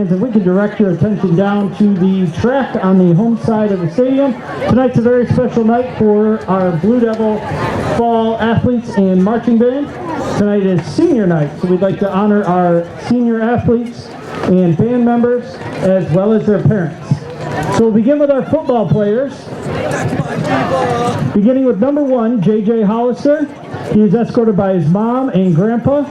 fans, if we could direct your attention down to the track on the home side of the stadium. Tonight's a very special night for our Blue Devil fall athletes and marching band. Tonight is senior night, so we'd like to honor our senior athletes and band members as well as their parents. So we'll begin with our football players. Beginning with number 1, J.J. Hollister. He is escorted by his mom and grandpa.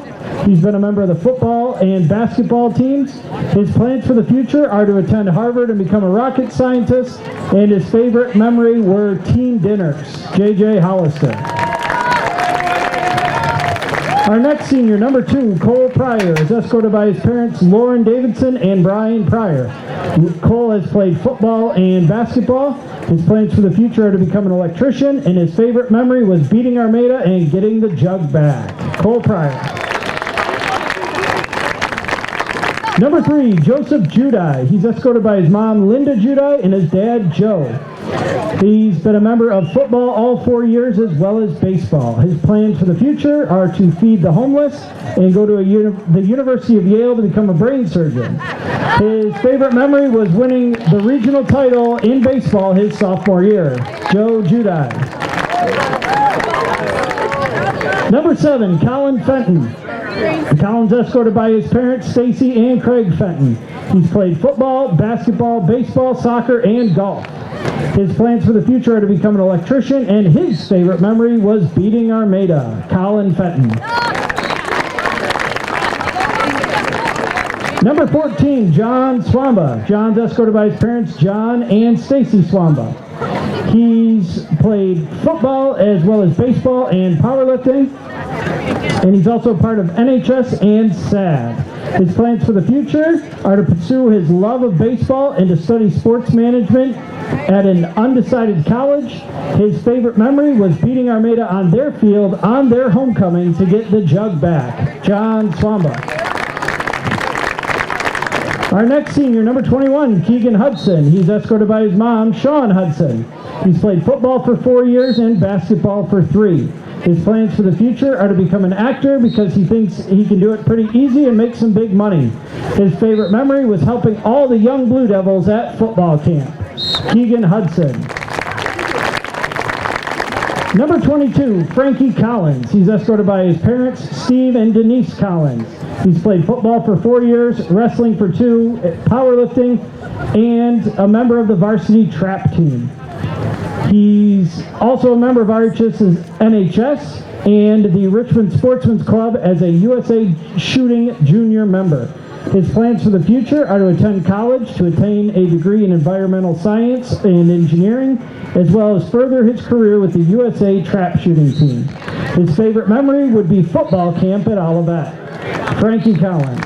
He's been a member of the football and basketball teams. His plans for the future are to attend Harvard and become a rocket scientist, and his favorite memory were team dinners. J.J. Hollister. Our next senior, number 2, Cole Pryor, is escorted by his parents, Lauren Davidson and Brian Pryor. Cole has played football and basketball. His plans for the future are to become an electrician, and his favorite memory was beating Armada and getting the jug back. Cole Pryor. Number 3, Joseph Judai. He's escorted by his mom, Linda Judai, and his dad, Joe. He's been a member of football all 4 years as well as baseball. His plans for the future are to feed the homeless and go to the University of Yale to become a brain surgeon. His favorite memory was winning the regional title in baseball his sophomore year. Joe Judai. Number 7, Colin Fenton. Colin's escorted by his parents, Stacy and Craig Fenton. He's played football, basketball, baseball, soccer, and golf. His plans for the future are to become an electrician, and his favorite memory was beating Armada. Colin Fenton. Number 14, John Swamba. John's escorted by his parents, John and Stacy Swamba. He's played football as well as baseball and powerlifting, and he's also part of NHS and SAD. His plans for the future are to pursue his love of baseball and to study sports management at an undecided college. His favorite memory was beating Armada on their field on their homecoming to get the jug back. John Swamba. Our next senior, number 21, Keegan Hudson. He's escorted by his mom, Sean Hudson. He's played football for 4 years and basketball for 3. His plans for the future are to become an actor because he thinks he can do it pretty easy and make some big money. His favorite memory was helping all the young Blue Devils at football camp. Keegan Hudson. Number 22, Frankie Collins. He's escorted by his parents, Steve and Denise Collins. He's played football for 4 years, wrestling for 2, powerlifting, and a member of the varsity trap team. He's also a member of RHS's NHS and the Richmond Sportsman's Club as a USA Shooting Junior member. His plans for the future are to attend college to attain a degree in environmental science and engineering, as well as further his career with the USA Trap Shooting Team. His favorite memory would be football camp at Olivet. Frankie Collins.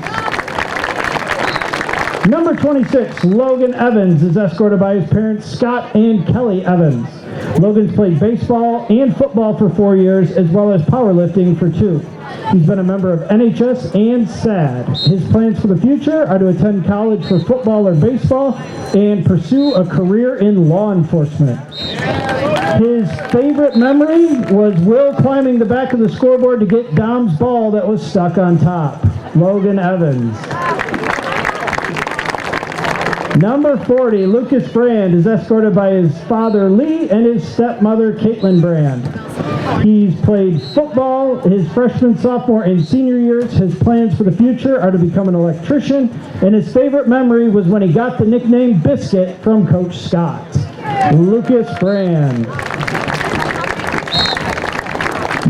Number 26, Logan Evans, is escorted by his parents, Scott and Kelly Evans. Logan's played baseball and football for 4 years, as well as powerlifting for 2. He's been a member of NHS and SAD. His plans for the future are to attend college for football or baseball and pursue a career in law enforcement. His favorite memory was Will climbing the back of the scoreboard to get Dom's ball that was stuck on top. Logan Evans. Number 40, Lucas Brand, is escorted by his father Lee and his stepmother Caitlin Brand. He's played football his freshman, sophomore, and senior years. His plans for the future are to become an electrician, and his favorite memory was when he got the nickname Biscuit from Coach Scott. Lucas Brand.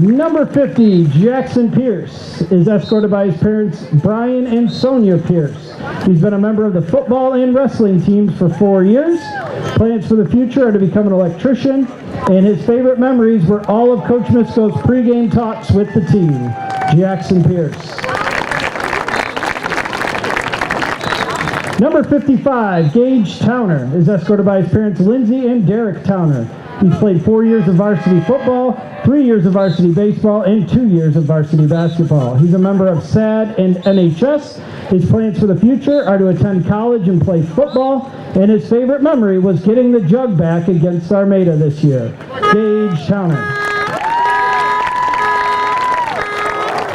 Number 50, Jackson Pierce, is escorted by his parents Brian and Sonia Pierce. He's been a member of the football and wrestling teams for 4 years. Plans for the future are to become an electrician, and his favorite memories were all of Coach Misko's pregame talks with the team. Jackson Pierce. Number 55, Gage Towner, is escorted by his parents Lindsay and Derek Towner. He's played 4 years of varsity football, 3 years of varsity baseball, and 2 years of varsity basketball. He's a member of SAD and NHS. His plans for the future are to attend college and play football, and his favorite memory was getting the jug back against Armada this year. Gage Towner.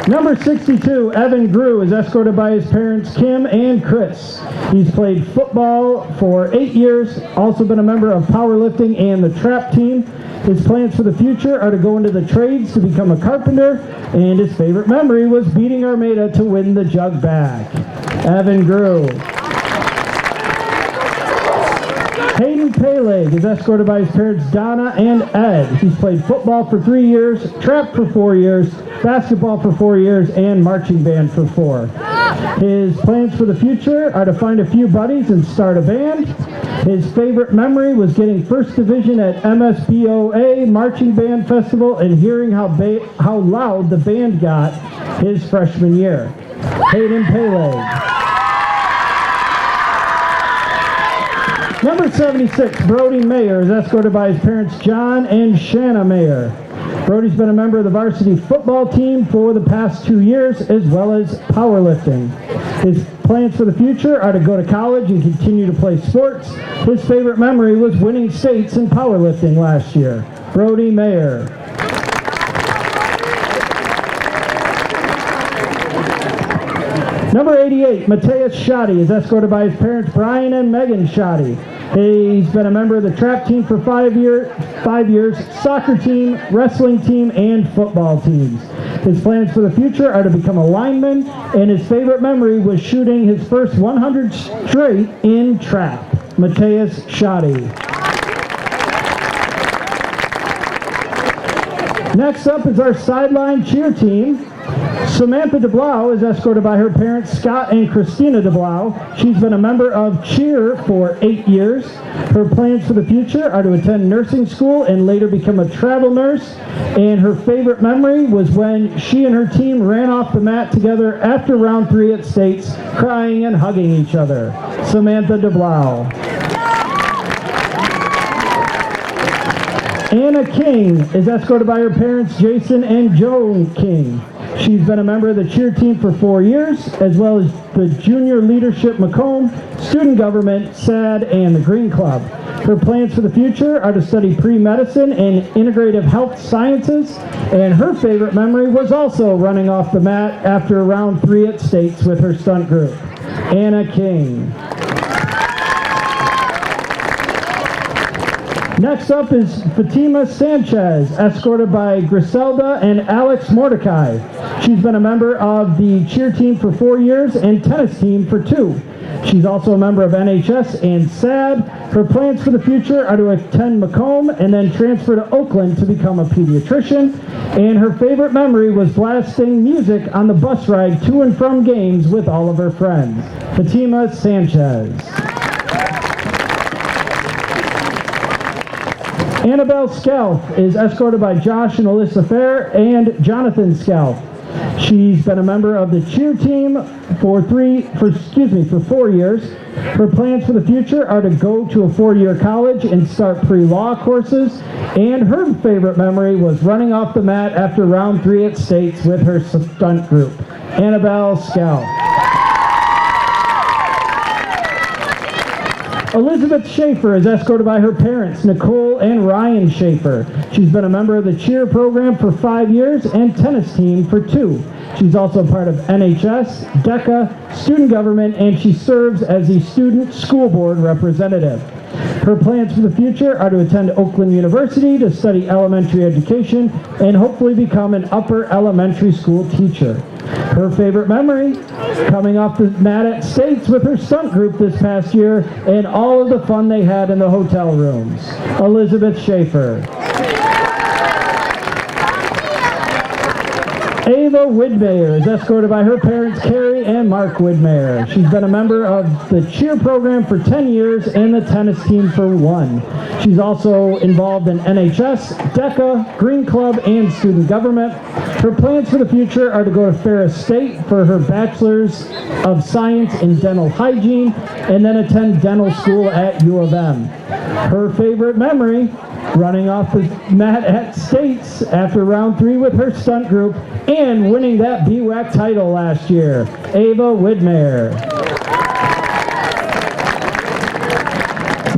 Number 62, Evan Grew, is escorted by his parents Kim and Chris. He's played football for 8 years, also been a member of powerlifting and the trap team. His plans for the future are to go into the trades to become a carpenter, and his favorite memory was beating Armada to win the jug back. Evan Grew. Hayden Peleg is escorted by his parents Donna and Ed. He's played football for 3 years, trap for 4 years, basketball for 4 years, and marching band for 4. His plans for the future are to find a few buddies and start a band. His favorite memory was getting first division at MSBOA Marching Band Festival and hearing how loud the band got his freshman year. Hayden Peleg. Number 76, Brody Mayer, is escorted by his parents John and Shanna Mayer. Brody's been a member of the varsity football team for the past 2 years, as well as powerlifting. His plans for the future are to go to college and continue to play sports. His favorite memory was winning states in powerlifting last year. Brody Mayer. Number 88, Mateus Shoddy, is escorted by his parents Brian and Megan Shoddy. He's been a member of the trap team for 5 years, soccer team, wrestling team, and football teams. His plans for the future are to become a lineman, and his favorite memory was shooting his first 100 straight in trap. Mateus Shoddy. Next up is our sideline cheer team. Samantha DeBlau is escorted by her parents Scott and Christina DeBlau. She's been a member of cheer for 8 years. Her plans for the future are to attend nursing school and later become a travel nurse. And her favorite memory was when she and her team ran off the mat together after round 3 at States, crying and hugging each other. Samantha DeBlau. Anna King is escorted by her parents Jason and Joan King. She's been a member of the cheer team for 4 years, as well as the Junior Leadership Macomb, Student Government, SAD, and the Green Club. Her plans for the future are to study pre-medicine and integrative health sciences, and her favorite memory was also running off the mat after round 3 at States with her stunt group. Anna King. Next up is Fatima Sanchez, escorted by Griselda and Alex Mordecai. She's been a member of the cheer team for 4 years and tennis team for 2. She's also a member of NHS and SAD. Her plans for the future are to attend Macomb and then transfer to Oakland to become a pediatrician. And her favorite memory was blasting music on the bus ride to and from games with all of her friends. Fatima Sanchez. Annabelle Scalf is escorted by Josh and Alyssa Fair and Jonathan Scalf. She's been a member of the cheer team for 4 years. Her plans for the future are to go to a 4-year college and start pre-law courses. And her favorite memory was running off the mat after round 3 at States with her stunt group. Annabelle Scalf. Elizabeth Schaefer is escorted by her parents, Nicole and Ryan Schaefer. She's been a member of the cheer program for 5 years and tennis team for 2. She's also part of NHS, DECA, student government, and she serves as the student school board representative. Her plans for the future are to attend Oakland University to study elementary education and hopefully become an upper elementary school teacher. Her favorite memory, coming off the mat at States with her stunt group this past year and all of the fun they had in the hotel rooms. Elizabeth Schaefer. Ava Widmeyer is escorted by her parents Carrie and Mark Widmeyer. She's been a member of the cheer program for 10 years and the tennis team for 1. She's also involved in NHS, DECA, Green Club, and student government. Her plans for the future are to go to Ferris State for her Bachelor's of Science in Dental Hygiene and then attend dental school at U of M. Her favorite memory, running off the mat at States after round 3 with her stunt group and winning that BWAC title last year. Ava Widmeyer.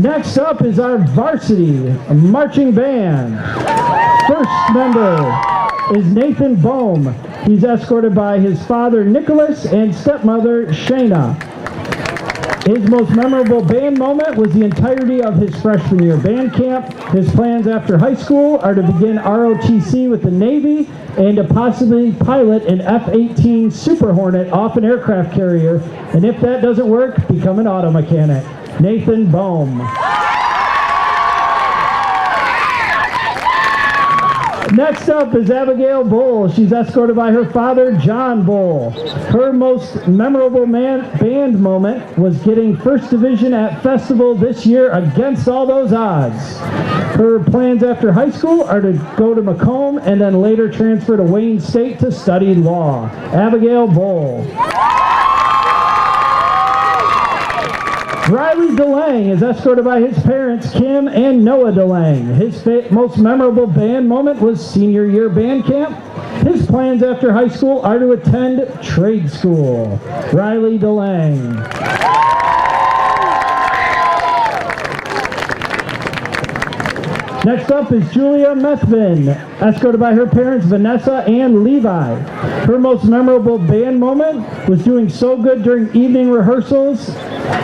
Next up is our varsity marching band. First member is Nathan Bohm. He's escorted by his father, Nicholas, and stepmother, Shayna. His most memorable band moment was the entirety of his freshman year band camp. His plans after high school are to begin ROTC with the Navy and to possibly pilot an F-18 Super Hornet off an aircraft carrier. And if that doesn't work, become an auto mechanic. Nathan Bohm. Next up is Abigail Bull. She's escorted by her father, John Bull. Her most memorable band moment was getting first division at Festival this year against all those odds. Her plans after high school are to go to Macomb and then later transfer to Wayne State to study law. Abigail Bull. Riley DeLang is escorted by his parents, Kim and Noah DeLang. His most memorable band moment was senior year band camp. His plans after high school are to attend trade school. Riley DeLang. Next up is Julia Methvin, escorted by her parents, Vanessa and Levi. Her most memorable band moment was doing so good during evening rehearsals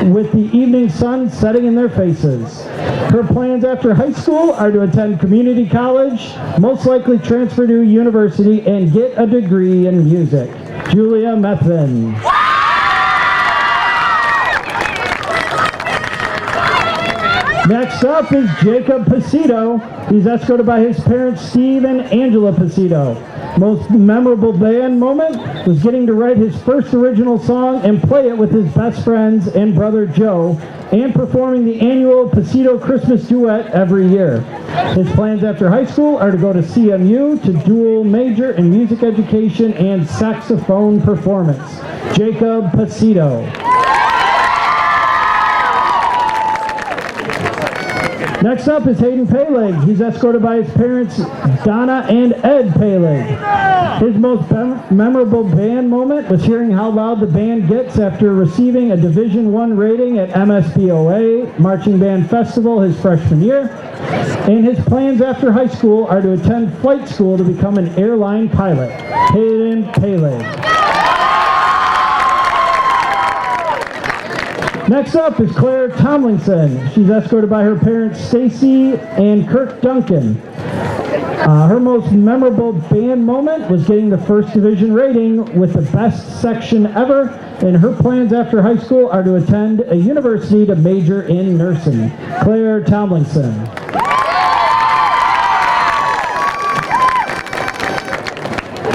with the evening sun setting in their faces. Her plans after high school are to attend community college, most likely transfer to university, and get a degree in music. Julia Methvin. Next up is Jacob Pasito. He's escorted by his parents, Steve and Angela Pasito. Most memorable band moment was getting to write his first original song and play it with his best friends and brother Joe, and performing the annual Pasito Christmas duet every year. His plans after high school are to go to CMU to dual major in music education and saxophone performance. Jacob Pasito. Next up is Hayden Palig. He's escorted by his parents, Donna and Ed Palig. His most memorable band moment was hearing how loud the band gets after receiving a Division I rating at MSBOA Marching Band Festival his freshman year. And his plans after high school are to attend flight school to become an airline pilot. Hayden Palig. Next up is Claire Tomlinson. She's escorted by her parents, Stacy and Kirk Duncan. Her most memorable band moment was getting the first division rating with the best section ever, and her plans after high school are to attend a university to major in nursing. Claire Tomlinson.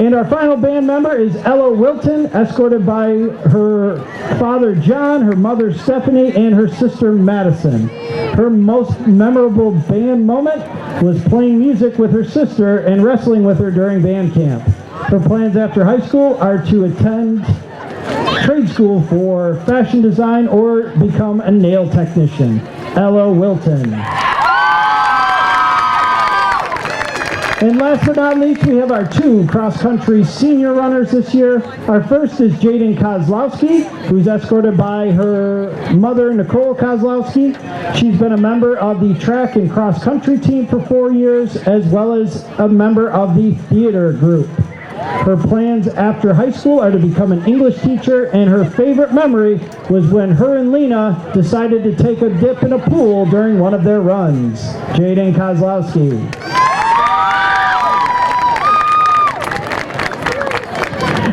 And our final band member is Ella Wilton, escorted by her father John, her mother Stephanie, and her sister Madison. Her most memorable band moment was playing music with her sister and wrestling with her during band camp. Her plans after high school are to attend trade school for fashion design or become a nail technician. Ella Wilton. And last but not least, we have our two cross-country senior runners this year. Our first is Jaden Kozlowski, who's escorted by her mother, Nicole Kozlowski. She's been a member of the track and cross-country team for 4 years, as well as a member of the theater group. Her plans after high school are to become an English teacher, and her favorite memory was when her and Lena decided to take a dip in a pool during one of their runs. Jaden Kozlowski.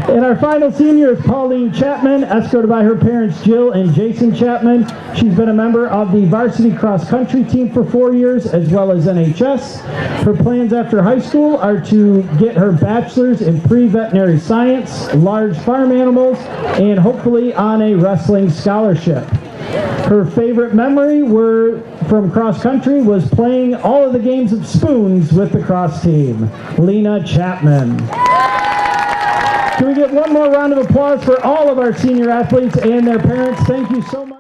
And our final senior is Pauline Chapman, escorted by her parents Jill and Jason Chapman. She's been a member of the varsity cross-country team for 4 years, as well as NHS. Her plans after high school are to get her bachelor's in pre-veterinary science, large farm animals, and hopefully on a wrestling scholarship. Her favorite memory from cross-country was playing all of the games of spoons with the cross team. Lena Chapman. Can we get one more round of applause for all of our senior athletes and their parents? Thank you so much.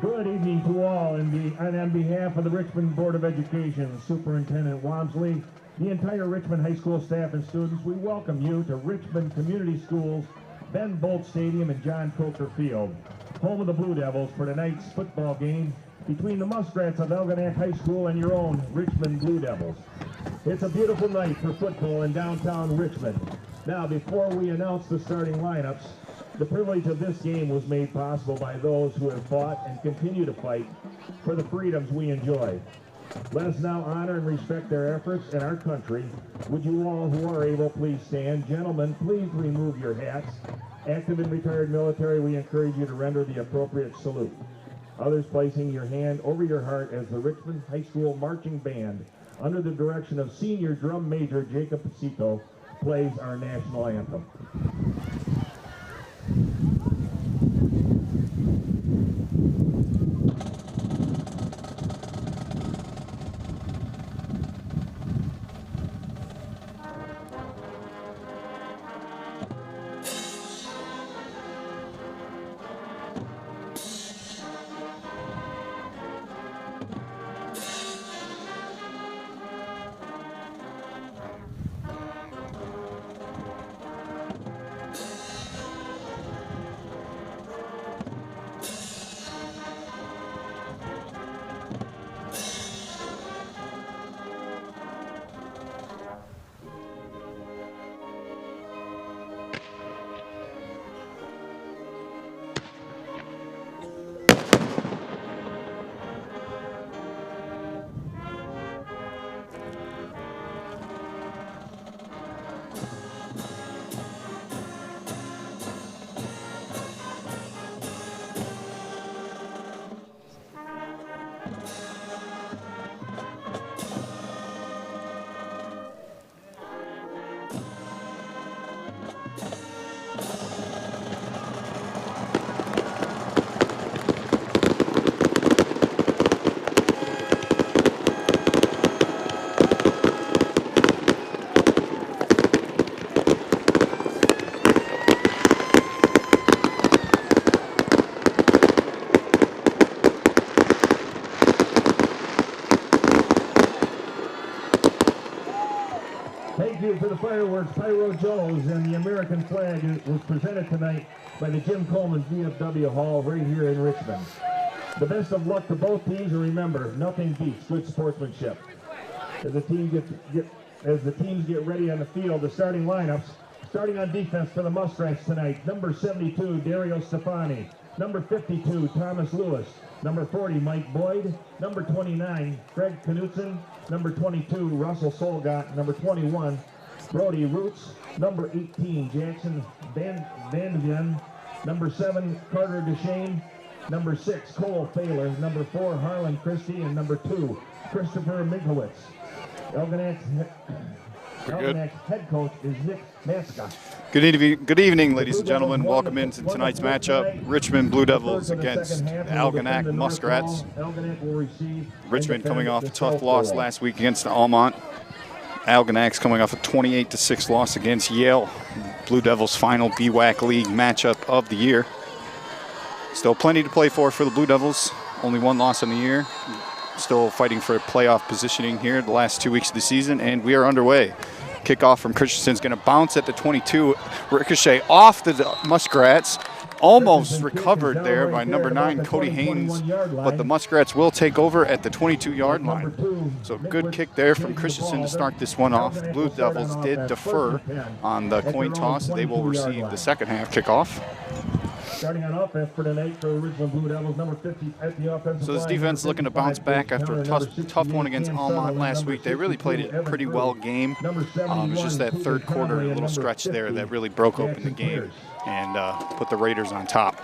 Good evening to all, and on behalf of the Richmond Board of Education, Superintendent Wamsley, the entire Richmond High School staff and students, we welcome you to Richmond Community Schools, Ben Bolt Stadium and John Coker Field, home of the Blue Devils for tonight's football game between the Muskrats of Algonac High School and your own Richmond Blue Devils. It's a beautiful night for football in downtown Richmond. Now, before we announce the starting lineups, the privilege of this game was made possible by those who have fought and continue to fight for the freedoms we enjoy. Let us now honor and respect their efforts and our country. Would you all who are able please stand? Gentlemen, please remove your hats. Active and retired military, we encourage you to render the appropriate salute. Others placing your hand over your heart as the Richmond High School Marching Band, under the direction of Senior Drum Major Jacob Pasito, plays our national anthem. For the fireworks, Pyro Joes, and the American flag was presented tonight by the Jim Coleman VFW Hall right here in Richmond. The best of luck to both teams, and remember, nothing beats good sportsmanship. As the teams get ready on the field, the starting lineups, starting on defense for the Muskrats tonight, number 72, Dario Stefani, number 52, Thomas Lewis, number 40, Mike Boyd, number 29, Craig Knutson, number 22, Russell Solgott, number 21, Brody Roots, number 18, Jackson Van Vien, number 7, Carter Deshane, number 6, Cole Thaler, number 4, Harlan Christie, and number 2, Christopher Minkowitz. Algonac's head coach is Nick Maska. Good evening, ladies and gentlemen. Welcome into tonight's matchup. Richmond Blue Devils against Algonac Muskrats. Richmond coming off a tough loss last week against Almont. Algonac's coming off a 28-6 loss against Yale. Blue Devils' final BWAC League matchup of the year. Still plenty to play for the Blue Devils. Only one loss on the year. Still fighting for playoff positioning here the last 2 weeks of the season, and we are underway. Kickoff from Christensen's going to bounce at the 22. Ricochet off the Muskrats. Almost recovered there by number 9, Cody Haynes, but the Muskrats will take over at the 22-yard line. So good kick there from Christensen to start this one off. The Blue Devils did defer on the coin toss. They will receive the second half kickoff. Starting on offense for tonight for Richmond Blue Devils, number 50 at the offensive. So this defense looking to bounce back after a tough one against Almont last week. They really played a pretty well game. It was just that third quarter, a little stretch there that really broke open the game and put the Raiders on top.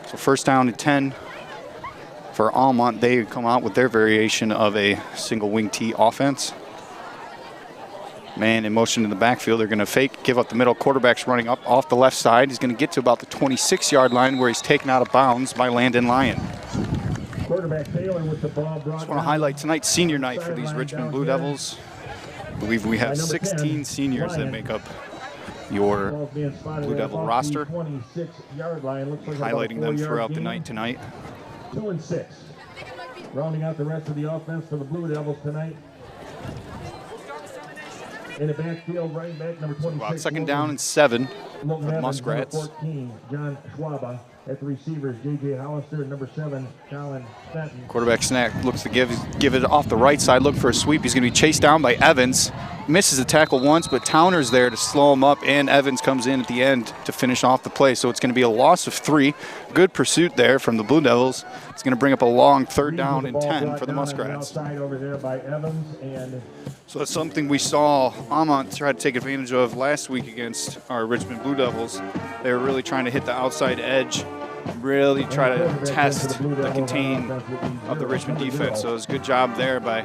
So first down and 10 for Almont. They come out with their variation of a single wing T offense. Man in motion in the backfield. They're going to fake, give up the middle. Quarterback's running up off the left side. He's going to get to about the 26-yard line where he's taken out of bounds by Landon Lyon. Quarterback Taylor with the ball brought. Just want to highlight tonight's senior night for these Richmond Blue Devils. I believe we have 16 seniors that make up your Blue Devil roster. Highlighting them throughout the night tonight. 2 and 6. Rounding out the rest of the offense for the Blue Devils tonight. In the backfield, running back number 26. About second down and 7 for the Evans, Muskrats. Number 14, John Schwaba. At the receivers, J.J. Hollister, number 7, Colin Fenton. Quarterback snack looks to give it off the right side, look for a sweep. He's going to be chased down by Evans. Misses the tackle once, but Towner's there to slow him up, and Evans comes in at the end to finish off the play. So it's going to be a loss of 3. Good pursuit there from the Blue Devils. It's going to bring up a long third down and 10 for the Muskrats. Over there by Evans, and so that's something we saw Almont try to take advantage of last week against our Richmond Blue Devils. They were really trying to hit the outside edge, really try to test the contain of the Richmond defense. So it was a good job there by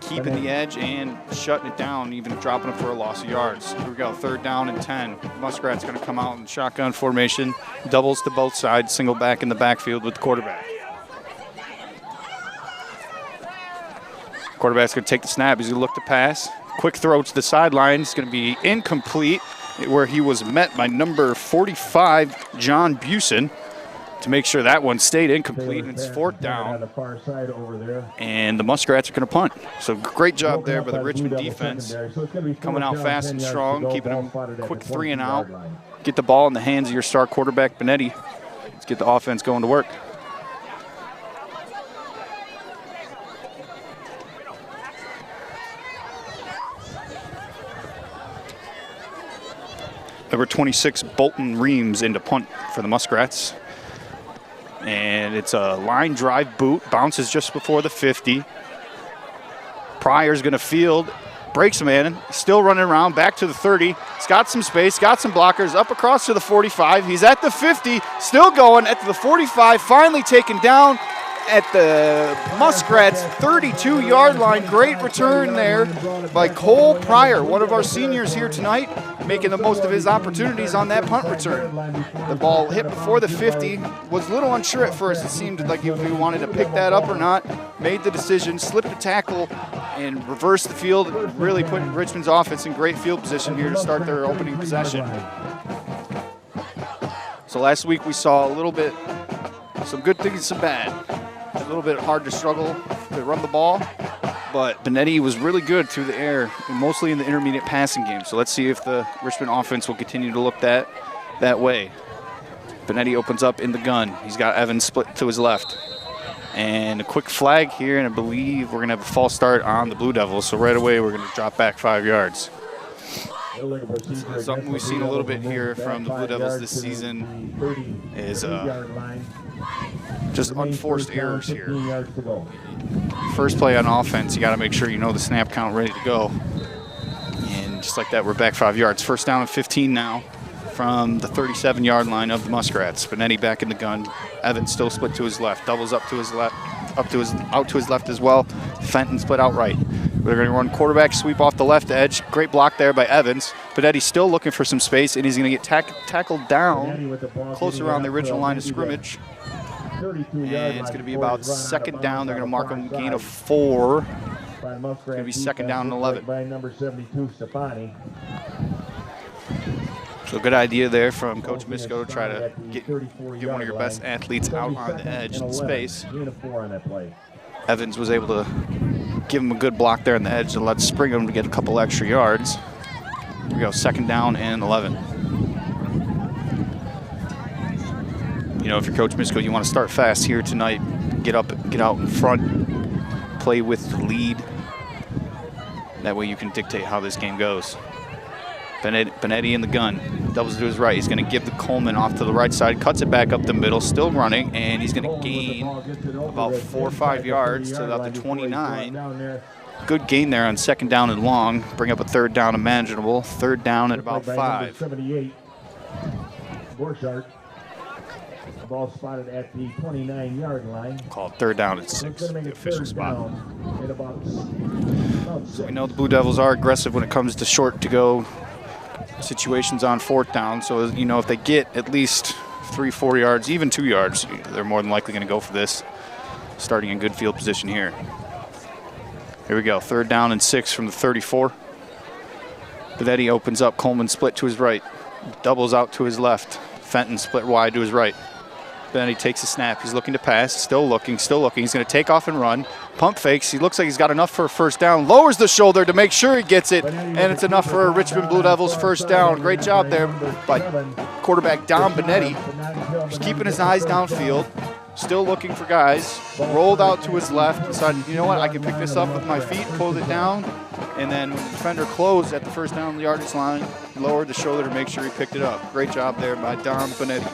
keeping the edge and shutting it down, even dropping it for a loss of yards. Here we go, third down and 10. Muskrats going to come out in shotgun formation, doubles to both sides, single back in the backfield with the quarterback. Quarterback's going to take the snap. He's going to look to pass. Quick throw to the sideline. It's going to be incomplete, where he was met by number 45, John Busen, to make sure that one stayed incomplete, and it's fourth down. And the Muskrats are going to punt. So great job there by the Richmond defense, coming out fast and strong, keeping them quick 3 and out. Get the ball in the hands of your star quarterback, Benetti. Let's get the offense going to work. Number 26, Bolton Reams into punt for the Muskrats. And it's a line drive boot, bounces just before the 50. Pryor's going to field, breaks a man, still running around, back to the 30. He's got some space, got some blockers, up across to the 45. He's at the 50, still going at the 45, finally taken down at the Muskrats 32-yard line. Great return there by Cole Pryor, one of our seniors here tonight, making the most of his opportunities on that punt return. The ball hit before the 50, was a little unsure at first. It seemed like if he wanted to pick that up or not. Made the decision, slipped the tackle, and reversed the field, really put Richmond's offense in great field position here to start their opening possession. So last week we saw a little bit, some good things, some bad. A little bit hard to struggle to run the ball, but Benetti was really good through the air, and mostly in the intermediate passing game. So let's see if the Richmond offense will continue to look that way. Benetti opens up in the gun. He's got Evans split to his left. And a quick flag here, and I believe we're going to have a false start on the Blue Devils. So right away we're going to drop back 5 yards. Something we've seen a little bit here from the Blue Devils this season is just unforced errors here. First play on offense, you got to make sure you know the snap count ready to go. And just like that, we're back 5 yards. First down and 15 now from the 37-yard line of the Muskrats. Benetti back in the gun. Evans still split to his left. Doubles up to his left, out to his left as well. Fenton split out right. We're going to run quarterback sweep off the left edge. Great block there by Evans. Benetti's still looking for some space, and he's going to get tackled down close around the original line of scrimmage. And it's going to be about second down. They're going to mark him gain of 4. It's going to be second down and 11. By number 72, Stefani. So good idea there from Coach Misko to try to get one of your best athletes out on the edge in space. Evans was able to give him a good block there on the edge and let Springham to get a couple extra yards. Here we go, second down and 11. You know, if you're Coach Misko, you want to start fast here tonight. Get out in front, play with the lead. That way you can dictate how this game goes. Benetti in the gun, doubles to his right. He's going to give the Coleman off to the right side, cuts it back up the middle, still running, and he's going to gain about 4 or 5 yards to about the 29. Good gain there on second down and long. Bring up a third down and manageable. Third down at about 5. 78. Borchardt. The ball spotted at the 29-yard line. Called third down at 6, the official spot. So we know the Blue Devils are aggressive when it comes to short to go situations on fourth down. So, you know, if they get at least 3-4 yards, even 2 yards, they're more than likely going to go for this, starting in good field position here. Here we go, third down and 6 from the 34. Benetti opens up, Coleman split to his right, doubles out to his left. Fenton split wide to his right. Benetti takes a snap. He's looking to pass. Still looking, still looking. He's going to take off and run. Pump fakes. He looks like he's got enough for a first down. Lowers the shoulder to make sure he gets it, and it's enough for a Richmond Blue Devils first down. Great job there by quarterback Dom Benetti. Just keeping his eyes downfield. Still looking for guys. Rolled out to his left. Decided, you know what, I can pick this up with my feet, pulled it down, and then when the defender closed at the first down yardage line, he lowered the shoulder to make sure he picked it up. Great job there by Dom Benetti.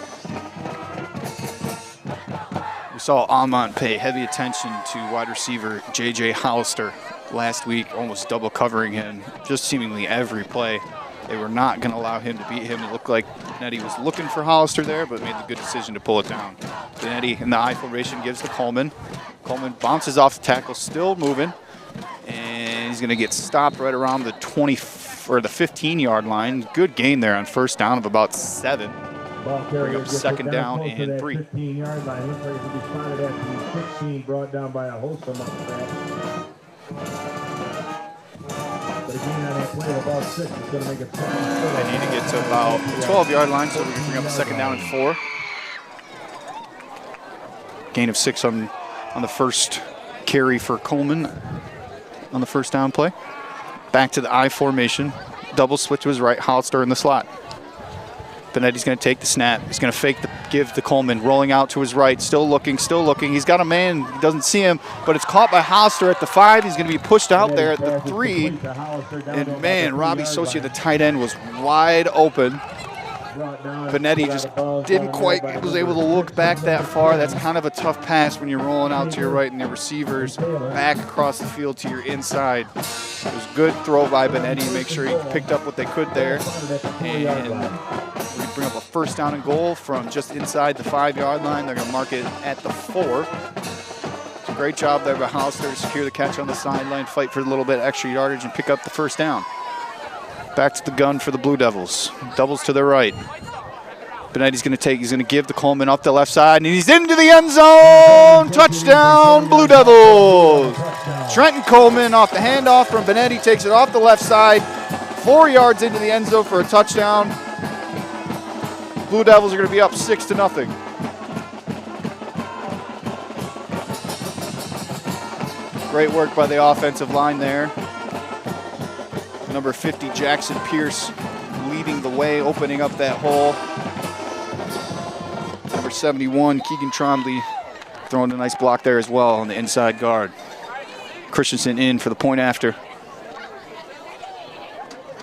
We saw Almont pay heavy attention to wide receiver J.J. Hollister last week, almost double covering him just seemingly every play. They were not going to allow him to beat him. It looked like Benetti was looking for Hollister there, but made the good decision to pull it down. Benetti in the I formation gives to Coleman. Coleman bounces off the tackle, still moving, and he's going to get stopped right around the 20 or the 15-yard line. Good gain there on first down of about 7. Bring up second down and 3. 15-yard line. Looks like it'll be spotted at the 16, brought down by a host of Muskrats. But again, on that play of about 6, it's going to make it 7. They need to get to about the 12-yard line so we can bring up a second down and 4. Gain of 6 on the first carry for Coleman on the first down play. Back to the I formation. Double switch to his right, Hollister in the slot. Benetti's going to take the snap. He's going to fake the give to Coleman, rolling out to his right, still looking, still looking. He's got a man, he doesn't see him, but it's caught by Hollister at the 5. He's going to be pushed out there at the 3. And man, Robbie Socia, the tight end, was wide open. Benetti just didn't quite was able to look back that far. That's kind of a tough pass when you're rolling out to your right and your receivers back across the field to your inside. It was a good throw by Benetti. Make sure he picked up what they could there. And we bring up a first down and goal from just inside the 5-yard line. They're going to mark it at the 4. Great job there by Hollister to secure the catch on the sideline, fight for a little bit extra yardage, and pick up the first down. Back to the gun for the Blue Devils. Doubles to their right. Benetti's going to take, he's going to give to Coleman off the left side, and he's into the end zone. Touchdown, Blue Devils. Trenton Coleman off the handoff from Benetti, takes it off the left side, 4 yards into the end zone for a touchdown. Blue Devils are going to be up 6-0. Great work by the offensive line there. Number 50, Jackson Pierce, leading the way, opening up that hole. Number 71, Keegan Trombley, throwing a nice block there as well on the inside guard. Christensen in for the point after.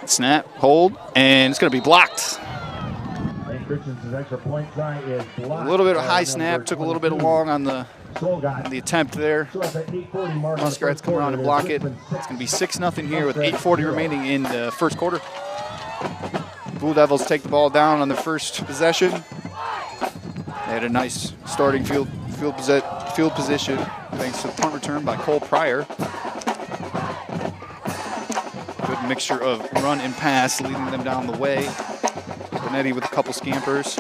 Snap, hold, and it's going to be blocked. Christensen's extra point try is blocked. A little bit of high snap, took a little bit long on the attempt there. Muskrats come around and block it. It's going to be 6-0 here with 8:40 remaining in the first quarter. Blue Devils take the ball down on the first possession. They had a nice starting field position thanks to the punt return by Cole Pryor. Good mixture of run and pass leading them down the way. Benetti with a couple scampers.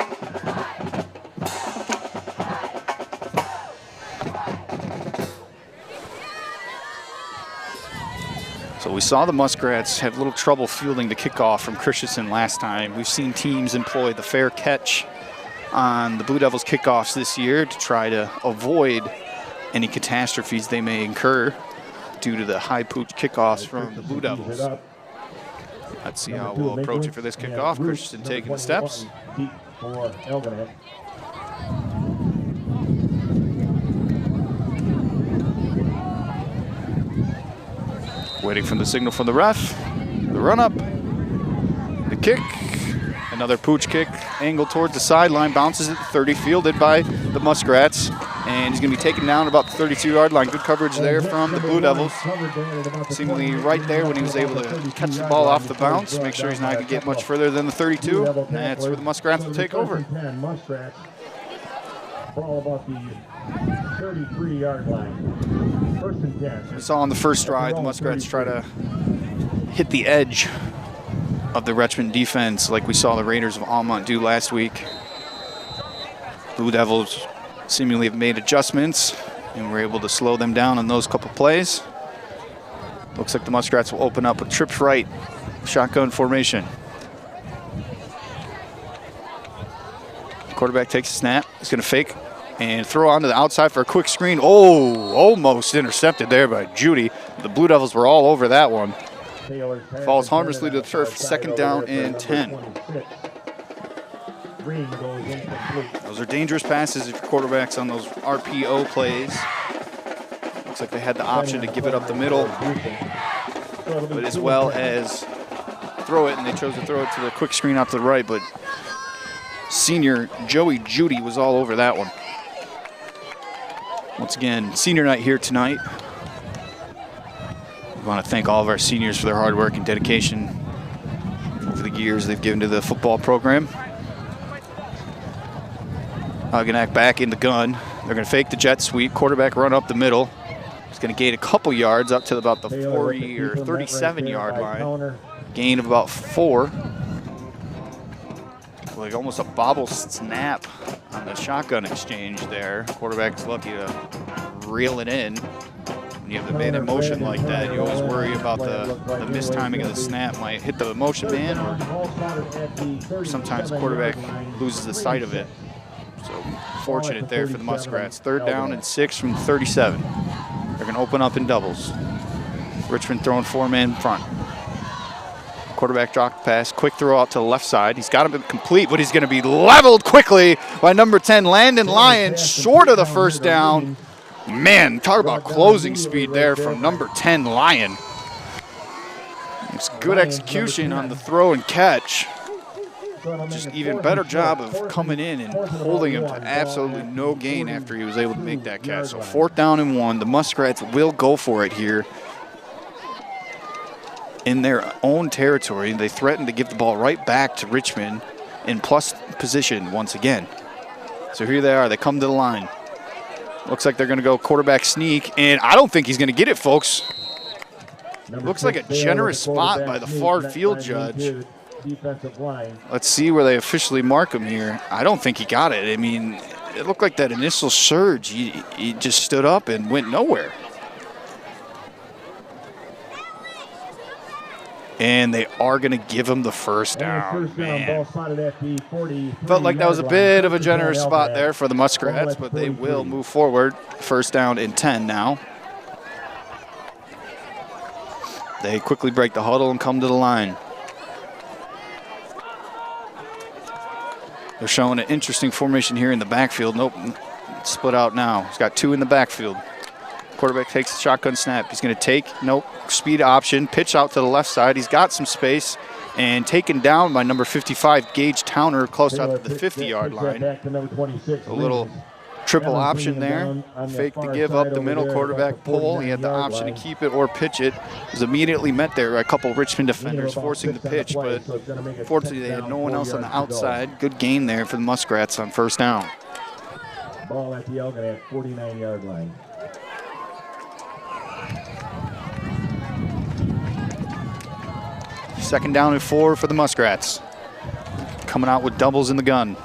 So we saw the Muskrats have a little trouble fielding the kickoff from Christensen last time. We've seen teams employ the fair catch on the Blue Devils kickoffs this year to try to avoid any catastrophes they may incur due to the high pooch kickoffs from the Blue Devils. Let's see how we'll approach it for this kickoff. Christensen taking the steps. For Algonac. Waiting for the signal from the ref. The run up. The kick. Another pooch kick. Angle towards the sideline. Bounces at the 30. Fielded by the Muskrats. And he's going to be taken down about the 32-yard line. Good coverage there from the Blue Devils. Seemingly right there when he was able to catch the ball off the bounce. Make sure he's not going to get much further than the 32. And that's where the Muskrats will take over. Muskrats ball about the 33-yard line. First and 10. We saw on the first drive the Muskrats try to hit the edge of the Richmond defense like we saw the Raiders of Almont do last week. Blue Devils seemingly have made adjustments and were able to slow them down on those couple plays. Looks like the Muskrats will open up with trips right, shotgun formation. Quarterback takes a snap. He's going to fake. And throw onto the outside for a quick screen. Oh, almost intercepted there by Judy. The Blue Devils were all over that one. Falls harmlessly to the turf, second down and 10. Those are dangerous passes if your quarterback's on those RPO plays. Looks like they had the option to give it up the middle, but as well as throw it, and they chose to throw it to the quick screen out to the right, but senior Joey Judy was all over that one. Once again, senior night here tonight. We want to thank all of our seniors for their hard work and dedication over the years they've given to the football program. Algonac back in the gun. They're going to fake the jet sweep. Quarterback run up the middle. He's going to gain a couple yards up to about the 40 or 37-yard line. Gain of about 4. Like almost a bobble snap on the shotgun exchange there. Quarterback's lucky to reel it in. When you have the man in motion like that, you always worry about the mistiming of the snap. Might hit the motion man, or sometimes the quarterback loses the sight of it. So fortunate there for the Muskrats. 3rd down and 6 from 37. They're going to open up in doubles. Richmond throwing 4-man front. Quarterback drop pass, quick throw out to the left side. He's got him complete, but he's going to be leveled quickly by number 10, Landon Lyon, short of the first down. Man, talk about closing speed there from number 10, Lyon. It's good execution on the throw and catch. Just even better job of coming in and holding him to absolutely no gain after he was able to make that catch. So 4th down and 1. The Muskrats will go for it here. In their own territory, they threatened to give the ball right back to Richmond in plus position once again. So here they are. They come to the line. Looks like they're going to go quarterback sneak, and I don't think he's going to get it, folks. Looks like a generous spot by the far field judge. Let's see where they officially mark him here. I don't think he got it. I mean, it looked like that initial surge. He just stood up and went nowhere. And they are going to give him the first down. Man. Felt like that was a bit of a generous spot there for the Muskrats, but they will move forward. 1st down and 10 now. They quickly break the huddle and come to the line. They're showing an interesting formation here in the backfield. Nope, split out now. He's got 2 in the backfield. Quarterback takes the shotgun snap. He's going to take, nope, speed option, pitch out to the left side. He's got some space and taken down by number 55, Gage Towner, close out to the 50-yard line. A little triple option there. Fake the give up the middle, quarterback pull. He had the option to keep it or pitch it. Was immediately met there by a couple of Richmond defenders forcing the pitch, but fortunately they had no one else on the outside. Good gain there for the Muskrats on 1st down. Ball at the Algonac 49-yard line. Second down and 4 for the Muskrats. Coming out with doubles in the gun.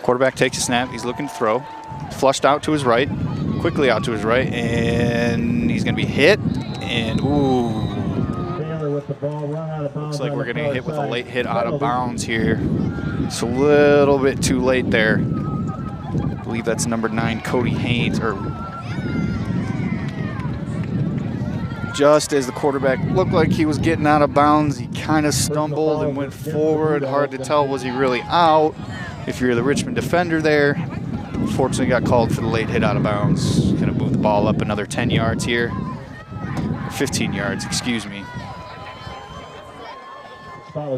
Quarterback takes a snap. He's looking to throw. Flushed out to his right. Quickly out to his right. And he's going to be hit. And, ooh. Looks like we're going to get hit with a late hit out of bounds here. It's a little bit too late there. I believe that's number 9, Cody Haynes. Just as the quarterback looked like he was getting out of bounds, he kind of stumbled and went forward. Hard to tell, was he really out? If you're the Richmond defender there, unfortunately got called for the late hit out of bounds. Going to move the ball up another 10 yards here. 15 yards, excuse me. Still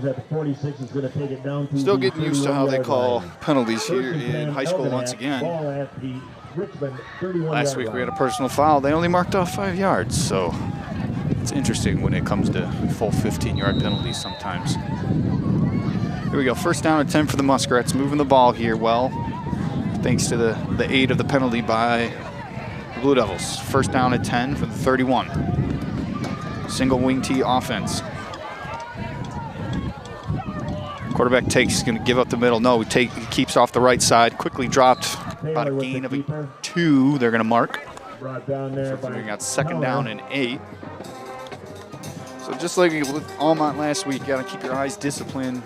getting used to how they call penalties here in high school once again. Last week we had a personal foul. They only marked off 5 yards, so it's interesting when it comes to full 15-yard penalties sometimes. Here we go, 1st down and 10 for the Muskrats, moving the ball here well, thanks to the aid of the penalty by the Blue Devils. 1st down and 10 for the 31. Single wing T offense. Quarterback takes, going to give up the middle. No, he keeps off the right side, quickly dropped. About a gain of 2 they're going to mark. So we got 2nd down and 8. So just like with Almont last week, you got to keep your eyes disciplined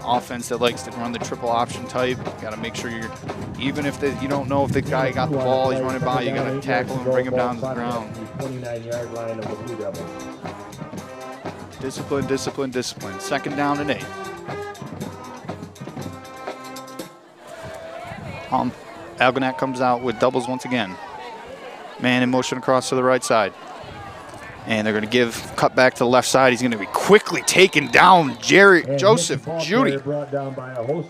offense that likes to run the triple option type. You got to make sure you're, even if you don't know if the guy got the ball, he's running by, you got to tackle him and bring him down to the ground. 29-yard line of the Blue Devils. Discipline, discipline, discipline. 2nd down and 8. Algonac comes out with doubles once again. Man in motion across to the right side. And they're going to cut back to the left side. He's going to be quickly taken down. Joseph Judy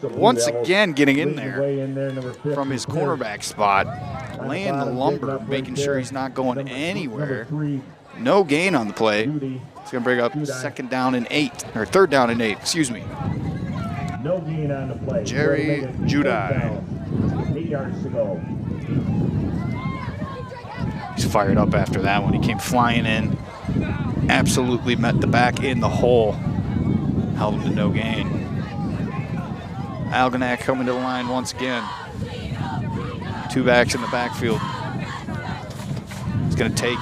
once again getting in there from his cornerback spot, laying the lumber, making sure he's not going anywhere. No gain on the play. It's going to bring up 2nd down and 8, or 3rd down and 8, excuse me. No gain on the play. Jerry Judy. 8 yards to go. He's fired up after that one. He came flying in. Absolutely met the back in the hole. Held him to no gain. Algonac coming to the line once again. 2 backs in the backfield. He's going to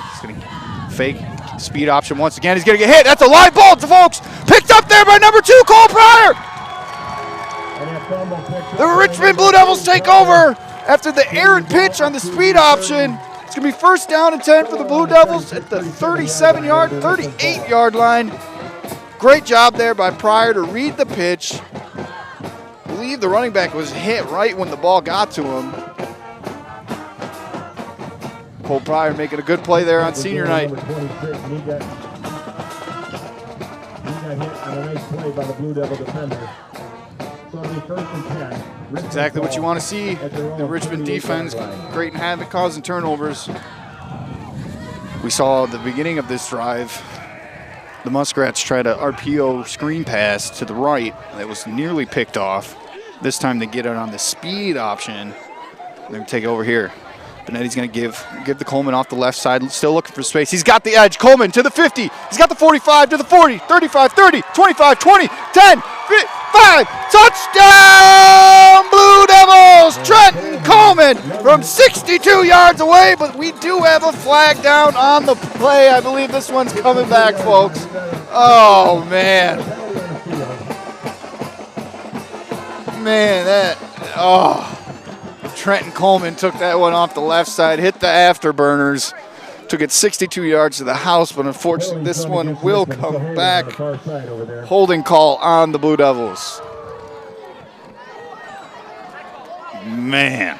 fake. Speed option once again. He's going to get hit. That's a live ball, folks. Picked up there by number 2, Cole Pryor. The Richmond Blue Devils take over after the errant pitch on the speed option. It's going to be 1st down and 10 for the Blue Devils at the 38-yard line. Great job there by Pryor to read the pitch. I believe the running back was hit right when the ball got to him. Cole Pryor making a good play there on senior night. He got hit on a nice play by the Blue Devil defender. So it'll be 1st and 10. Exactly what you want to see. The Richmond defense creating havoc, causing turnovers. We saw at the beginning of this drive, the Muskrats tried a RPO screen pass to the right that was nearly picked off. This time they get it on the speed option. They're going to take it over here. Benetti's going to give the Coleman off the left side, still looking for space. He's got the edge. Coleman to the 50. He's got the 45 to the 40, 35, 30, 25, 20, 10, 5. Touchdown, Blue Devils! Trenton Coleman from 62 yards away, but we do have a flag down on the play. I believe this one's coming back, folks. Oh, man. Trenton Coleman took that one off the left side, hit the afterburners, took it 62 yards to the house, but unfortunately this one will come back. Holding call on the Blue Devils. Man.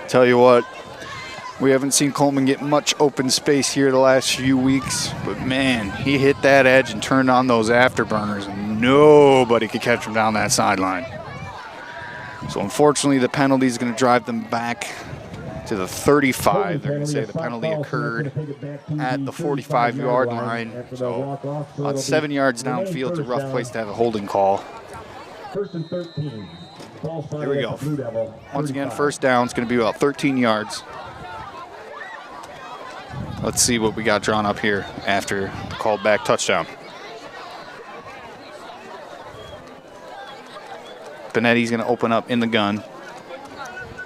Tell you what, we haven't seen Coleman get much open space here the last few weeks, but man, he hit that edge and turned on those afterburners, and nobody could catch him down that sideline. So unfortunately, the penalty is going to drive them back to the 35. They're going to say the penalty occurred at the 45-yard line. So about 7 yards downfield, it's a rough place to have a holding call. 1st and 13. Here we go. Once again, 1st down. It's going to be about 13 yards. Let's see what we got drawn up here after the called back touchdown. Benetti's going to open up in the gun.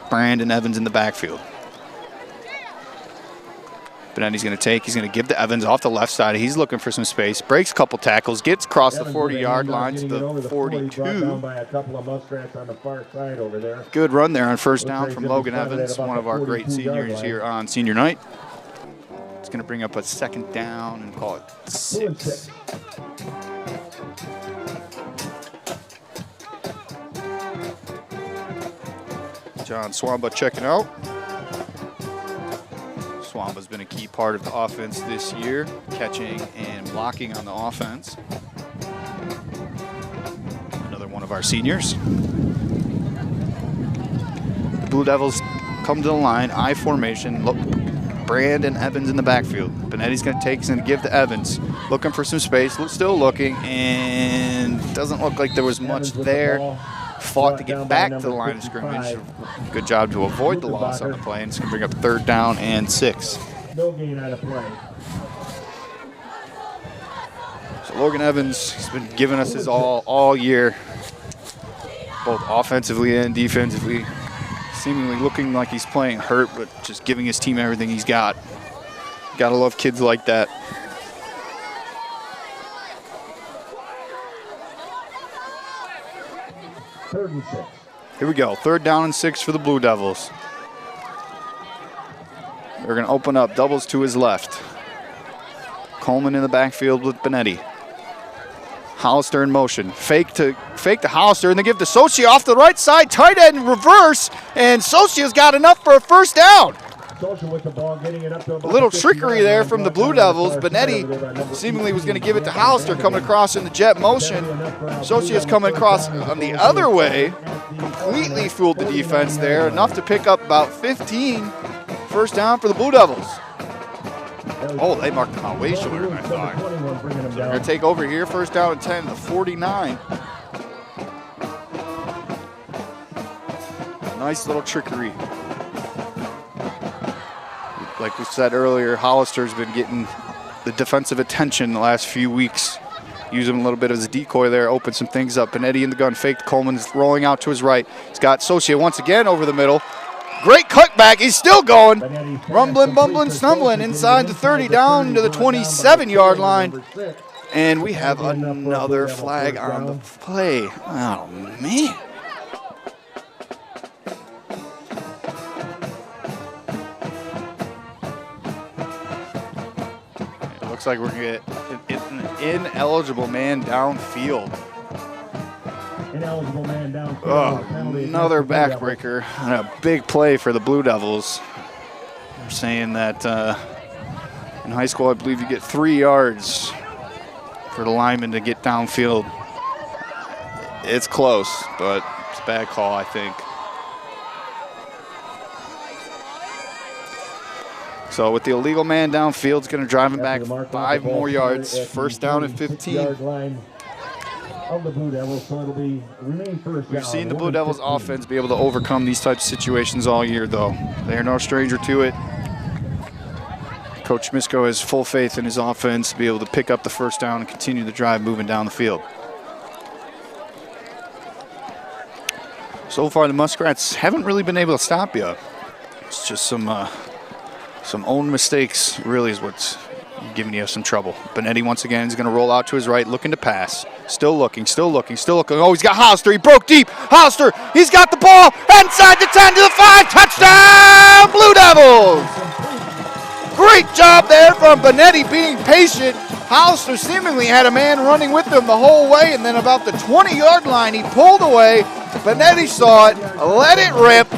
Brandon Evans in the backfield. Benetti's going to take. He's going to give to Evans off the left side. He's looking for some space. Breaks a couple tackles. Gets across the 40-yard line to the 42. Good run there on 1st down from Logan Evans, one of our great seniors here on senior night. It's going to bring up a 2nd down and call it 6. John Swamba checking out. Swamba's been a key part of the offense this year, catching and blocking on the offense. Another one of our seniors. The Blue Devils come to the line, I formation. Look, Brandon Evans in the backfield. Benetti's going to take, he's going to give to Evans. Looking for some space, still looking, and doesn't look like there was much there. Fought to get back to the line of scrimmage. Good job to avoid the loss on the play, and it's going to bring up 3rd down and 6. No gain on the play. So Logan Evans has been giving us his all year, both offensively and defensively. seemingly looking like he's playing hurt, but just giving his team everything he's got. Gotta love kids like that. Third and 6. Here we go. 3rd down and 6 for the Blue Devils. They're going to open up doubles to his left. Coleman in the backfield with Benetti. Hollister in motion. Fake to Hollister, and they give to Socia off the right side. Tight end reverse, and Socia's got enough for a first down. Socia with the ball, getting it up to A little trickery there from the Blue Devils. Benetti seemingly was going to give it to Hollister, coming across in the jet motion. Socia's coming across on the other way. Completely fooled the defense there. Enough to pick up about 15. First down for the Blue Devils. Oh, they marked them out way shorter than I thought. They're going to take over here. First down and 10 to 49. Nice little trickery. Like we said earlier, Hollister's been getting the defensive attention the last few weeks. Use him a little bit as a decoy there, open some things up. Benetti in the gun, faked. Coleman's rolling out to his right. He's got Socia once again over the middle. Great cutback. He's still going. Rumbling, bumbling, stumbling inside the 30, down to the 27-yard line. And we have another flag on the play. Oh, man. It looks like we're going to get an ineligible man downfield. Ineligible man down. Another backbreaker and a big play for the Blue Devils. They're saying that in high school, I believe you get 3 yards for the lineman to get downfield. It's close, but it's a bad call, I think. So with the illegal man downfield, it's going to drive him back 5 more yards. First down and 15. Of the Blue Devils, so it'll be remain first down. We've seen the Blue Devils offense be able to overcome these types of situations all year, though. They are no stranger to it. Coach Misko has full faith in his offense to be able to pick up the first down and continue the drive moving down the field. So far, the Muskrats haven't really been able to stop you. It's just some own mistakes really is what's giving you some trouble. Benetti once again is going to roll out to his right, looking to pass. Still looking. Oh, he's got Hollister. He broke deep. Hollister, he's got the ball inside the 10 to the 5. Touchdown, Blue Devils! Great job there from Benetti being patient. Hollister seemingly had a man running with him the whole way, and then about the 20-yard line, he pulled away. Benetti saw it, let it rip.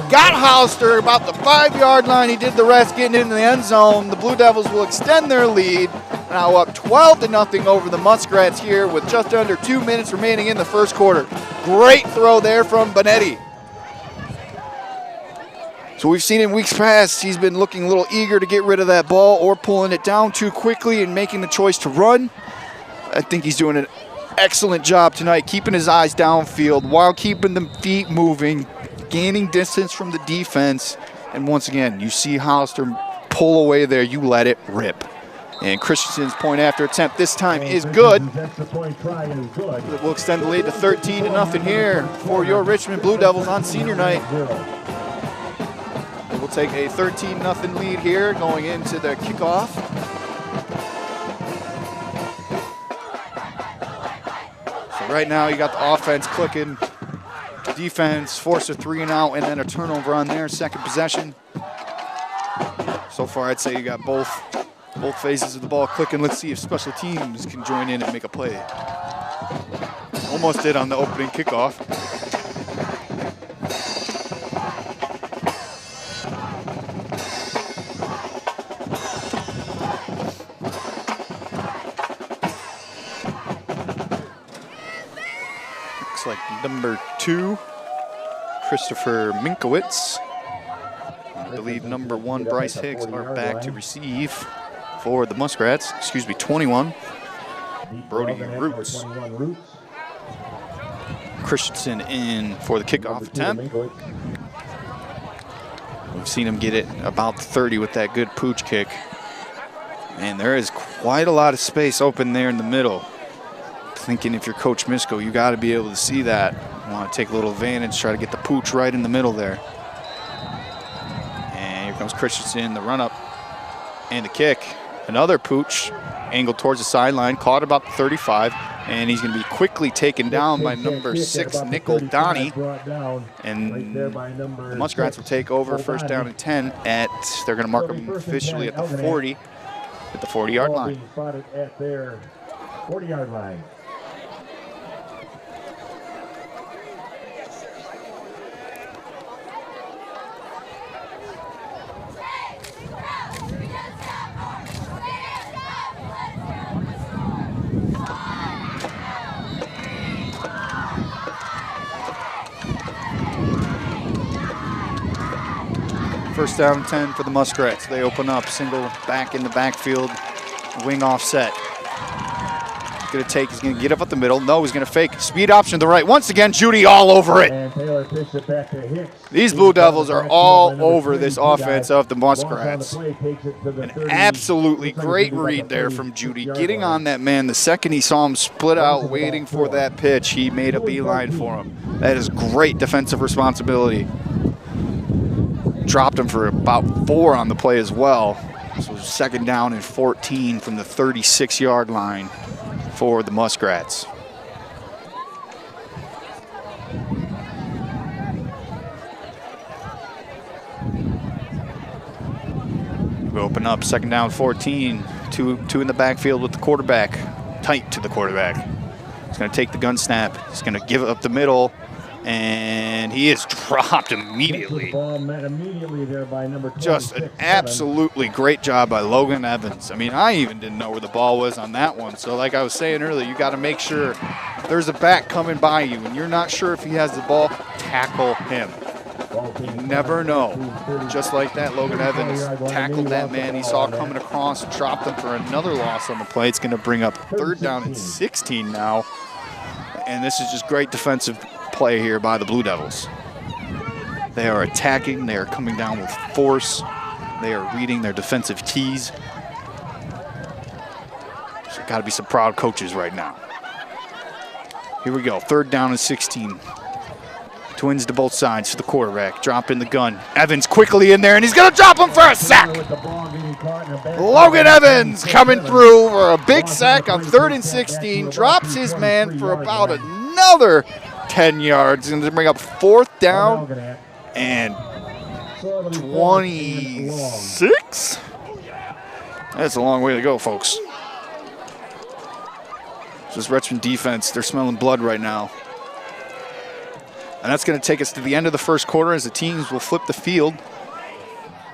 Got Hollister about the 5-yard line. He did the rest, getting into the end zone. The Blue Devils will extend their lead. Now up 12-0 over the Muskrats here with just under 2 minutes remaining in the first quarter. Great throw there from Benetti. So we've seen in weeks past, he's been looking a little eager to get rid of that ball or pulling it down too quickly and making the choice to run. I think he's doing an excellent job tonight, keeping his eyes downfield while keeping the feet moving, gaining distance from the defense. And once again, you see Hollister pull away there, you let it rip. And Christensen's point after attempt this time is good. We'll extend the lead to 13-0 here for your Richmond Blue Devils on senior night. We'll take a 13-0 lead here going into the kickoff. So right now you got the offense clicking. Defense force a 3-and-out and then a turnover on their second possession. So far I'd say you got both phases of the ball clicking. Let's see if special teams can join in and make a play. Almost did on the opening kickoff. Looks like number 2, Christopher Minkowitz. I believe number 1, Bryce Hicks, are back to receive for the Muskrats. 21. Brody Roots. Christensen in for the kickoff attempt. We've seen him get it about 30 with that good pooch kick. And there is quite a lot of space open there in the middle. Thinking if you're Coach Misko, you got to be able to see that. You want to take a little advantage, try to get the pooch right in the middle there. comes Christensen, the run up and the kick. Another pooch, angled towards the sideline, caught about the 35, and he's going to be quickly taken down by number 6, Nickel Donnie. And the Muskrats will take over first down and 10 at, they're going to mark them officially at the 40, at the 40-yard line. Spotted at their 40-yard line. First down and 10 for the Muskrats. They open up, single back in the backfield, wing offset. He's going to get up at the middle. No, he's going to fake. Speed option to the right. Once again, Judy all over it. And Taylor pitched it back to Hicks. These Blue Devils are all over this offense of the Muskrats. An absolutely great read there from Judy. Getting on that man the second he saw him split out waiting for that pitch, he made a beeline for him. That is great defensive responsibility. Dropped him for about 4 on the play as well. This was second down and 14 from the 36-yard line for the Muskrats. We open up, second down 14. Two in the backfield with the quarterback, tight to the quarterback. He's going to take the gun snap. He's going to give it up the middle. And he is dropped immediately. Just an absolutely great job by Logan Evans. I mean, I even didn't know where the ball was on that one. So like I was saying earlier, you got to make sure there's a back coming by you and you're not sure if he has the ball, tackle him. You never know. Just like that, Logan Evans tackled that man he saw coming across, dropped him for another loss on the play. It's going to bring up third down and 16 now. And this is just great defensive play here by the Blue Devils. They are attacking. They are coming down with force. They are reading their defensive keys. So got to be some proud coaches right now. Here we go. Third down and 16. Twins to both sides to the quarterback. Drop in the gun. Evans quickly in there, and he's going to drop him for a sack. Logan Evans coming through for a big sack on 3rd and 16. Drops his man for about another 10 yards. And to bring up 4th down and 26. That's a long way to go, folks. This Richmond defense, they're smelling blood right now. And that's going to take us to the end of the first quarter as the teams will flip the field.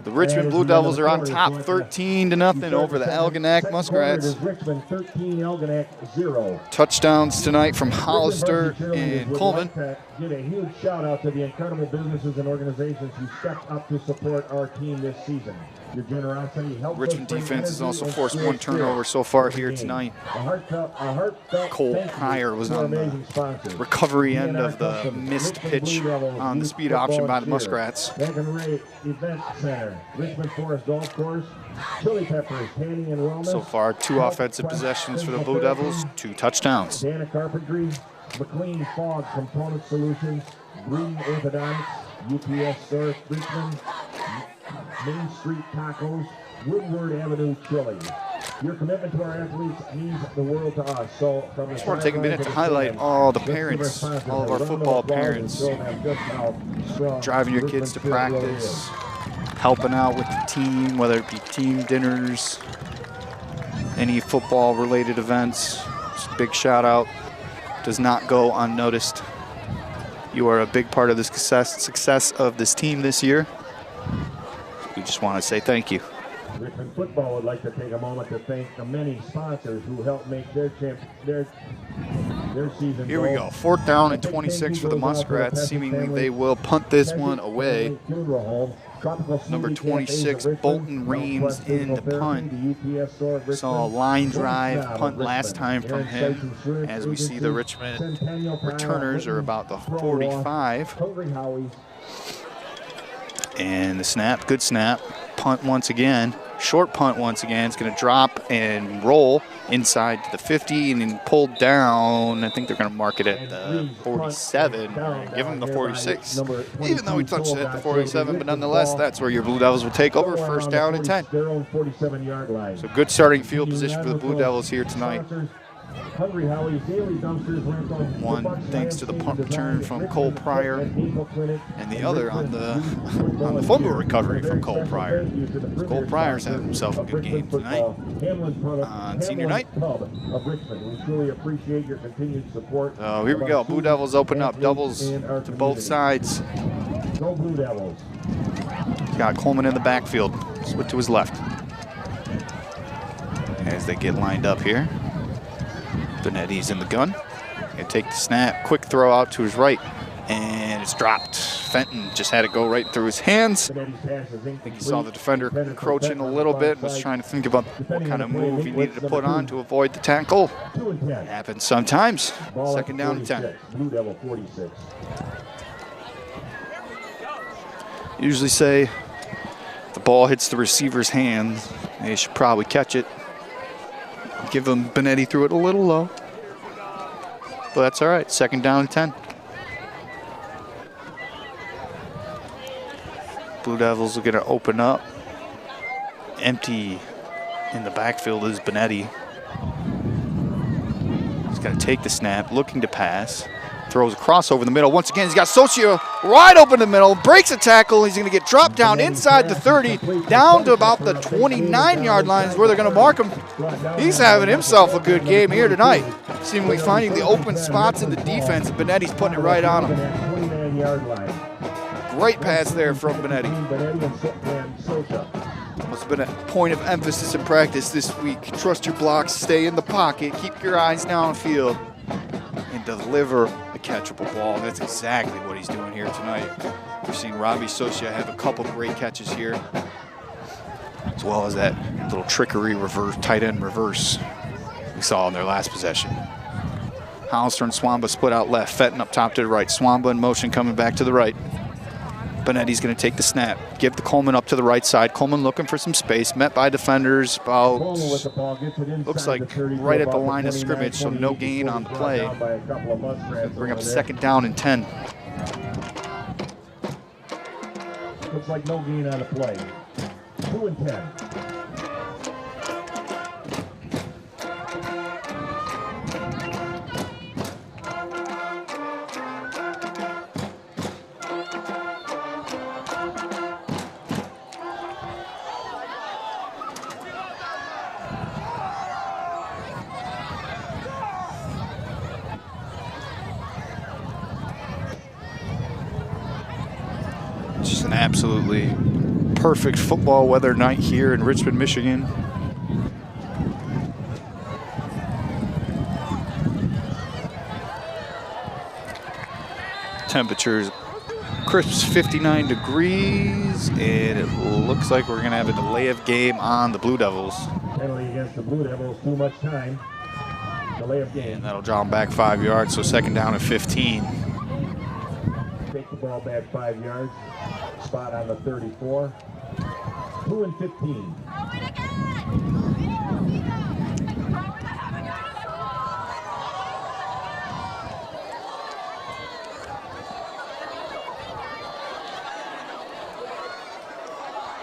The Richmond Blue Devils are on top 13-0 over the Algonac Muskrats. Richmond 13, Algonac 0. Touchdowns tonight from Hollister and Coleman. Give a huge shout out to the incredible businesses and organizations who stepped up to support our team this season. Your generosity helps. Richmond defense has also forced 1 turnover so far here tonight. Cole Pryor was on the recovery end of the missed pitch on the speed option by the Muskrats. Event Center, Richmond Forest Golf Course, Chili Peppers, Tanning and Wellness. So far, 2 offensive possessions for the Blue Devils, 2 touchdowns. Dana Carpentry, McLean Fog Component Solutions, Breeding Orthodontics, UPS Store, Richmond, Main Street Tacos, Woodward Avenue Chili. Your commitment to our athletes means the world to us. So from I just want to take a minute to highlight all the parents, all of our football parents, driving your kids to practice, helping out with the team, whether it be team dinners, any football-related events. Just a big shout-out. Does not go unnoticed. You are a big part of the success of this team this year. We just want to say thank you. Richmond football would like to take a moment to thank the many sponsors who helped make their season. Here we go. 4th down and 26 for the Muskrats. Seemingly they will punt this one away. Number 26, Bolton Reams in the punt. Saw a line drive punt last time from him. As we see the Richmond returners are about the 45. And the snap, good snap. Punt once again. Short punt once again. It's going to drop and roll inside to the 50 and then pulled down. I think they're going to mark it at the 47 and give them the 46. Even though he touched it at the 47, but nonetheless, that's where your Blue Devils will take over. First down and 10. So good starting field position for the Blue Devils here tonight. One thanks to the punt return from Cole Pryor, and the other on the fumble recovery from Cole Pryor. So Cole Pryor's having himself a good game tonight on senior night. So here we go. Blue Devils open up, doubles to both sides. Go Blue Devils. Got Coleman in the backfield, split to his left. As they get lined up here. Benetti's in the gun. Gonna take the snap, quick throw out to his right, and it's dropped. Fenton just had it go right through his hands. I think he saw the defender encroaching a little bit, was trying to think about what kind of move he needed to put on to avoid the tackle. It happens sometimes. Second down and 10. Usually say if the ball hits the receiver's hands, they should probably catch it. Give him Benetti threw it a little low. But that's all right. Second down and 10. Blue Devils are going to open up. Empty in the backfield is Benetti. He's got to take the snap, looking to pass. Throws a cross over the middle. Once again, he's got Socio wide open in the middle, breaks a tackle. He's going to get dropped down inside the 30, down to about the 29-yard line is where they're going to mark him. He's having himself a good game here tonight, seemingly finding the open spots in the defense, and Benetti's putting it right on him. Great pass there from Benetti. Must have been a point of emphasis in practice this week. Trust your blocks, stay in the pocket, keep your eyes downfield, and deliver a catchable ball. That's exactly what he's doing here tonight. We've seen Robbie Socia have a couple great catches here, as well as that little trickery reverse, tight end reverse we saw in their last possession. Hollister and Swamba split out left, Fenton up top to the right. Swamba in motion coming back to the right. Benetti's going to take the snap, give the Coleman up to the right side. Coleman looking for some space, met by defenders about, looks like right at the line of scrimmage, so no gain on the play. Bring up second down and 10. Looks like no gain on the play. 2 and 10. Just an absolutely perfect football weather night here in Richmond, Michigan. Temperatures crisp 59 degrees, and it looks like we're going to have a delay of game on the Blue Devils. Penalty against the Blue Devils, too much time. Delay of game. And that'll draw them back 5 yards, so second down and 15. Take the ball back 5 yards. Spot on the 34. 2 and 15.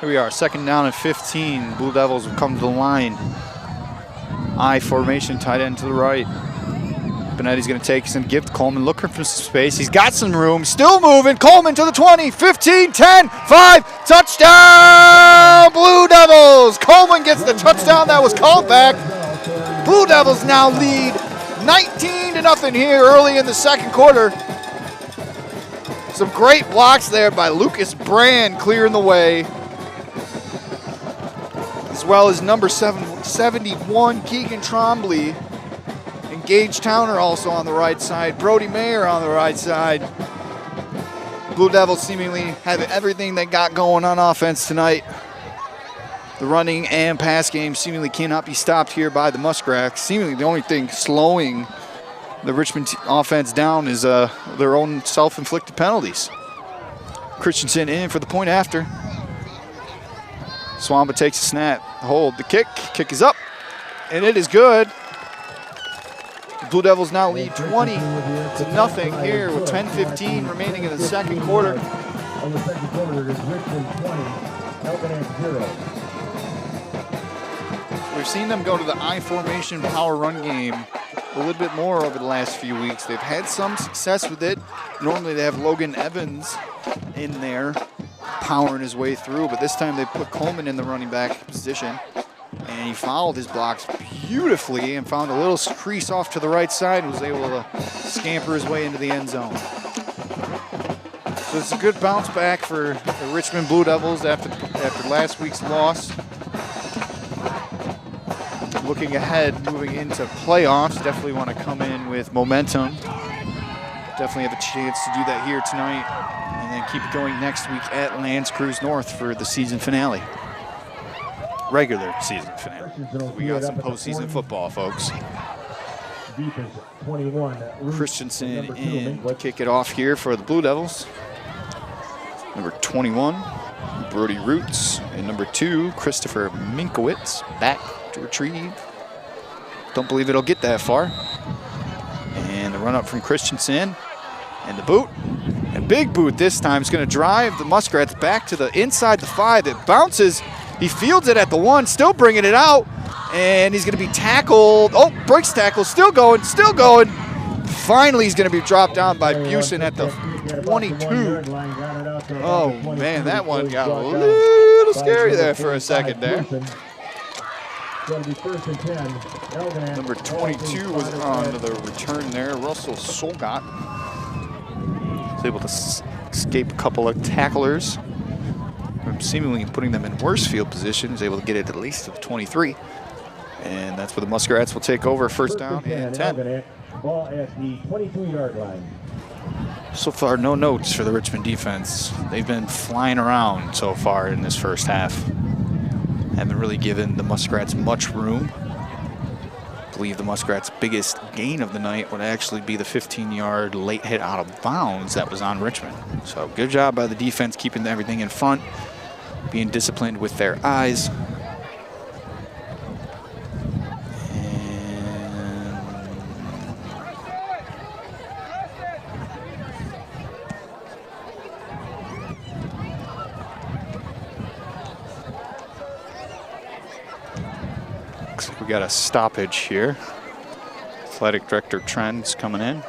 Here we are, second down and 15. Blue Devils will come to the line. I formation, tight end to the right. Benetti's going to take some, give to Coleman, looking for some space. He's got some room, still moving. Coleman to the 20, 15, 10, 5, touchdown, Blue Devils. Coleman gets the touchdown that was called back. Blue Devils now lead 19-0 here early in the second quarter. Some great blocks there by Lucas Brand clearing the way, as well as number 71, Keegan Trombley. Gage Towner also on the right side. Brody Mayer on the right side. Blue Devils seemingly have everything they got going on offense tonight. The running and pass game seemingly cannot be stopped here by the Muskrats. Seemingly the only thing slowing the Richmond offense down is their own self-inflicted penalties. Christensen in for the point after. Swamba takes a snap. hold the kick. Kick is up, and it is good. The Blue Devils now lead 20-0 here with 10:15 remaining in the second quarter. On the second quarter, it is Richmond 20, Algonac 0. We've seen them go to the I formation power run game a little bit more over the last few weeks. They've had some success with it. Normally they have Logan Evans in there powering his way through, but this time they put Coleman in the running back position, and he fouled his blocks beautifully and found a little crease off to the right side and was able to scamper his way into the end zone. So it's a good bounce back for the Richmond Blue Devils after last week's loss. Looking ahead, moving into playoffs, definitely want to come in with momentum. Definitely have a chance to do that here tonight, and then keep it going next week at Lands Cruise North for the season finale. Regular season finale. We got some postseason football, folks. Defense 21. Christensen in to kick it off here for the Blue Devils. Number 21, Brody Roots, and number 2, Christopher Minkowitz, back to retrieve. Don't believe it'll get that far. And the run up from Christensen, and the boot, and big boot this time. Is going to drive the Muskrats back to the inside the 5. It bounces. He fields it at the 1, still bringing it out, and he's going to be tackled. Oh, breaks tackle, still going, still going. Finally, he's going to be dropped down by Busen at the 22. Oh, man, that one got a little scary there for a second there. Number 22 was on the return there. Russell Solgott was able to escape a couple of tacklers, seemingly putting them in worse field position. Is able to get it at least to the 23. And that's where the Muskrats will take over. First down and 10. Ball at the 22-yard line. So far, no notes for the Richmond defense. They've been flying around so far in this first half. Haven't really given the Muskrats much room. I believe the Muskrats' biggest gain of the night would actually be the 15-yard late hit out of bounds that was on Richmond. So good job by the defense keeping everything in front, being disciplined with their eyes. We got a stoppage here. Athletic Director Trent's coming in.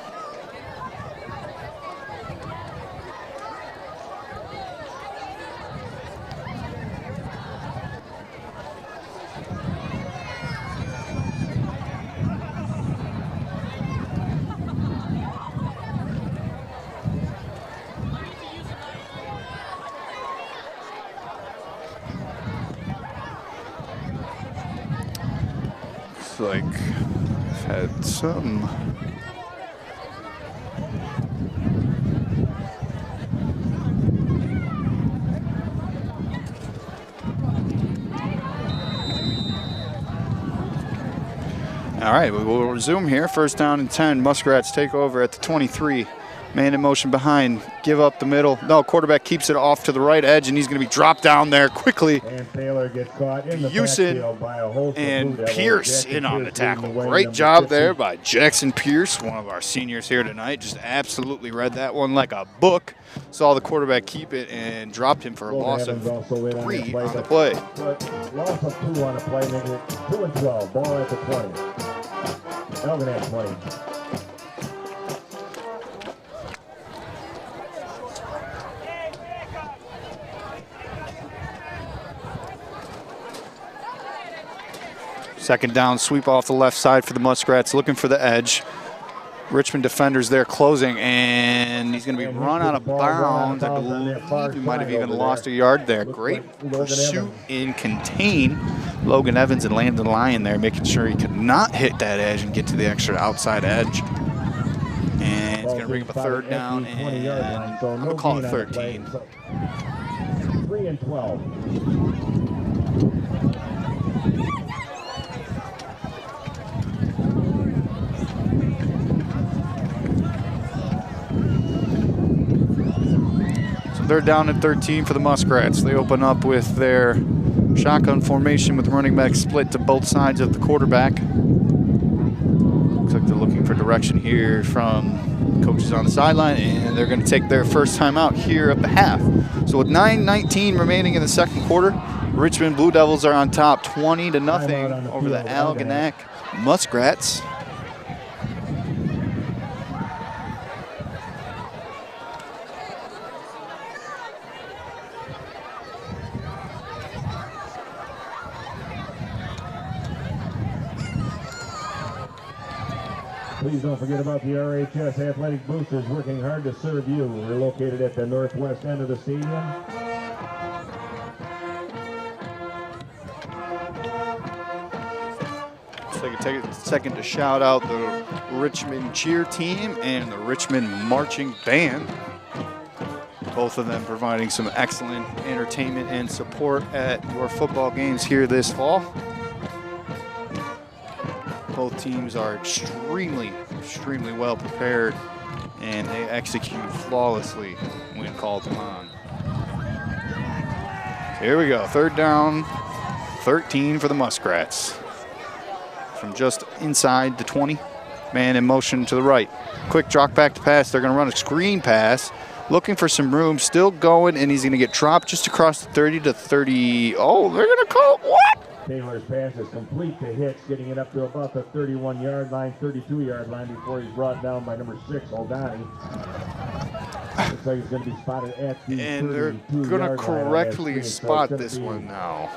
Like I've had some all right, we will resume here. First down and 10. Muskrats take over at the 23. Man in motion behind, give up the middle. No, quarterback keeps it off to the right edge, and he's going to be dropped down there quickly. And Taylor gets caught in the Houston by a host and of Pierce in on the tackle. Great job there by Jackson Pierce, one of our seniors here tonight. Just absolutely read that one like a book. Saw the quarterback keep it and dropped him for a loss of 3 on the play. But loss of 2 on the play, making it 2 and 12. Ball at the 20. Algonac 20. Second down, sweep off the left side for the Muskrats, looking for the edge. Richmond defenders there closing, and he's going to be run out of bounds. I believe he might have even lost a yard there. Great pursuit and contain Logan Evans and Landon Lyon there, making sure he could not hit that edge and get to the extra outside edge. And it's going to bring up a third down, and I'm going to call it 13. 3 and 12. They're down at 13 for the Muskrats. They open up with their Shotgun formation with running back split to both sides of the quarterback. Looks like they're looking for direction here from coaches on the sideline, and they're going to take their first time out here at the half. So with 9:19 remaining in the second quarter, Richmond Blue Devils are on top 20-0 over the Algonac Muskrats. Please don't forget about the RHS Athletic Boosters working hard to serve you. We're located at the northwest end of the stadium. So I can take a second to shout out the Richmond cheer team and the Richmond marching band. Both of them providing some excellent entertainment and support at your football games here this fall. Both teams are extremely well prepared, and they execute flawlessly when called upon. So here we go, 3rd down, 13 for the Muskrats. From just inside the 20, man in motion to the right. Quick drop back to pass, they're gonna run a screen pass, looking for some room, still going, and he's gonna get dropped just across the 30 to 30. Oh, they're gonna call, what? Taylor's pass is complete to Hicks, getting it up to about the 31-yard line, 32-yard line before he's brought down by number 6, Aldani. Looks like he's going to be spotted at the and they're going to correctly spot this one now.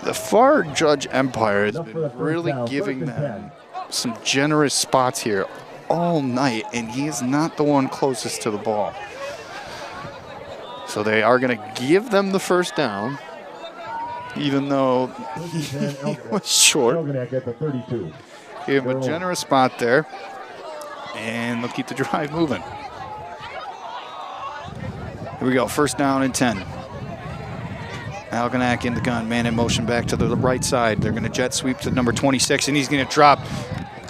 The far judge Empire has been really giving them some generous spots here all night, and he is not the one closest to the ball. So they are going to give them the first down, even though he was short. Algonac at the 32. Gave him a generous spot there, and they'll keep the drive moving. Here we go, 1st down and 10. Algonac in the gun, man in motion back to the right side. They're going to jet sweep to number 26, and he's going to drop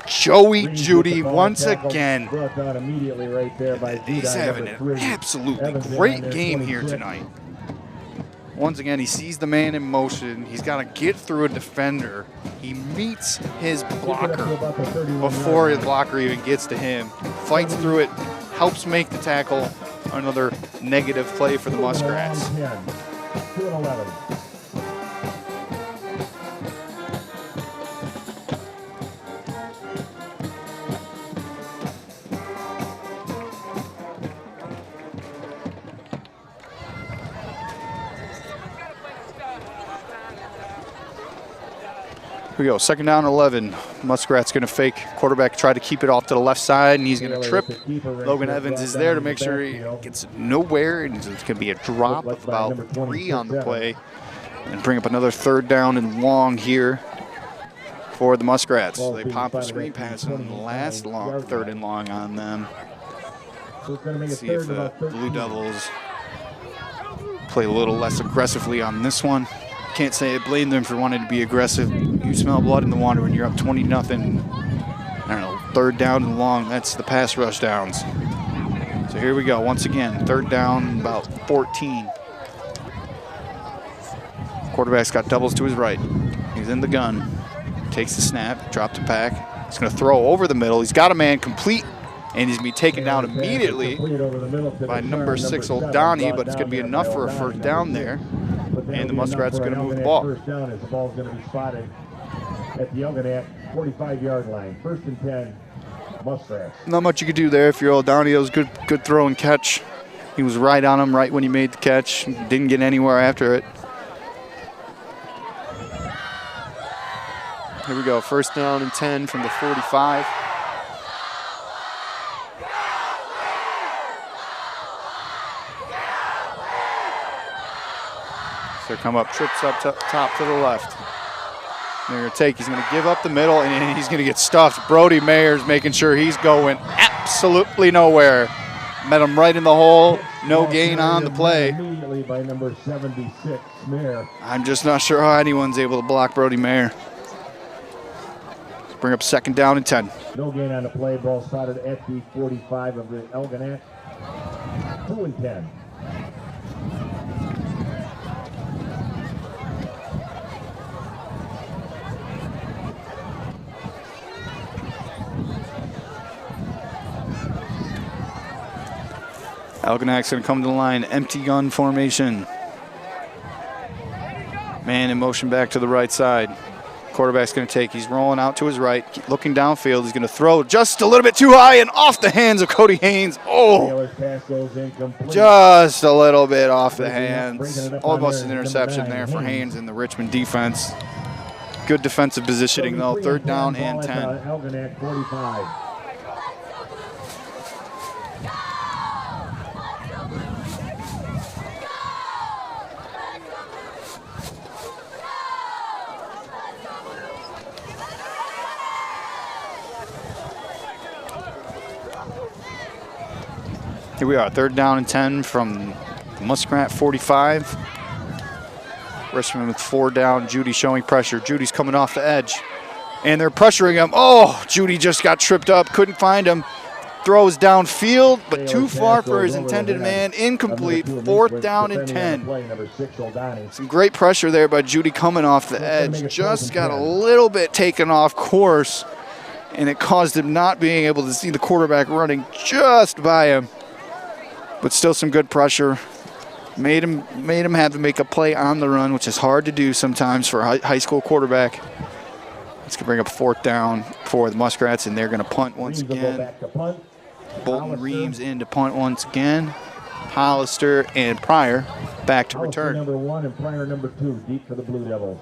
Joey Judy once again. Brought down immediately right there by He's having an absolutely great game here tonight. Once again, he sees the man in motion. He's got to get through a defender. He meets his blocker before his blocker even gets to him. Fights through it, helps make the tackle. Another negative play for the Muskrats. 2-11. Here we go, 2nd down, 11. Muskrat's going to fake. Quarterback try to keep it off to the left side, and he's going to trip. Logan Evans is there to make sure he gets nowhere, and it's going to be a drop of about 3 on the play, and bring up another 3rd down and long here for the Muskrats. So they pop a screen pass and last long 3rd and long on them. Let's see if the Blue Devils play a little less aggressively on this one. Can't say I blame them for wanting to be aggressive. You smell blood in the water when you're up 20-0. I don't know, 3rd down and long. That's the pass rush downs. So here we go. Once again, 3rd down, about 14. Quarterback's got doubles to his right. He's in the gun. Takes the snap, dropped it back. He's going to throw over the middle. He's got a man complete, and he's going to be taken down immediately by number 6, Aldani, but it's going to be enough for a 1st down there. And the Muskrats are going to move the ball. 1st down as the ball's going to be spotted at the Algonac 45-yard line. 1st and 10, Muskrats. Not much you could do there if you're Aldani. It was good throw and catch. He was right on him right when he made the catch. Didn't get anywhere after it. Here we go, 1st down and 10 from the 45. So come up, trips up top to the left. They're going to take, he's going to give up the middle, and he's going to get stuffed. Brody Mayer's making sure he's going absolutely nowhere. Met him right in the hole, no gain on the play. Immediately by number 76, Mayer. I'm just not sure how anyone's able to block Brody Mayer. Let's bring up 2nd down and 10. No gain on the play, ball spotted at the 45 of the Algonac. 2 and 10. Algonac's going to come to the line, empty gun formation. Man in motion back to the right side. Quarterback's going to take, he's rolling out to his right, looking downfield. He's going to throw just a little bit too high and off the hands of Cody Haynes. Oh, just a little bit off the hands. Almost an interception there for Haynes in the Richmond defense. Good defensive positioning though, 3rd down and 10. Algonac 45. Here we are, 3rd down and 10 from Muskrat 45. Richmond with 4 down. Judy showing pressure. Judy's coming off the edge. And they're pressuring him. Oh, Judy just got tripped up. Couldn't find him. Throws downfield, but too far for his intended man. Incomplete. 4th down and 10. Some great pressure there by Judy coming off the edge. Just got a little bit taken off course, and it caused him not being able to see the quarterback running just by him. But still some good pressure. Made him have to make a play on the run, which is hard to do sometimes for a high school quarterback. It's going to bring up 4th down for the Muskrats, and they're going to punt once again. Bolton Reeves in to punt once again. Hollister and Pryor back to return. Number 1 and Pryor number 2, deep for the Blue Devils.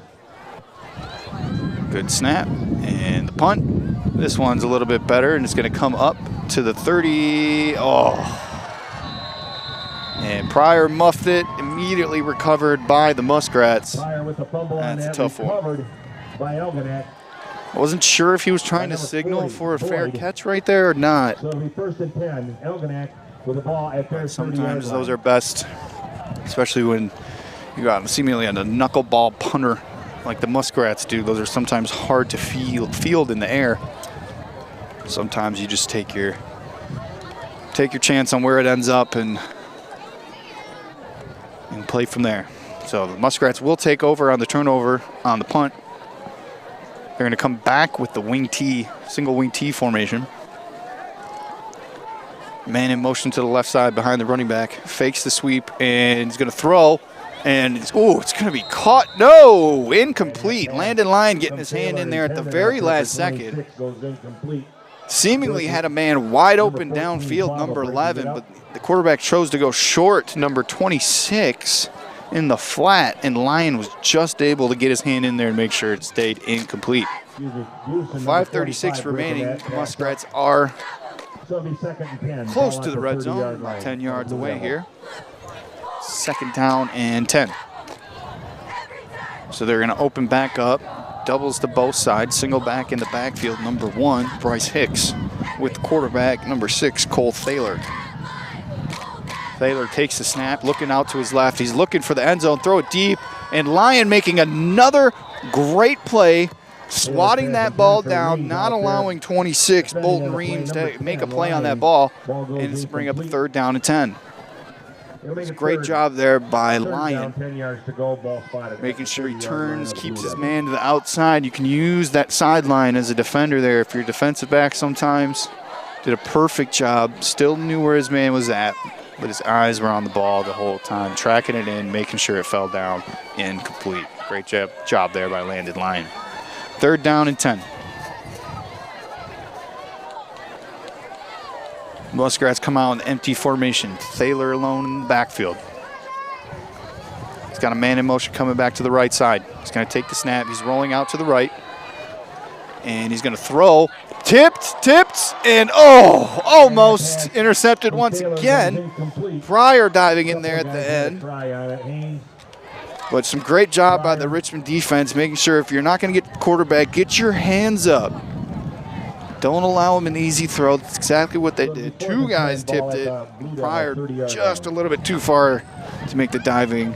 Good snap, and the punt. This one's a little bit better, and it's going to come up to the 30. Oh. And Pryor muffed it, immediately recovered by the Muskrats. Pryor with the fumble. That's a tough one. By Algonac. I wasn't sure if he was trying to signal for a fair catch right there or not. So it'll be 1st and 10. Algonac with the ball at their 30-yard line. Sometimes those are best, especially when you got seemingly a knuckleball punter like the Muskrats do. Those are sometimes hard to field in the air. Sometimes you just take your chance on where it ends up and play from there. So the Muskrats will take over on the turnover on the punt. They're going to come back with the wing T, single wing T formation. Man in motion to the left side behind the running back. Fakes the sweep and he's going to throw. And it's going to be caught. No, incomplete. Landon Lyon getting his hand in there at the very last second. Seemingly had a man wide open downfield, number 11, but the quarterback chose to go short, number 26, in the flat, and Lyon was just able to get his hand in there and make sure it stayed incomplete. 5:36 remaining. The Muskrats are close to the red zone, about 10 yards away here. 2nd down and 10. So they're going to open back up. Doubles to both sides, single back in the backfield, number 1, Bryce Hicks, with quarterback number 6, Cole Thaler. Thaler takes the snap, looking out to his left. He's looking for the end zone, throw it deep, and Lyon making another great play, swatting that ball down, not allowing 26, Bolton Reeves, to make a play on that ball, and it's bring up a 3rd down and 10. It's a great job there by Lyon, making sure he turns, keeps his man to the outside. You can use that sideline as a defender there if you're defensive back sometimes. Did a perfect job, still knew where his man was at, but his eyes were on the ball the whole time, tracking it in, making sure it fell down, incomplete. Great job there by Landon Lyon. 3rd down and 10. Muskrats come out in empty formation. Thaler alone in the backfield. He's got a man in motion coming back to the right side. He's going to take the snap. He's rolling out to the right. And he's going to throw. Tipped, and almost intercepted once again. Pryor diving in there at the end. But some great job by the Richmond defense, making sure if you're not going to get the quarterback, get your hands up. Don't allow him an easy throw. That's exactly what they did. 2 guys tipped it. Pryor just a little bit too far to make the diving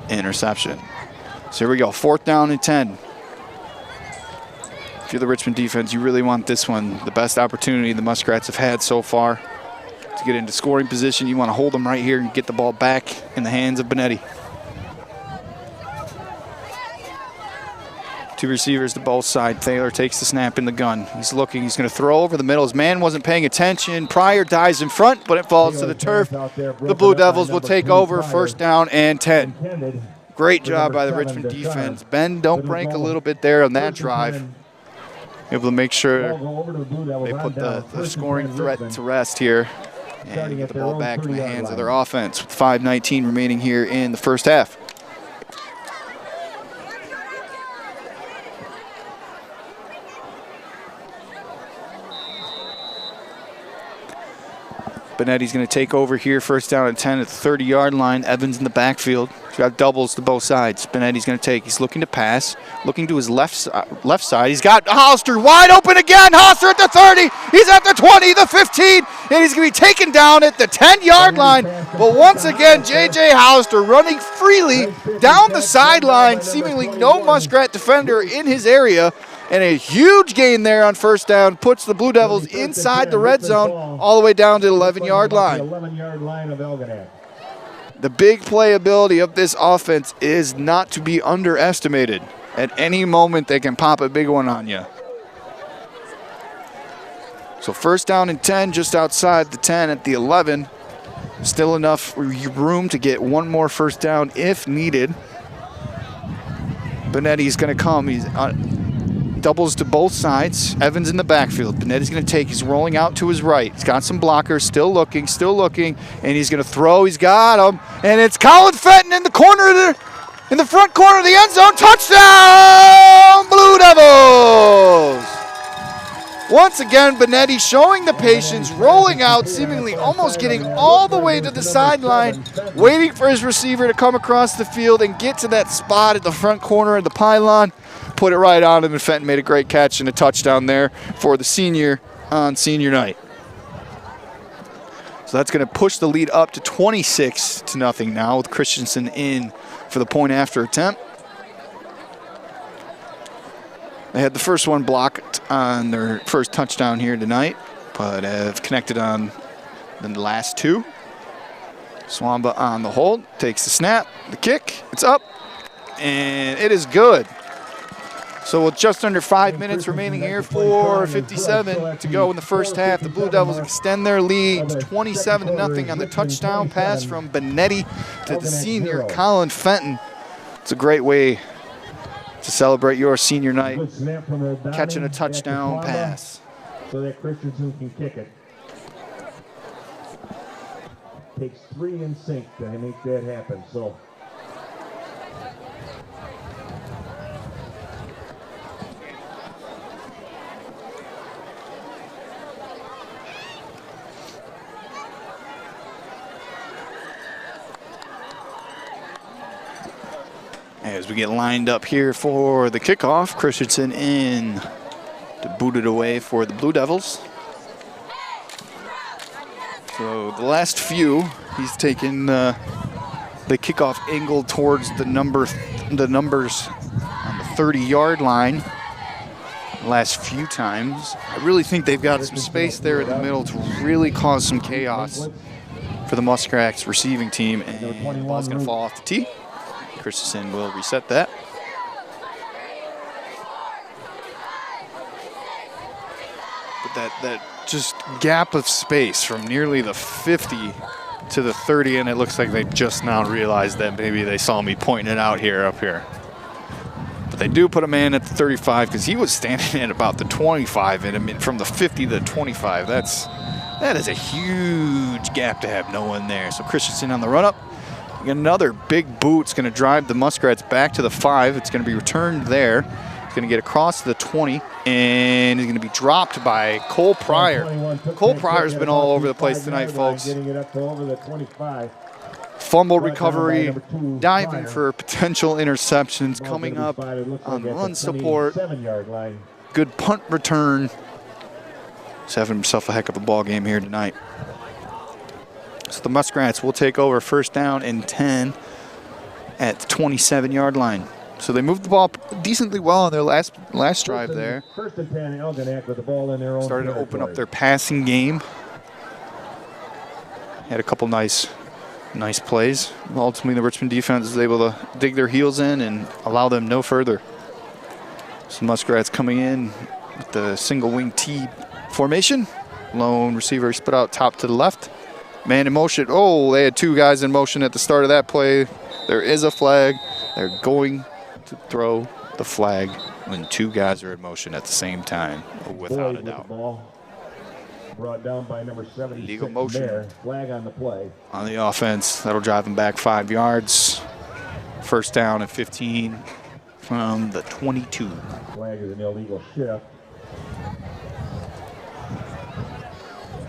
interception. So here we go, 4th down and 10. If you're the Richmond defense, you really want this one. The best opportunity the Muskrats have had so far to get into scoring position. You want to hold them right here and get the ball back in the hands of Benetti. Two receivers to both sides. Thaler takes the snap in the gun. He's looking. He's going to throw over the middle. His man wasn't paying attention. Pryor dives in front, but it falls to the turf. The Blue Devils will take over. First down and 10. Great job by the Richmond defense. Ben, don't break a little bit there on that drive. Able to make sure they put the scoring threat to rest here and get the ball back in the hands of their offense with 5:19 remaining here in the first half. Benetti's going to take over here, first down and 10 at the 30-yard line. Evans in the backfield. He's got doubles to both sides. Benetti's going to take. He's looking to pass, looking to his left side. He's got Hollister wide open again. Hollister at the 30. He's at the 20, the 15, and he's going to be taken down at the 10-yard line. But once again, J.J. Hollister running freely down the sideline, seemingly no Muskrat defender in his area. And a huge gain there on first down puts the Blue Devils inside the red zone all the way down to the 11-yard line. 11-yard line of Algonac. The big playability of this offense is not to be underestimated. At any moment, they can pop a big one on you. So first down and 10, just outside the 10 at the 11. Still enough room to get one more first down if needed. Benetti's going to come. He's doubles to both sides. Evans in the backfield. Benetti's going to take. He's rolling out to his right. He's got some blockers. Still looking. And he's going to throw. He's got him. And it's Colin Fenton in the corner, in the front corner of the end zone. Touchdown, Blue Devils! Once again, Benetti showing the patience, rolling out, seemingly almost getting all the way to the sideline, waiting for his receiver to come across the field and get to that spot at the front corner of the pylon. Put it right on him, and Fenton made a great catch and a touchdown there for the senior on senior night. So that's going to push the lead up to 26-0 now with Christensen in for the point after attempt. They had the first one blocked on their first touchdown here tonight, but have connected on the last two. Swamba on the hold, takes the snap, the kick, it's up, and it is good. So with just under 5 minutes remaining here, 4:57 to go in the first half, the Blue Devils extend their lead 27-0 on the touchdown pass from Benetti to the senior Colin Fenton. It's a great way to celebrate your senior night, catching a touchdown pass. So that Christensen can kick it. Takes 3 in sync to make that happen. So. As we get lined up here for the kickoff, Christensen in to boot it away for the Blue Devils. So the last few, he's taken the kickoff angle towards the numbers on the 30-yard line. The last few times, I really think they've got some space there in the middle to really cause some chaos for the Muskrats receiving team, and the ball's going to fall off the tee. Christensen will reset that. But that just gap of space from nearly the 50 to the 30, and it looks like they just now realized that maybe they saw me pointing it out here up here. But they do put a man at the 35 because he was standing at about the 25, and I mean, from the 50 to the 25, that is a huge gap to have no one there. So Christensen on the run up. Another big boot. It's going to drive the Muskrats back to the 5. It's going to be returned there. It's going to get across to the 20, and he's going to be dropped by Cole Pryor. Cole Pryor's been all over the place tonight, folks. Fumble recovery, diving for potential interceptions, coming up on run support. Good punt return. He's having himself a heck of a ball game here tonight. So the Muskrats will take over first down and 10 at the 27-yard line. So they moved the ball decently well on their last drive there. First and 10, Algonac with the ball in their own Started to open up their passing game. Had a couple nice plays. Ultimately, the Richmond defense is able to dig their heels in and allow them no further. So Muskrats coming in with the single wing T formation. Lone receiver split out top to the left. Man in motion. Oh, they had two guys in motion at the start of that play. There is a flag. They're going to throw the flag when two guys are in motion at the same time, without a doubt. Brought down by number 76. Legal motion. Bear. Flag on the play. On the offense, that'll drive them back 5 yards. First down and 15 from the 22. Flag is an illegal shift.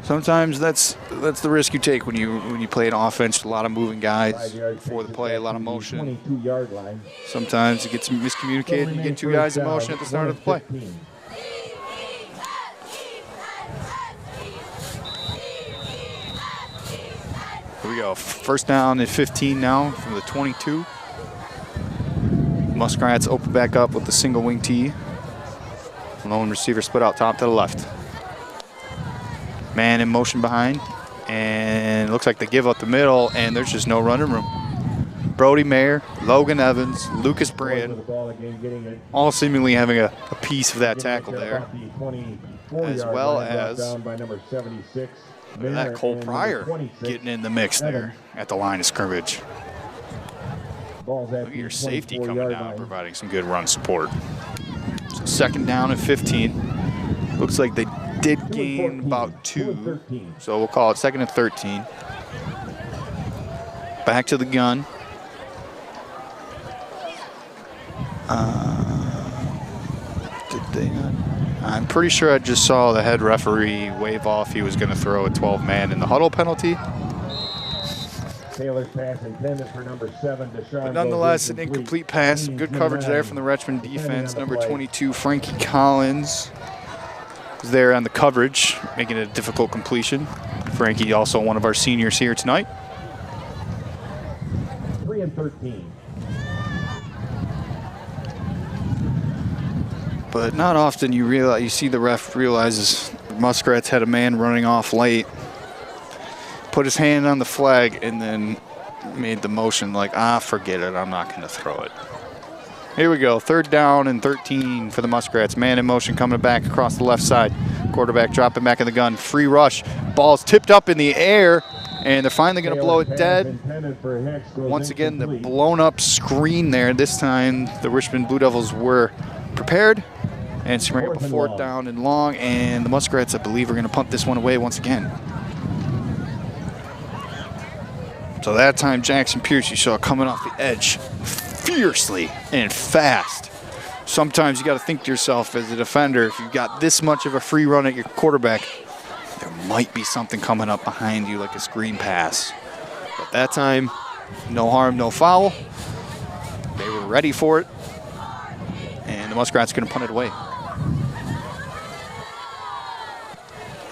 Sometimes that's the risk you take when you play an offense. A lot of moving guys before the play, a lot of motion. 22-yard line. Sometimes it gets miscommunicated. You get two guys in motion at the start of the play. Here we go. First down and 15 now from the 22. Muskrats open back up with the single wing T. Lone receiver split out top to the left. Man in motion behind, and it looks like they give up the middle, and there's just no running room. Brody Mayer, Logan Evans, Lucas Brand, all seemingly having a piece of that tackle there, as well as that Cole Pryor getting in the mix there at the line of scrimmage. Look at your safety coming down, providing some good run support. So second down and 15. Looks like they did gain about 2, so we'll call it second and 13. Back to the gun. Did they not? I'm pretty sure I just saw the head referee wave off. He was going to throw a 12-man in the huddle penalty. Taylor's pass intended for number 7, But nonetheless, an incomplete pass. Good coverage there from the Richmond defense. Number 22, Frankie Collins, was there on the coverage, making it a difficult completion. Frankie, also one of our seniors here tonight. 3 and 13. But not often you see the ref realizes Muskrats had a man running off late, put his hand on the flag, and then made the motion like, forget it, I'm not going to throw it. Here we go, third down and 13 for the Muskrats. Man in motion coming back across the left side. Quarterback dropping back in the gun. Free rush. Ball's tipped up in the air, and they're finally going to blow it dead. Once again, the blown up screen there. This time, the Richmond Blue Devils were prepared. And it's bring up a fourth down and long, and the Muskrats, I believe, are going to punt this one away once again. So that time, Jackson Pierce, you saw coming off the edge fiercely and fast. Sometimes you got to think to yourself as a defender, if you've got this much of a free run at your quarterback, there might be something coming up behind you like a screen pass. But that time, no harm, no foul. They were ready for it, and the Muskrats going to punt it away.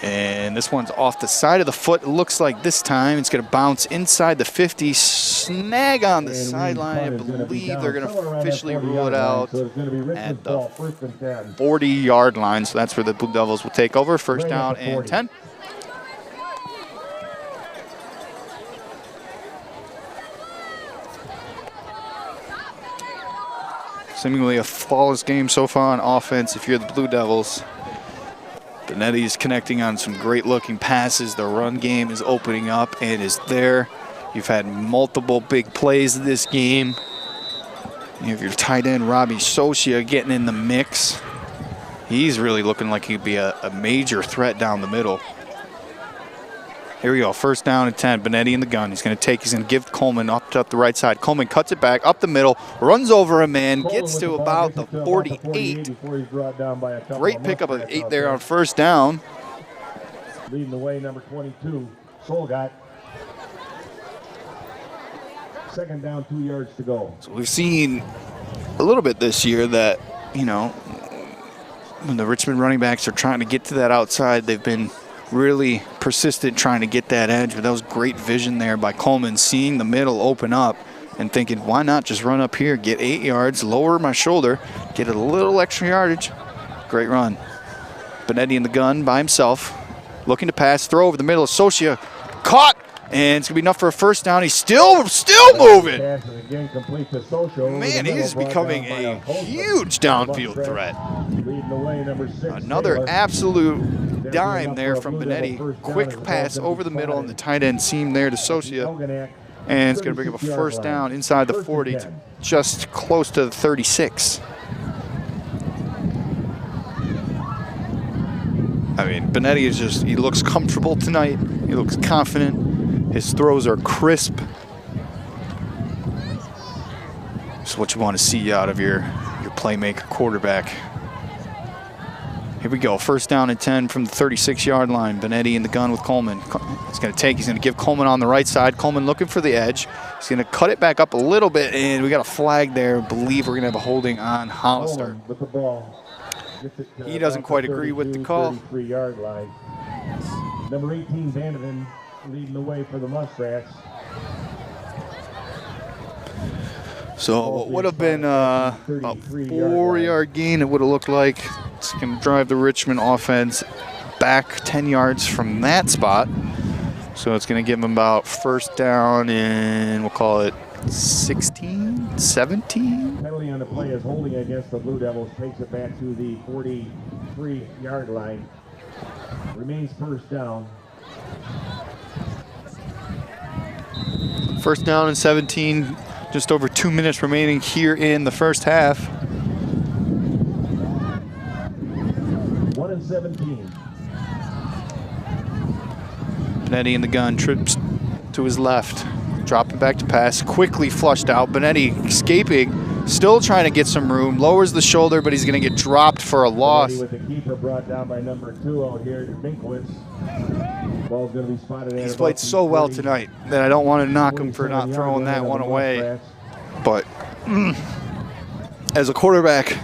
And this one's off the side of the foot. It looks like this time it's going to bounce inside the 50, snag on the sideline. I believe they're going to officially rule it out at the 40-yard line. So that's where the Blue Devils will take over. First down and 10. Seemingly a flawless game so far on offense if you're the Blue Devils. Benetti's connecting on some great-looking passes. The run game is opening up and is there. You've had multiple big plays this game. You have your tight end, Robbie Socia, getting in the mix. He's really looking like he'd be a major threat down the middle. Here we go, first down and 10. Benetti in the gun. He's going to give Coleman up the right side. Coleman cuts it back up the middle, runs over a man, gets to about the 48. Great pickup of 8 there on first down. Leading the way, number 22, Solgat. Second down, 2 yards to go. So we've seen a little bit this year that, when the Richmond running backs are trying to get to that outside, they've been really persistent trying to get that edge. But that was great vision there by Coleman, seeing the middle open up and thinking, why not just run up here, get 8 yards, lower my shoulder, get a little extra yardage. Great run. Benetti in the gun by himself, looking to pass, throw over the middle. Socia caught And it's going to be enough for a first down. He's still moving. Man, he's becoming a huge downfield threat. Another absolute dime there from Benetti. Quick pass over the middle and the tight end seam there to Socia. And it's going to bring up a first down inside the 40, just close to the 36. I mean, Benetti is just, he looks comfortable tonight. He looks confident. His throws are crisp. It's what you want to see out of your playmaker quarterback. Here we go, first down and 10 from the 36-yard line. Benetti in the gun with Coleman. He's going to give Coleman on the right side. Coleman looking for the edge. He's going to cut it back up a little bit, and we got a flag there. I believe we're going to have a holding on Hollister. With the ball. He doesn't quite agree with the call. 33-yard line. Number 18, Vanderven, leading the way for the Muskrats. So what would have been a 4-yard gain, it would have looked like. It's going to drive the Richmond offense back 10 yards from that spot. So it's going to give them about first down in, we'll call it 16, 17. Penalty on the play is holding against the Blue Devils. Takes it back to the 43-yard line. Remains first down. First down and 17. Just over 2 minutes remaining here in the first half. 1 and 17. Benetti in the gun, trips to his left. Dropping back to pass, quickly flushed out. Benetti escaping, still trying to get some room. Lowers the shoulder, but he's going to get dropped for a loss. With the keeper brought down by number 2 out here, Minkwitz. Ball's going to be spotted. He's played so well tonight that I don't want to knock him for not throwing that one away. But as a quarterback,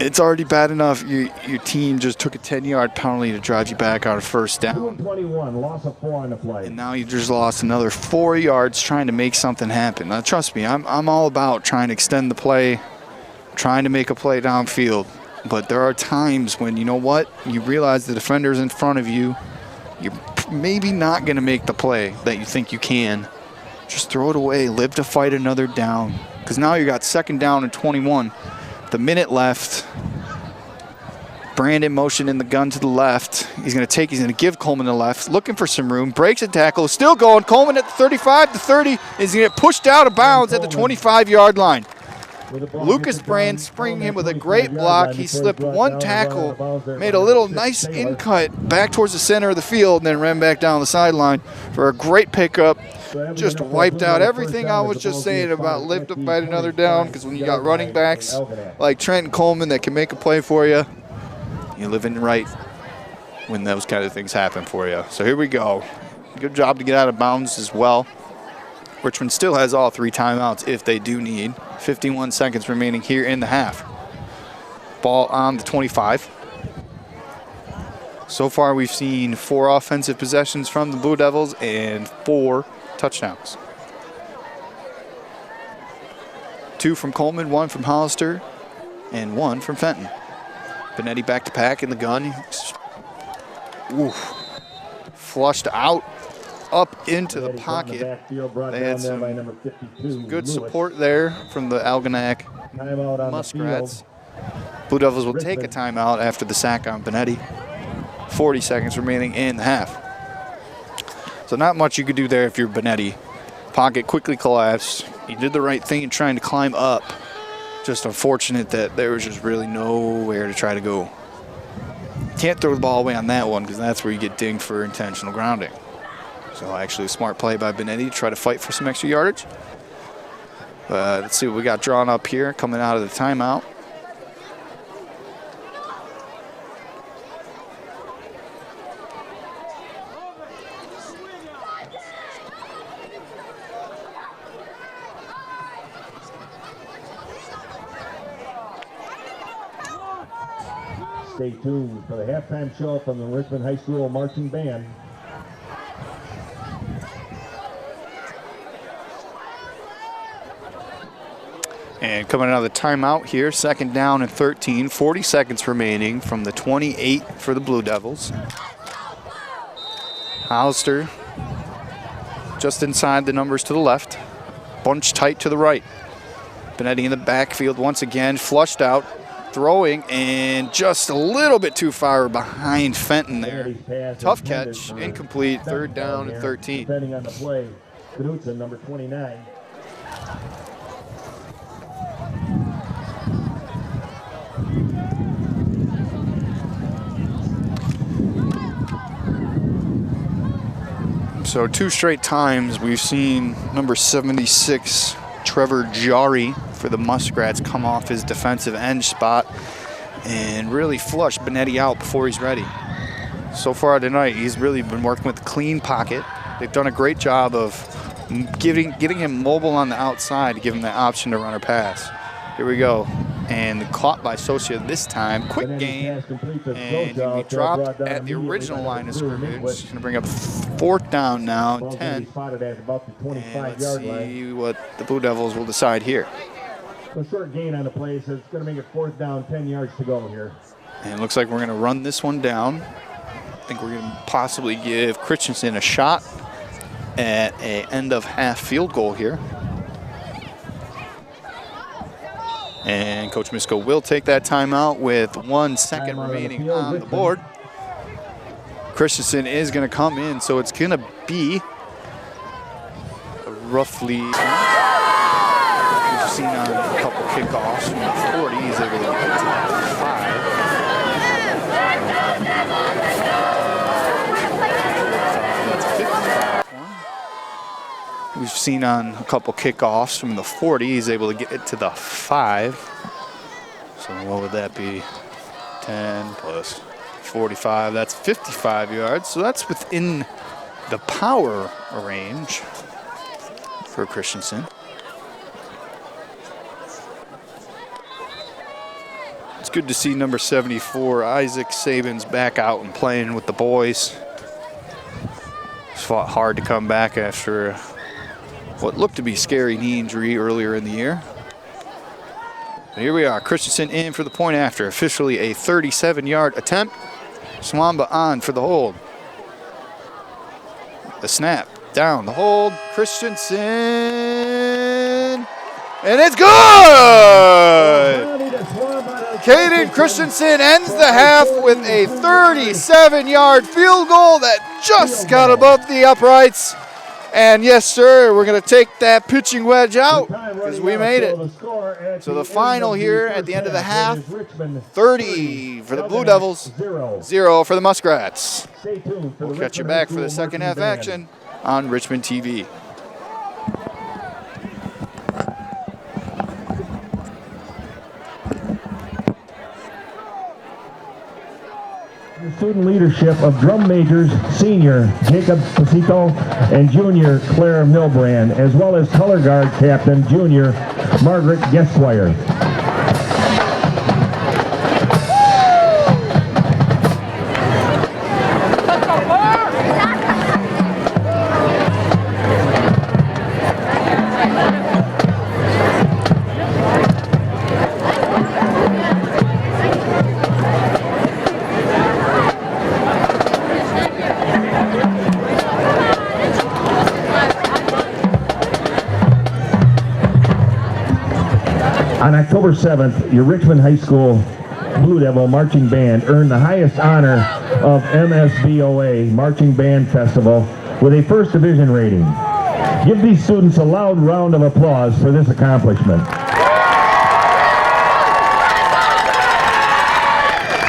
it's already bad enough your team just took a 10-yard penalty to drive you back on a first down. 2-21, loss of 4 on the play. And now you just lost another 4 yards trying to make something happen. Now, trust me, I'm all about trying to extend the play, trying to make a play downfield. But there are times when, you know what, you realize the defender's in front of you. You're maybe not going to make the play that you think you can. Just throw it away. Live to fight another down. Because now you got second down and 21. The minute left. Brandon motion in the gun to the left. He's going to give Coleman the left. Looking for some room. Breaks a tackle. Still going. Coleman at the 35, the 30. Is going to get pushed out of bounds at the 25-yard line. Lucas Brand springing him with a great block. He slipped one tackle, made a little nice in-cut back towards the center of the field, and then ran back down the sideline for a great pickup. Just wiped out everything I was just saying about live to fight another down, because when you got running backs like Trent and Coleman that can make a play for you, you're living right when those kind of things happen for you. So here we go. Good job to get out of bounds as well. Richmond still has all 3 timeouts if they do need. 51 seconds remaining here in the half. Ball on the 25. So far we've seen 4 offensive possessions from the Blue Devils and 4 touchdowns. 2 from Coleman, 1 from Hollister, and 1 from Fenton. Benetti back to pack in the gun. Oof. Flushed out. Up into the pocket. They had some good support there from the Algonac Muskrats. Blue Devils will take a timeout after the sack on Benetti. 40 seconds remaining in the half. So not much you could do there if you're Benetti. Pocket quickly collapsed. He did the right thing in trying to climb up. Just unfortunate that there was just really nowhere to try to go. Can't throw the ball away on that one, because that's where you get dinged for intentional grounding. So actually a smart play by Benetti to try to fight for some extra yardage. Let's see what we got drawn up here coming out of the timeout. Stay tuned for the halftime show from the Richmond High School Marching Band. And coming out of the timeout here, second down and 13, 40 seconds remaining from the 28 for the Blue Devils. Hollister just inside the numbers to the left. Bunch tight to the right. Benetti in the backfield once again, flushed out, throwing, and just a little bit too far behind Fenton there. Tough catch, incomplete, 3rd down and 13. Depending on the play, Knudsen, number 29. So 2 straight times we've seen number 76, Trevor Jari for the Muskrats, come off his defensive end spot and really flush Benetti out before he's ready. So far tonight, he's really been working with a clean pocket. They've done a great job of getting him mobile on the outside to give him the option to run or pass. Here we go. And caught by Socia this time. Quick gain. And he dropped at the original line of scrimmage. He's going to bring up 4th down now, 10. And let's see what the Blue Devils will decide here. A short gain on the play, so it's going to make it 4th down, 10 yards to go here. And it looks like we're going to run this one down. I think we're going to possibly give Christensen a shot at an end-of-half field goal here. And Coach Misko will take that timeout with 1 second remaining on the board. Christensen is going to come in, so it's going to be roughly, we've seen on a couple kickoffs from the 40, he's able to get to the 5. We've seen on a couple kickoffs from the 40, he's able to get it to the 5. So what would that be? 10 plus 45, that's 55 yards. So that's within the power range for Christensen. It's good to see number 74, Isaac Sabins, back out and playing with the boys. He's fought hard to come back after what looked to be scary knee injury earlier in the year. But here we are, Christensen in for the point after. Officially a 37-yard attempt. Swamba on for the hold. The snap, down, the hold, Christensen, and it's good! Caden Christensen ends the half with a 37-yard field goal that just got above the uprights. And yes, sir, we're going to take that pitching wedge out because we made it. So the final here at the end of the half, 30 for the Blue Devils, 0 for the Muskrats. We'll catch you back for the second half action on Richmond TV. Student leadership of drum majors senior Jacob Pasito and junior Claire Milbrand, as well as color guard captain junior Margaret Guestwire. On October 7th, your Richmond High School Blue Devil Marching Band earned the highest honor of MSBOA Marching Band Festival with a first division rating. Give these students a loud round of applause for this accomplishment.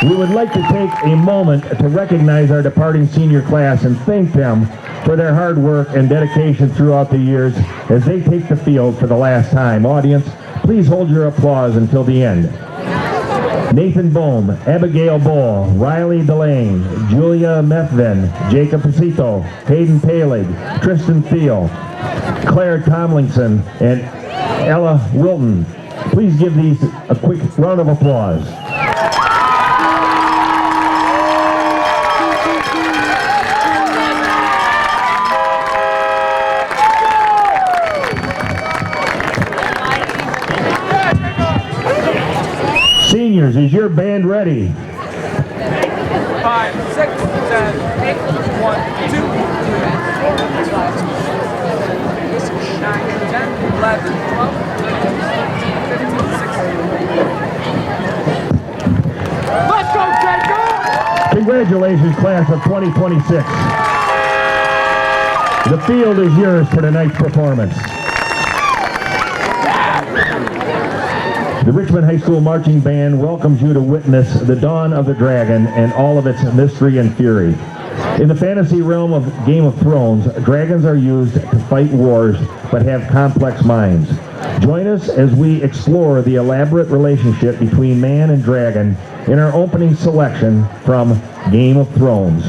We would like to take a moment to recognize our departing senior class and thank them for their hard work and dedication throughout the years as they take the field for the last time. Audience, please hold your applause until the end. Nathan Bohm, Abigail Bull, Riley Delane, Julia Methvin, Jacob Pasito, Hayden Palig, Tristan Thiel, Claire Tomlinson, and Ella Wilton. Please give these a quick round of applause. Seniors, is your band ready? 5, 6, 7, 8, 1, 2, 3, 4, 5, 6, 9, 10, 11, 12, 13, 14, 15, 16. Let's go, Jacob! Congratulations, class of 2026. The field is yours for tonight's performance. The Richmond High School Marching Band welcomes you to witness the dawn of the dragon and all of its mystery and fury. In the fantasy realm of Game of Thrones, dragons are used to fight wars but have complex minds. Join us as we explore the elaborate relationship between man and dragon in our opening selection from Game of Thrones.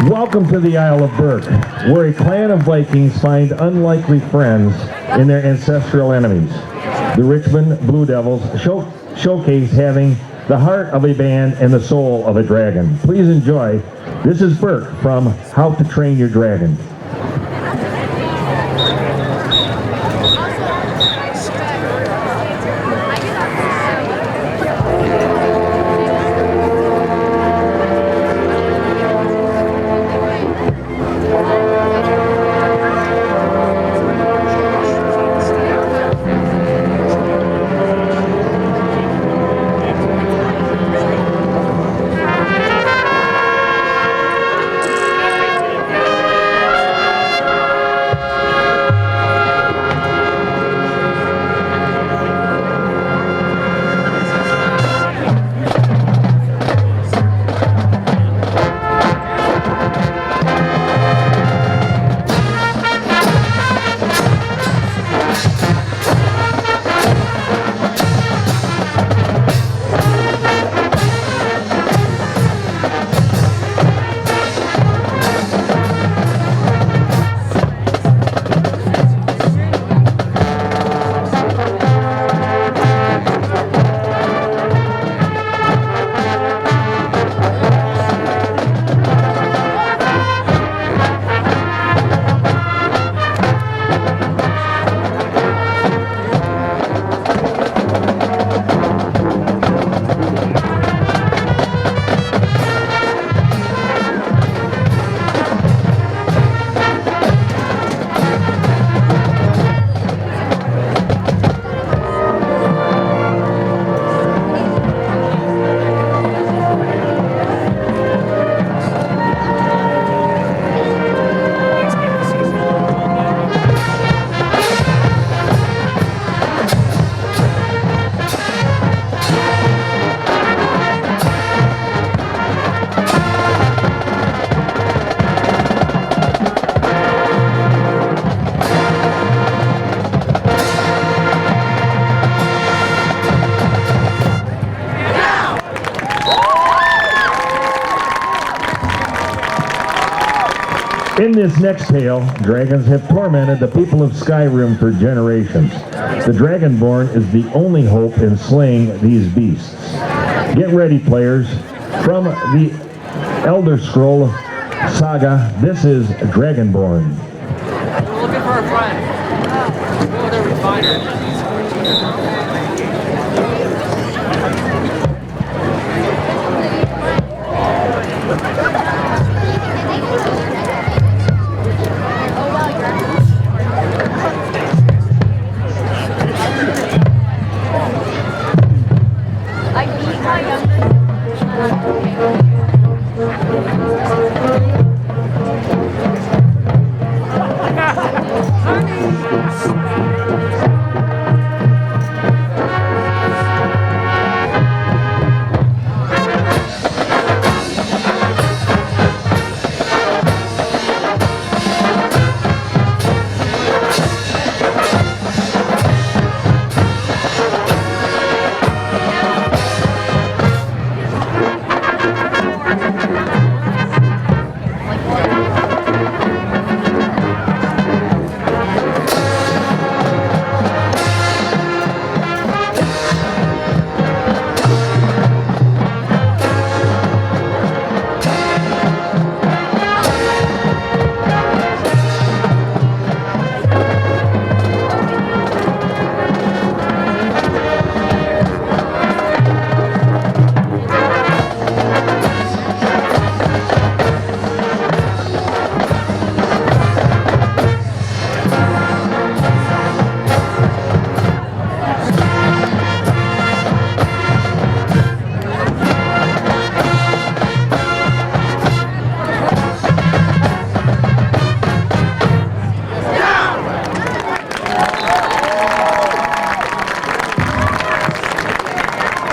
Welcome to the Isle of Burke, where a clan of Vikings find unlikely friends in their ancestral enemies. The Richmond Blue Devils showcase having the heart of a band and the soul of a dragon. Please enjoy. This is Burke from How to Train Your Dragon. In this next tale, dragons have tormented the people of Skyrim for generations. The Dragonborn is the only hope in slaying these beasts. Get ready, players. From the Elder Scroll Saga, this is Dragonborn.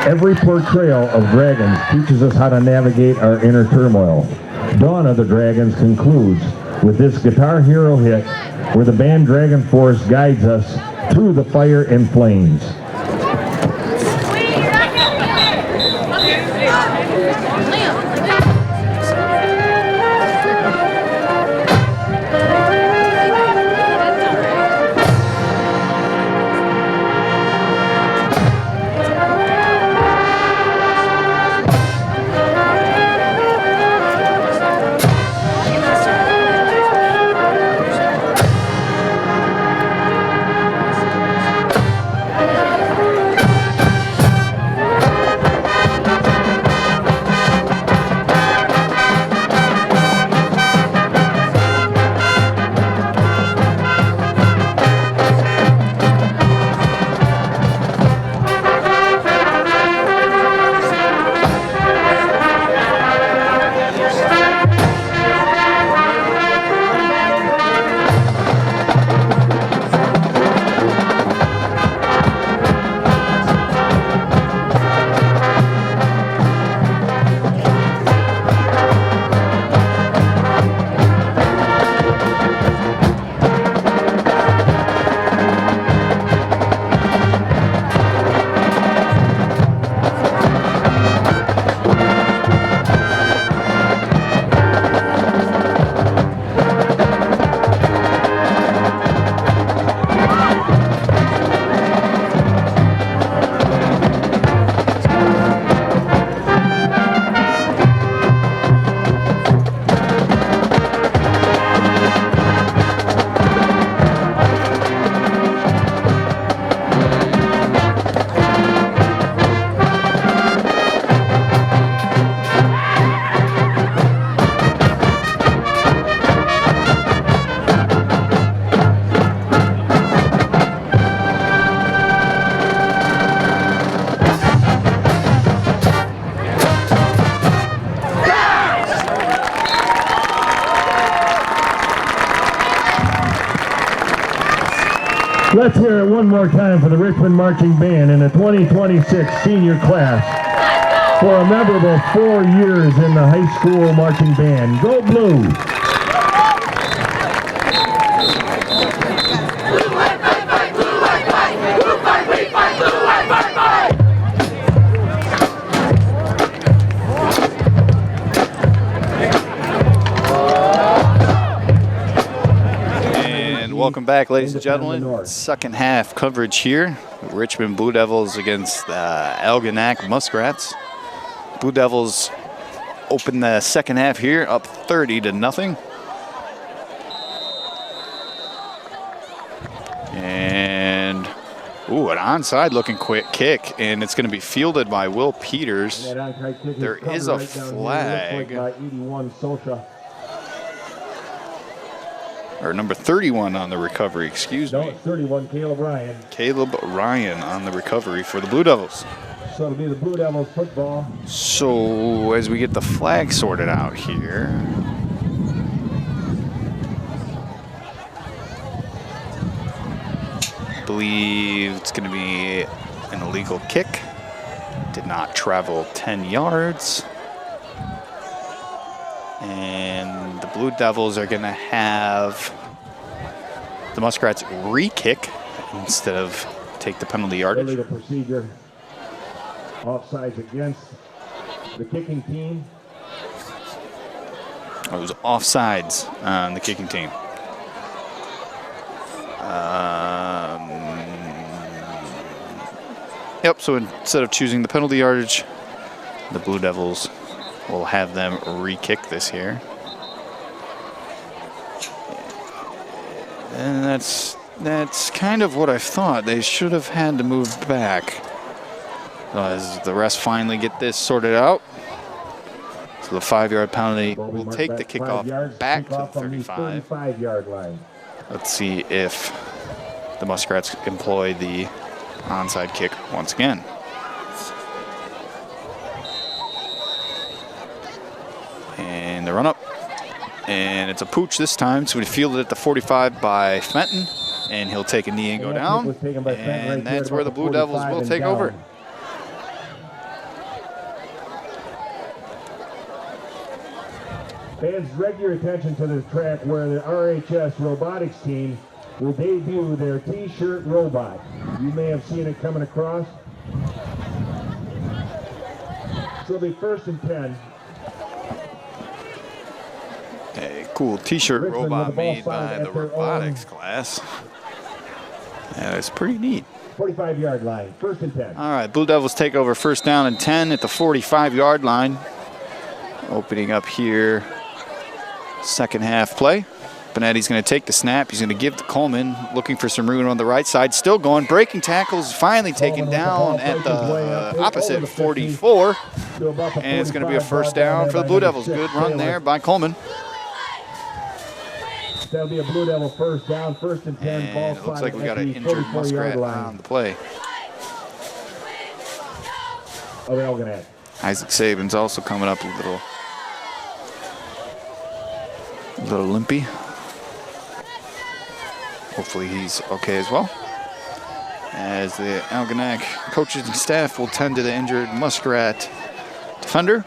Every portrayal of dragons teaches us how to navigate our inner turmoil. Dawn of the Dragons concludes with this Guitar Hero hit where the band Dragon Force guides us through the fire and flames. Let's hear it one more time for the Richmond Marching Band in the 2026 senior class for a memorable 4 years in the high school marching band. Go Blue! Welcome back, ladies and gentlemen. Second half coverage here. Richmond Blue Devils against Algonac Muskrats. Blue Devils open the second half here, up 30-0. And Ooh, an onside looking quick kick, and it's going to be fielded by Will Peters. And that onside kick There covered is a right down here. flag. Looks like by 81 Socha. Or number 31 on the recovery, excuse No, me. it's 31, Caleb Ryan. Caleb Ryan on the recovery for the Blue Devils. So it'll be the Blue Devils football. So as we get the flag sorted out here. I believe it's going to be an illegal kick. Did not travel 10 yards. And the Blue Devils are going to have the Muskrats re-kick instead of take the penalty yardage. Illegal procedure. Offsides against the kicking team. It was offsides on the kicking team. Yep, so instead of choosing the penalty yardage, the Blue Devils will have them re-kick this here. And that's kind of what I thought. They should have had to move back. As the refs finally get this sorted out. So the 5-yard penalty will take the kickoff back to the 35. 35-yard line. Let's see if the Muskrats employ the onside kick once again. And the run up. And it's a pooch this time, so we fielded at the 45 by Fenton. And he'll take a knee and go down. And that's where the Blue Devils will take over. Fans, direct your attention to the track where the RHS robotics team will debut their T-shirt robot. You may have seen it coming across. So it'll be 1st and 10. A cool T-shirt Richmond robot with the ball made by spotted the at their robotics class. Yeah, it's pretty neat. 45-yard line, 1st and 10. All right, Blue Devils take over 1st down and 10 at the 45-yard line. Opening up here, second half play. Benetti's going to take the snap. He's going to give to Coleman, looking for some room on the right side. Still going, breaking tackles, finally taken down at the opposite 44. And it's going to be a 1st down for the Blue Devils. Good run there by Coleman. That'll be a Blue Devil 1st down, 1st and 10. And it looks like we got an injured Muskrat on the play. Of Algonac. Isaac Saban's also coming up a little limpy. Hopefully he's okay as well. As the Algonac coaches and staff will tend to the injured Muskrat defender.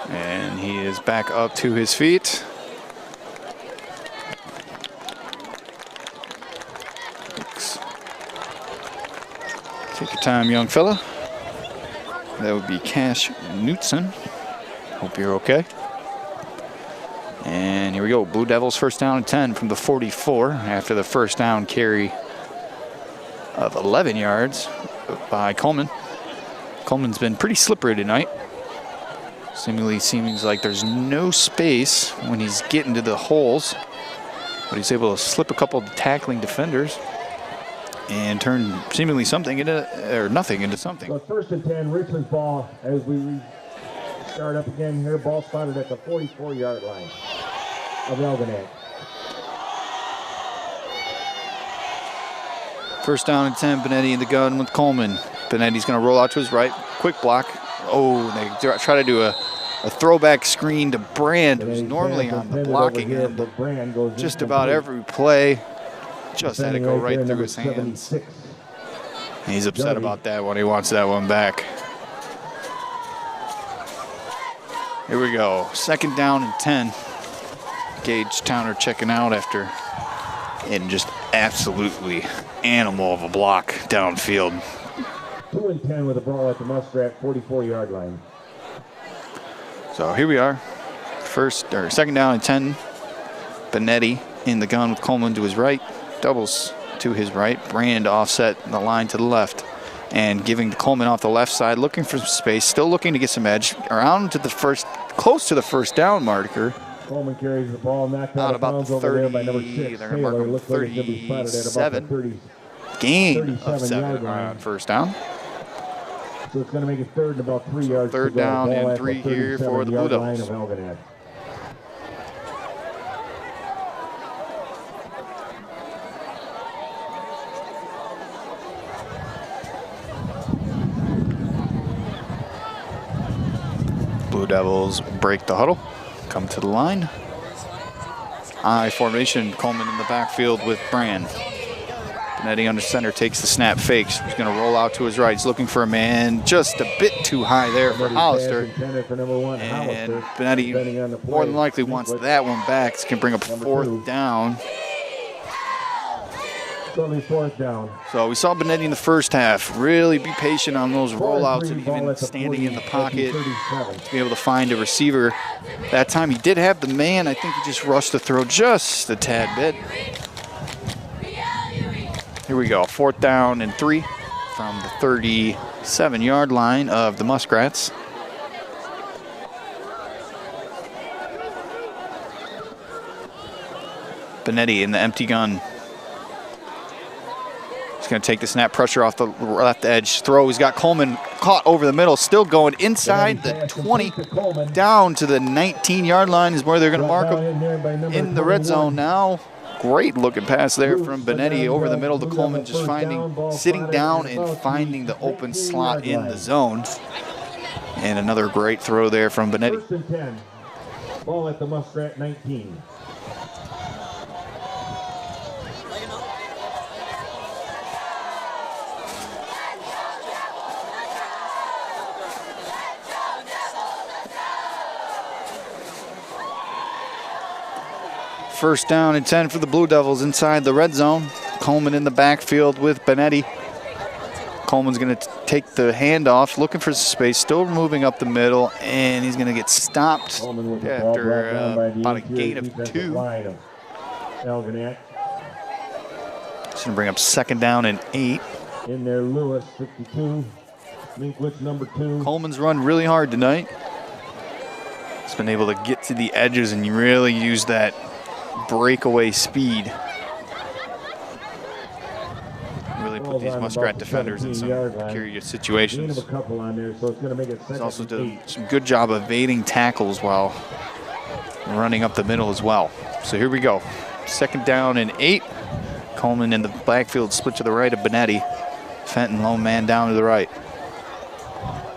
And he is back up to his feet. Take your time, young fella. That would be Cash Knutson. Hope you're okay. And here we go. Blue Devils 1st down and 10 from the 44 after the 1st down carry of 11 yards by Coleman. Coleman's been pretty slippery tonight. Seemingly seems like there's no space when he's getting to the holes, but he's able to slip a couple of tackling defenders and turn seemingly something into, or nothing into something. So 1st and 10, Richmond's ball as we start up again here. Ball spotted at the 44-yard line of Algonac. 1st down and 10, Benetti in the gun with Coleman. Benetti's going to roll out to his right, quick block. Oh, they try to do a throwback screen to Brand, who's normally on the blocking end. Just about every play. Just had to go right through his hands. He's upset about that one. He wants that one back. Here we go. 2nd down and 10. Gage Towner checking out after and just absolutely animal of a block downfield. 2 and 10 with the ball at the Muskrat 44-yard line. So here we are. 2nd down and 10. Benetti in the gun with Coleman to his right. Doubles to his right. Brand offset the line to the left. and giving to Coleman off the left side, looking for some space, still looking to get some edge around to the first, close to the first down marker. Coleman carries the ball, knocked out Out of about bounds the over there 30, by number 6. they're gonna mark Taylor him looks like he's gonna be spotted at about the 37. Gain of 7 on first down. So it's going to make it third and about 3 yards. Third to go. down Ball and at 3 here for the Blue 37-yard line Devils. of Algonac. Blue Devils break the huddle, come to the line. I formation, Coleman in the backfield with Brand. Benetti under center, takes the snap, fakes. He's going to roll out to his right. He's looking for a man just a bit too high there for Hollister. And Benetti more than likely wants that one back. It's going to bring up fourth down. Fourth down. So we saw Benetti in the first half really be patient on those rollouts and even standing in the pocket to be able to find a receiver. That time he did have the man. I think he just rushed the throw just a tad bit. Here we go, 4th down and 3 from the 37-yard line of the Muskrats. Benetti in the empty gun. He's going to take the snap, pressure off the left edge. Throw, he's got Coleman caught over the middle, still going inside the 20, down to the 19-yard line is where they're going to mark him in the red zone now. Great looking pass there from Benetti over the middle to Coleman, just sitting down and finding the open slot in the zone. And another great throw there from Benetti. 1st and 10. Ball at the Muskrat 19. First down and 10 for the Blue Devils inside the red zone. Coleman in the backfield with Benetti. Coleman's going to take the handoff, looking for space, still moving up the middle, and he's going to get stopped after about a gain of 2. Algonac. It's going to bring up 2nd down and 8. In there, Lewis, 52. Minkwitz, number 2. Coleman's run really hard tonight. He's been able to get to the edges and really use that breakaway speed. Really put these Muskrat defenders in some precarious situations. He's also done some good job evading tackles while running up the middle as well. So here we go. 2nd down and 8. Coleman in the backfield, split to the right of Benetti. Fenton, lone man down to the right.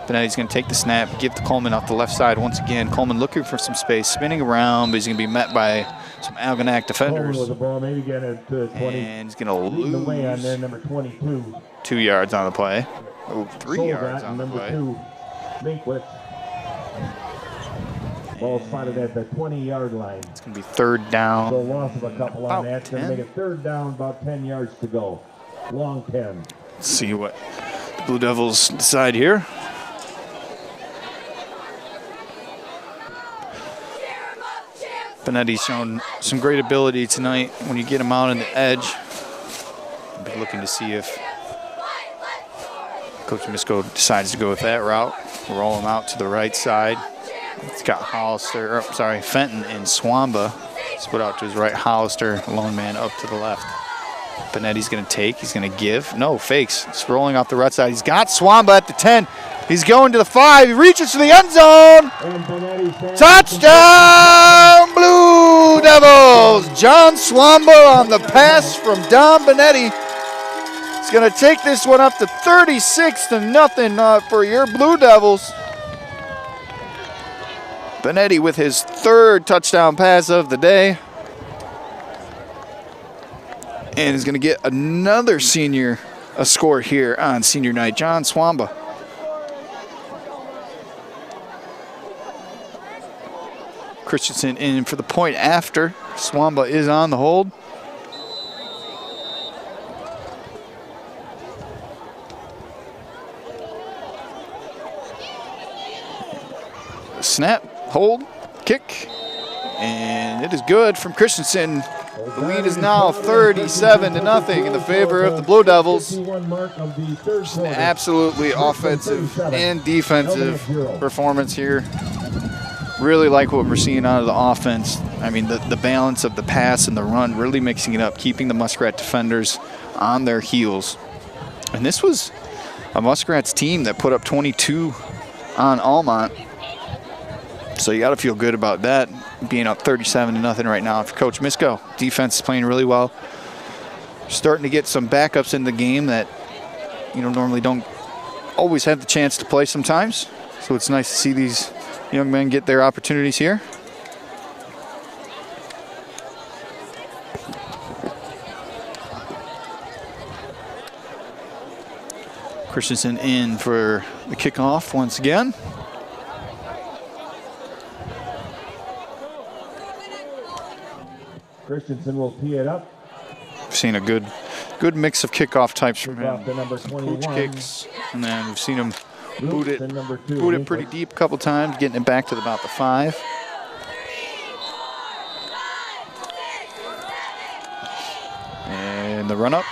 Benetti's going to take the snap, give to Coleman off the left side once again. Coleman looking for some space, spinning around, but he's going to be met by some Algonac defenders. And he's going to lose number 22. 2 yards on the play. Oh, 3 yards on the play. Minkwitz. Ball spotted at the 20-yard line. It's going to be 3rd down. So loss of a couple on that. It's going to make it 3rd down, about 10 yards to go. Long 10. Let's see what the Blue Devils decide here. Benetti's shown some great ability tonight when you get him out on the edge. I'll be looking to see if Coach Misko decides to go with that route. Roll him out to the right side. It's got Hollister, Fenton and Swamba. Split out to his right, Hollister, lone man up to the left. Benetti's going to take, he's going to give. No, fakes. He's rolling off the right side. He's got Swamba at the 10. He's going to the 5. He reaches to the end zone. Touchdown, Blue Devils. John Swamba on the pass from Don Benetti. He's going to take this one up to 36-0 for your Blue Devils. Benetti with his 3rd touchdown pass of the day. And he's going to get another senior score here on senior night. John Swamba. Christensen in for the point after. Swamba is on the hold. Snap, hold, kick, and it is good from Christensen. The lead is now 37-0 in the favor of the Blue Devils. Just an absolutely offensive and defensive performance here. Really like what we're seeing out of the offense. I mean, the balance of the pass and the run, really mixing it up, keeping the Muskrat defenders on their heels. And this was a Muskrats team that put up 22 on Almont. So you got to feel good about that, being up 37-0 right now for Coach Misko. Defense is playing really well. Starting to get some backups in the game that, normally don't always have the chance to play sometimes. So it's nice to see these young men get their opportunities here. Christensen in for the kickoff once again. Christensen will tee it up. We've seen a good mix of kickoff types from him. Some pooch kicks, and then we've seen him boot it pretty deep a couple times, getting it back to about the 5. And the run up.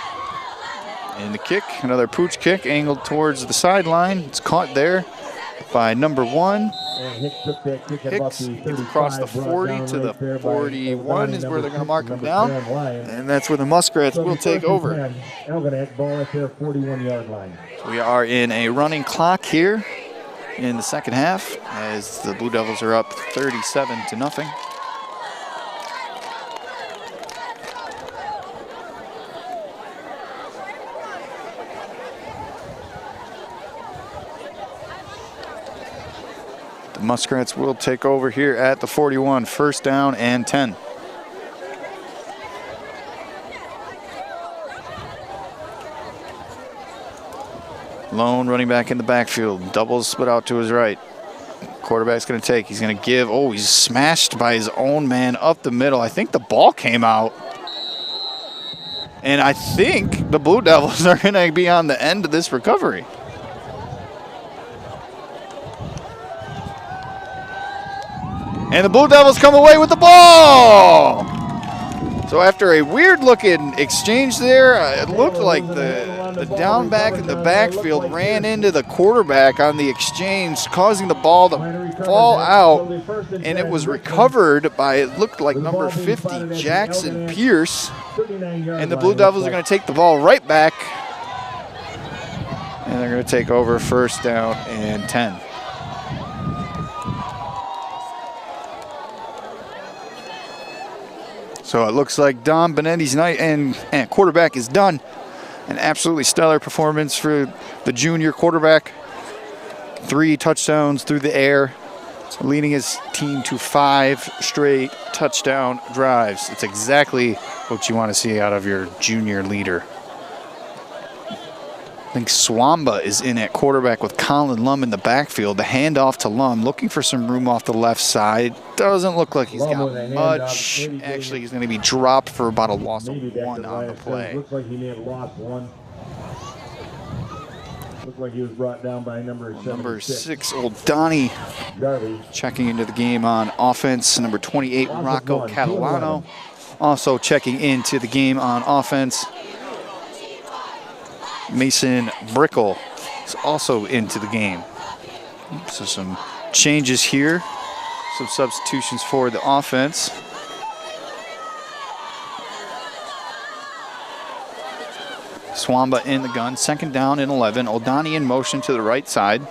And the kick, another pooch kick, angled towards the sideline. It's caught there by number 1. Hicks gets across the 40 to the 41 is where they're going to mark him down. And that's where the Muskrats will take over. Algonac ball at their 41-yard line. We are in a running clock here in the second half as the Blue Devils are up 37-0. The Muskrats will take over here at the 41, first down and 10. Lone running back in the backfield, doubles split out to his right. Quarterback's going to take, he's going to give, he's smashed by his own man up the middle. I think the ball came out. And I think the Blue Devils are going to be on the end of this recovery. And the Blue Devils come away with the ball. So after a weird-looking exchange there, it looked like the down back in the backfield ran into the quarterback on the exchange, causing the ball to fall out, and it was recovered by, it looked like number 50, Jackson Pierce. And the Blue Devils are going to take the ball right back, and they're going to take over first down and 10. So it looks like Don Benetti's night and quarterback is done. An absolutely stellar performance for the junior quarterback. 3 touchdowns through the air, leading his team to 5 straight touchdown drives. It's exactly what you want to see out of your junior leader. I think Swamba is in at quarterback with Colin Lum in the backfield. The handoff to Lum, looking for some room off the left side. Doesn't look like he's got much. Actually, he's going to be dropped for about a loss of 1 on the play. Looks like he may have lost 1. Looks like he was brought down by number 6, old Donnie, checking into the game on offense. Number 28, Rocco Catalano, also checking into the game on offense. Mason Brickle is also into the game. So some changes here, some substitutions for the offense. Swamba in the gun, second down and 11. Oldani in motion to the right side.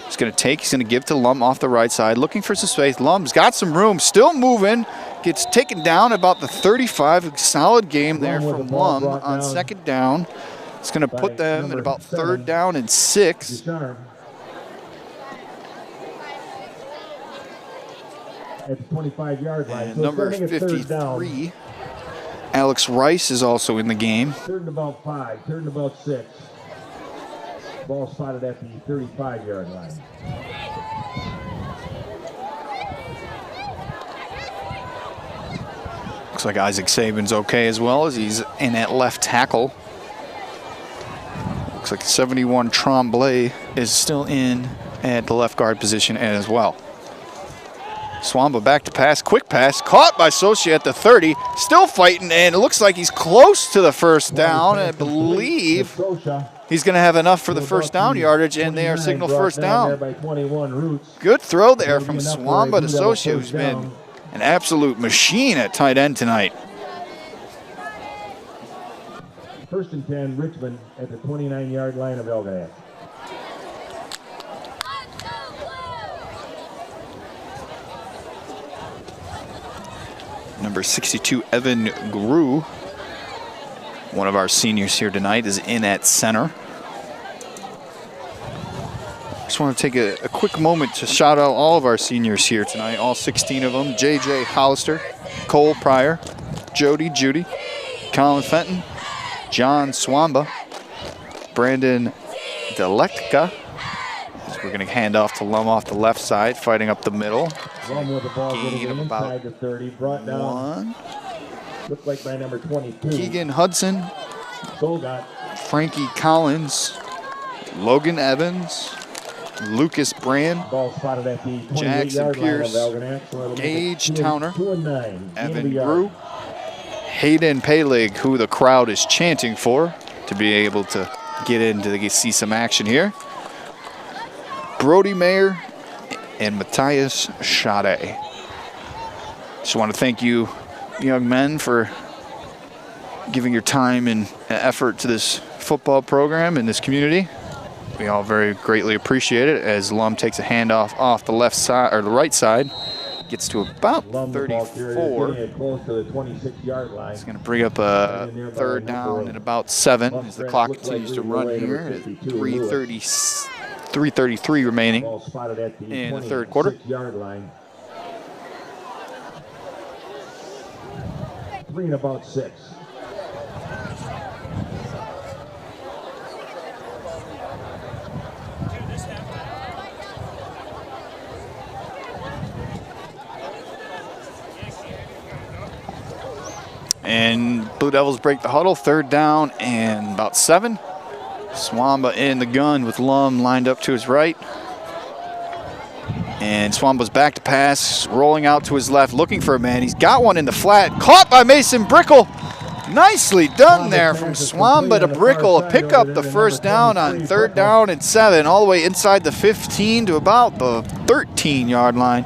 He's going to give to Lum off the right side, looking for some space. Lum's got some room, still moving. Gets taken down about the 35. Solid game there from Lum on second down. It's going to put them at about 3rd down and 6. At the 25-yard line. And number 53, Alex Rice, is also in the game. 3rd and about 5, 3rd and about 6. Ball spotted at the 35-yard line. Looks like Isaac Saban's okay as well, as he's in at left tackle. Looks like 71 Tremblay is still in at the left guard position as well. Swamba back to pass, quick pass, caught by Socia at the 30, still fighting, and it looks like he's close to the first down. I believe he's going to have enough for the first down yardage, and they are signal first down. Good throw there from Swamba to Socia, who's been an absolute machine at tight end tonight. 1st and 10, Richmond at the 29-yard line of Algonac. Number 62, Evan Grew, one of our seniors here tonight, is in at center. Just want to take a quick moment to shout out all of our seniors here tonight, all 16 of them. JJ Hollister, Cole Pryor, Jody Judy, Colin Fenton, John Swamba, Brandon Deletka. We're going to hand off to Lum off the left side, fighting up the middle. Lum with the ball Gain of about the 30, brought down. 1. Looked like by number 22. Keegan Hudson, Golgot. Frankie Collins, Logan Evans, Lucas Brand, Ball spotted at the Jackson 28-yard line of Pierce, Algonac, so it'll make it Gage 2 Towner, 2 and 9. Evan Grew, Hayden Palig, who the crowd is chanting for to be able to get in to see some action here. Brody Mayer and Matthias Schade. Just want to thank you, young men, for giving your time and effort to this football program in this community. We all very greatly appreciate it as Lum takes a handoff off the left side or the right side. Gets to about 34. Close to the 26-yard line. He's going to bring up a 3rd down and about 7 as the clock continues to run here at 3:33 remaining in the 3rd quarter. 26-yard line. 3 and about 6. And Blue Devils break the huddle, 3rd down and about 7. Swamba in the gun with Lum lined up to his right. And Swamba's back to pass, rolling out to his left, looking for a man. He's got one in the flat, caught by Mason Brickle. Nicely done there from Swamba to Brickle. Pick up the first down on 3rd down and 7, all the way inside the 15 to about the 13-yard line.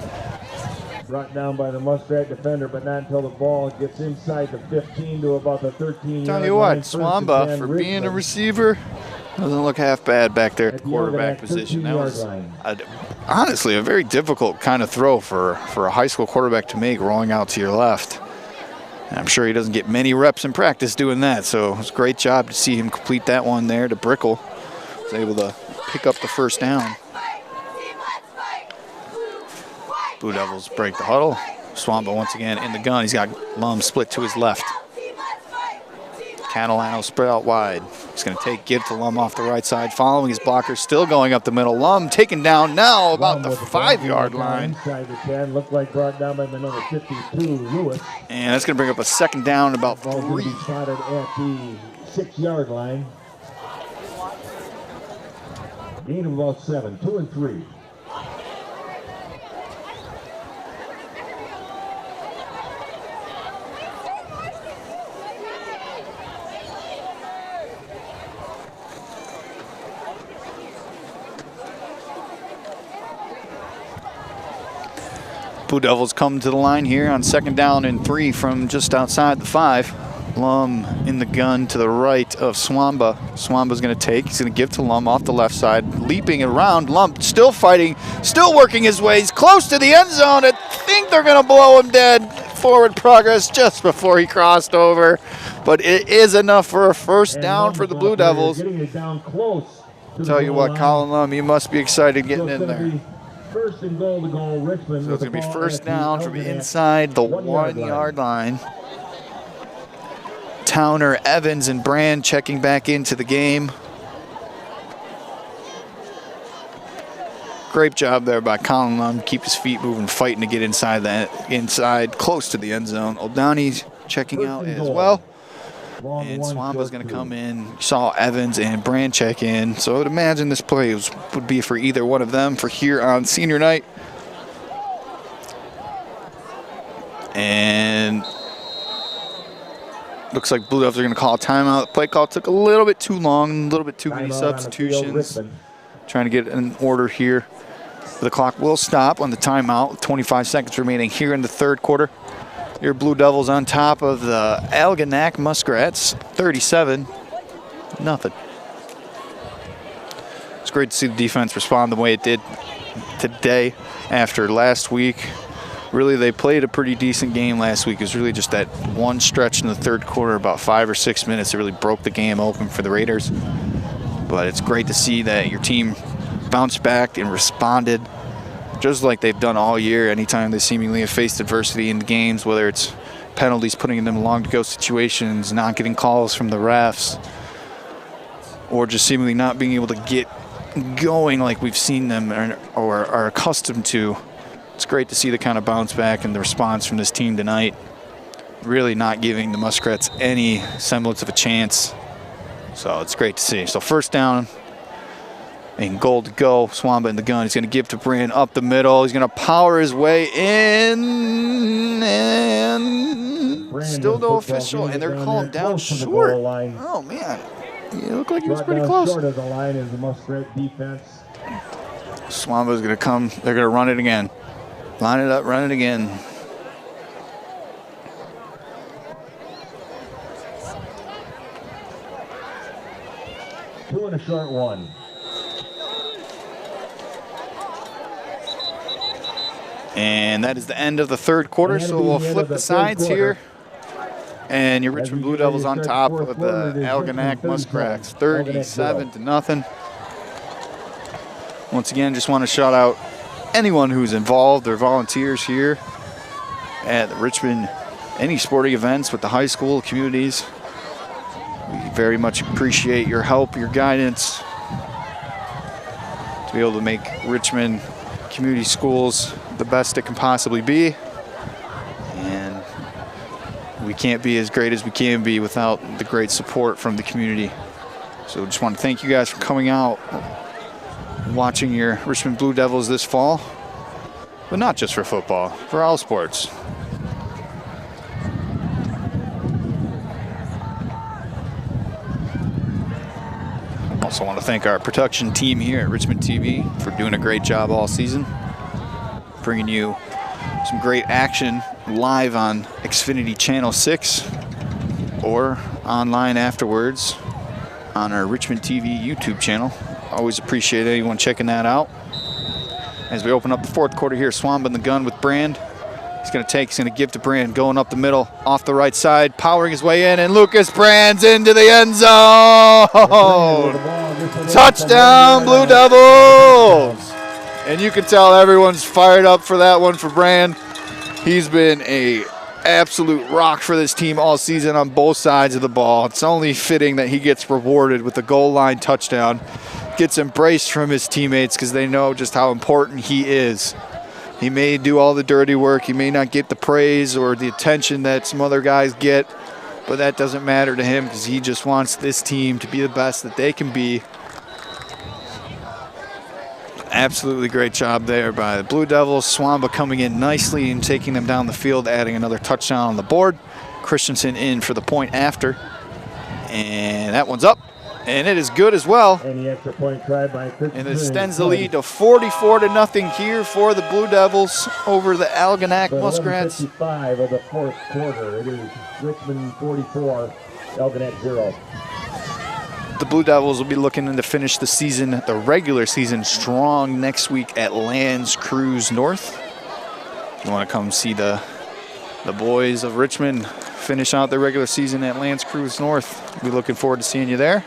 Brought down by the Muskrat defender, but not until the ball gets inside the 15 to about the 13-yard line. Tell you what, Swamba, for being a receiver, doesn't look half bad back there at the quarterback position. That was honestly a very difficult kind of throw for a high school quarterback to make, rolling out to your left. And I'm sure he doesn't get many reps in practice doing that, so it was a great job to see him complete that one there to Brickle. Was able to pick up the first down. Blue Devils break the huddle. Swamba once again in the gun. He's got Lum split to his left. Catalano spread out wide. He's going to give to Lum off the right side, following his blocker, still going up the middle. Lum taken down now about the 5-yard line. Inside the 10, looked like brought down by the number 52, Lewis. And that's going to bring up a 2nd down about 3. Spotted at the 6-yard line. Gain of about 7, 2 and 3. Blue Devils come to the line here on 2nd down and 3 from just outside the 5. Lum in the gun to the right of Swamba. Swamba's going to take. He's going to give to Lum off the left side. Leaping around. Lum still fighting. Still working his way. He's close to the end zone. I think they're going to blow him dead. Forward progress just before he crossed over. But it is enough for a first down for the Blue Devils. Tell you what, Colin Lum, you must be excited getting in there. 1st and goal to go, Richmond. So it's going to be first down from inside the 1-yard line. Towner, Evans, and Brand checking back into the game. Great job there by Colin Lum. Keep his feet moving, fighting to get inside, close to the end zone. O'Donnell's checking out as well. And Swamba's going to come in. Saw Evans and Brand check in. So I would imagine this play would be for either one of them for here on senior night. And looks like Blue Devils are going to call a timeout. The play call took a little bit too long, a little bit too many substitutions. Trying to get an order here. The clock will stop on the timeout with 25 seconds remaining here in the third quarter. Your Blue Devils on top of the Algonac Muskrats, 37-0. It's great to see the defense respond the way it did today after last week. Really, they played a pretty decent game last week. It was really just that one stretch in the third quarter, about 5 or 6 minutes, that really broke the game open for the Raiders. But it's great to see that your team bounced back and responded just like they've done all year anytime they seemingly have faced adversity in the games, whether it's penalties putting them in long-to-go situations, not getting calls from the refs, or just seemingly not being able to get going like we've seen them or are accustomed to. It's great to see the kind of bounce back and the response from this team tonight, really not giving the Muskrats any semblance of a chance. So it's great to see. So first down and goal to go. Swamba in the gun. He's going to give to Brand up the middle. He's going to power his way in, and still no official, and they're calling down short. Oh, man. You look like he was pretty close. Short of the line is the Muskrat defense. Swamba's going to come. They're going to run it again. Line it up, run it again. Two and a short one. And that is the end of the third quarter, so we'll flip the sides here. And your Richmond Blue Devils on top of the Algonac Muskrats, 37-0. Once again, just want to shout out anyone who's involved or volunteers here at the Richmond, any sporting events with the high school communities. We very much appreciate your help, your guidance to be able to make Richmond community schools the best it can possibly be. And we can't be as great as we can be without the great support from the community. So just want to thank you guys for coming out, watching your Richmond Blue Devils this fall, but not just for football, for all sports. Also want to thank our production team here at Richmond TV for doing a great job all season, bringing you some great action live on Xfinity Channel 6 or online afterwards on our Richmond TV YouTube channel. Always appreciate anyone checking that out. As we open up the fourth quarter here, Swamba in the gun with Brand. He's going to give to Brand, going up the middle, off the right side, powering his way in, and Lucas Brand's into the end zone. Touchdown, Blue Devils! And you can tell everyone's fired up for that one for Brand. He's been a absolute rock for this team all season on both sides of the ball. It's only fitting that he gets rewarded with the goal line touchdown, gets embraced from his teammates because they know just how important he is. He may do all the dirty work. He may not get the praise or the attention that some other guys get, but that doesn't matter to him because he just wants this team to be the best that they can be. Absolutely great job there by the Blue Devils. Swamba coming in nicely and taking them down the field, adding another touchdown on the board. Christensen in for the point after. And that one's up. And it is good as well. And the extra point tried by Christensen. And it extends the lead to 44-0 here for the Blue Devils over the Algonac Muskrats. 55 of the fourth quarter. It is Richmond 44, Algonac 0. The Blue Devils will be looking to finish the season, the regular season, strong next week at Lands Cruise North. If you want to come see the boys of Richmond finish out their regular season at Lands Cruise North, we'll be looking forward to seeing you there.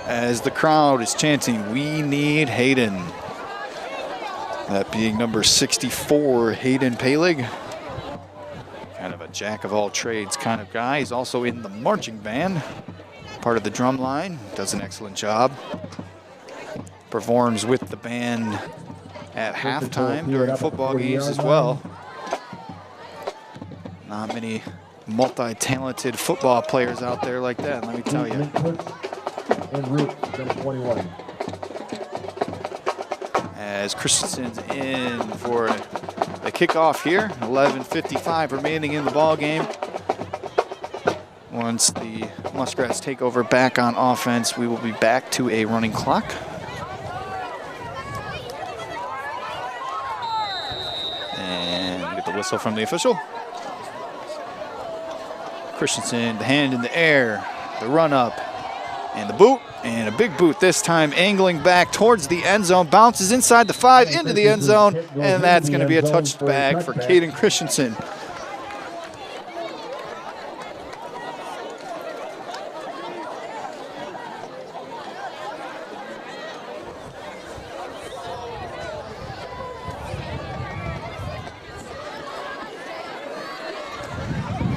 As the crowd is chanting, "We need Hayden." That being number 64, Hayden Palig. Kind of a jack of all trades kind of guy. He's also in the marching band, part of the drum line, does an excellent job. Performs with the band at halftime during football games as well. Not many multi-talented football players out there like that, let me tell you. And Root, number 21. as Christensen's in for the kickoff here. 11:55 remaining in the ball game. Once the Muskrats take over back on offense, we will be back to a running clock. And we get the whistle from the official. Christensen, the hand in the air, the run up, and the boot, and a big boot this time, angling back towards the end zone, bounces inside the 5 into the end zone, and that's going to be a touchback for Caden Christensen.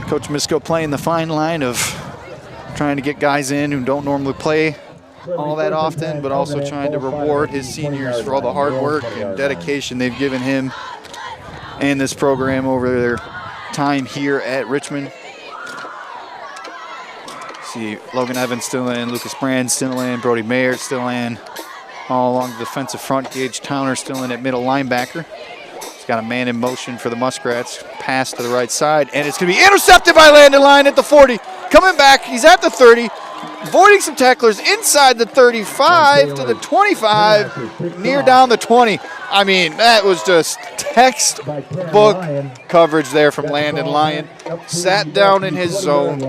Coach Misko playing the fine line of trying to get guys in who don't normally play all that often, but also trying to reward his seniors for all the hard work and dedication they've given him and this program over their time here at Richmond. See Logan Evans still in, Lucas Brand still in, Brody Mayer still in, all along the defensive front. Gage Towner still in at middle linebacker. He's got a man in motion for the Muskrats. Pass to the right side, and it's going to be intercepted by Landon Lyon at the 40. Coming back, he's at the 30, avoiding some tacklers inside the 35 to the 25, near down the 20. I mean, that was just textbook coverage there from Landon Lyon. Sat down in his zone,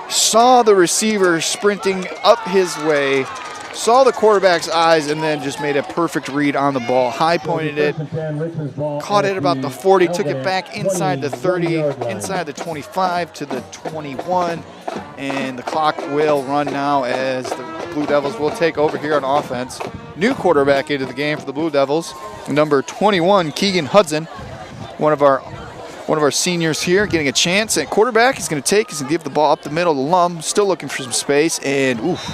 saw the receiver sprinting up his way, saw the quarterback's eyes, and then just made a perfect read on the ball. High pointed it, caught it about the 40, took it back inside the 30, inside the 25 to the 21, and the clock will run now as the Blue Devils will take over here on offense. New quarterback into the game for the Blue Devils, number 21, Keegan Hudson, one of our seniors here, getting a chance at quarterback. He's going to give the ball up the middle to Lum, still looking for some space, and oof.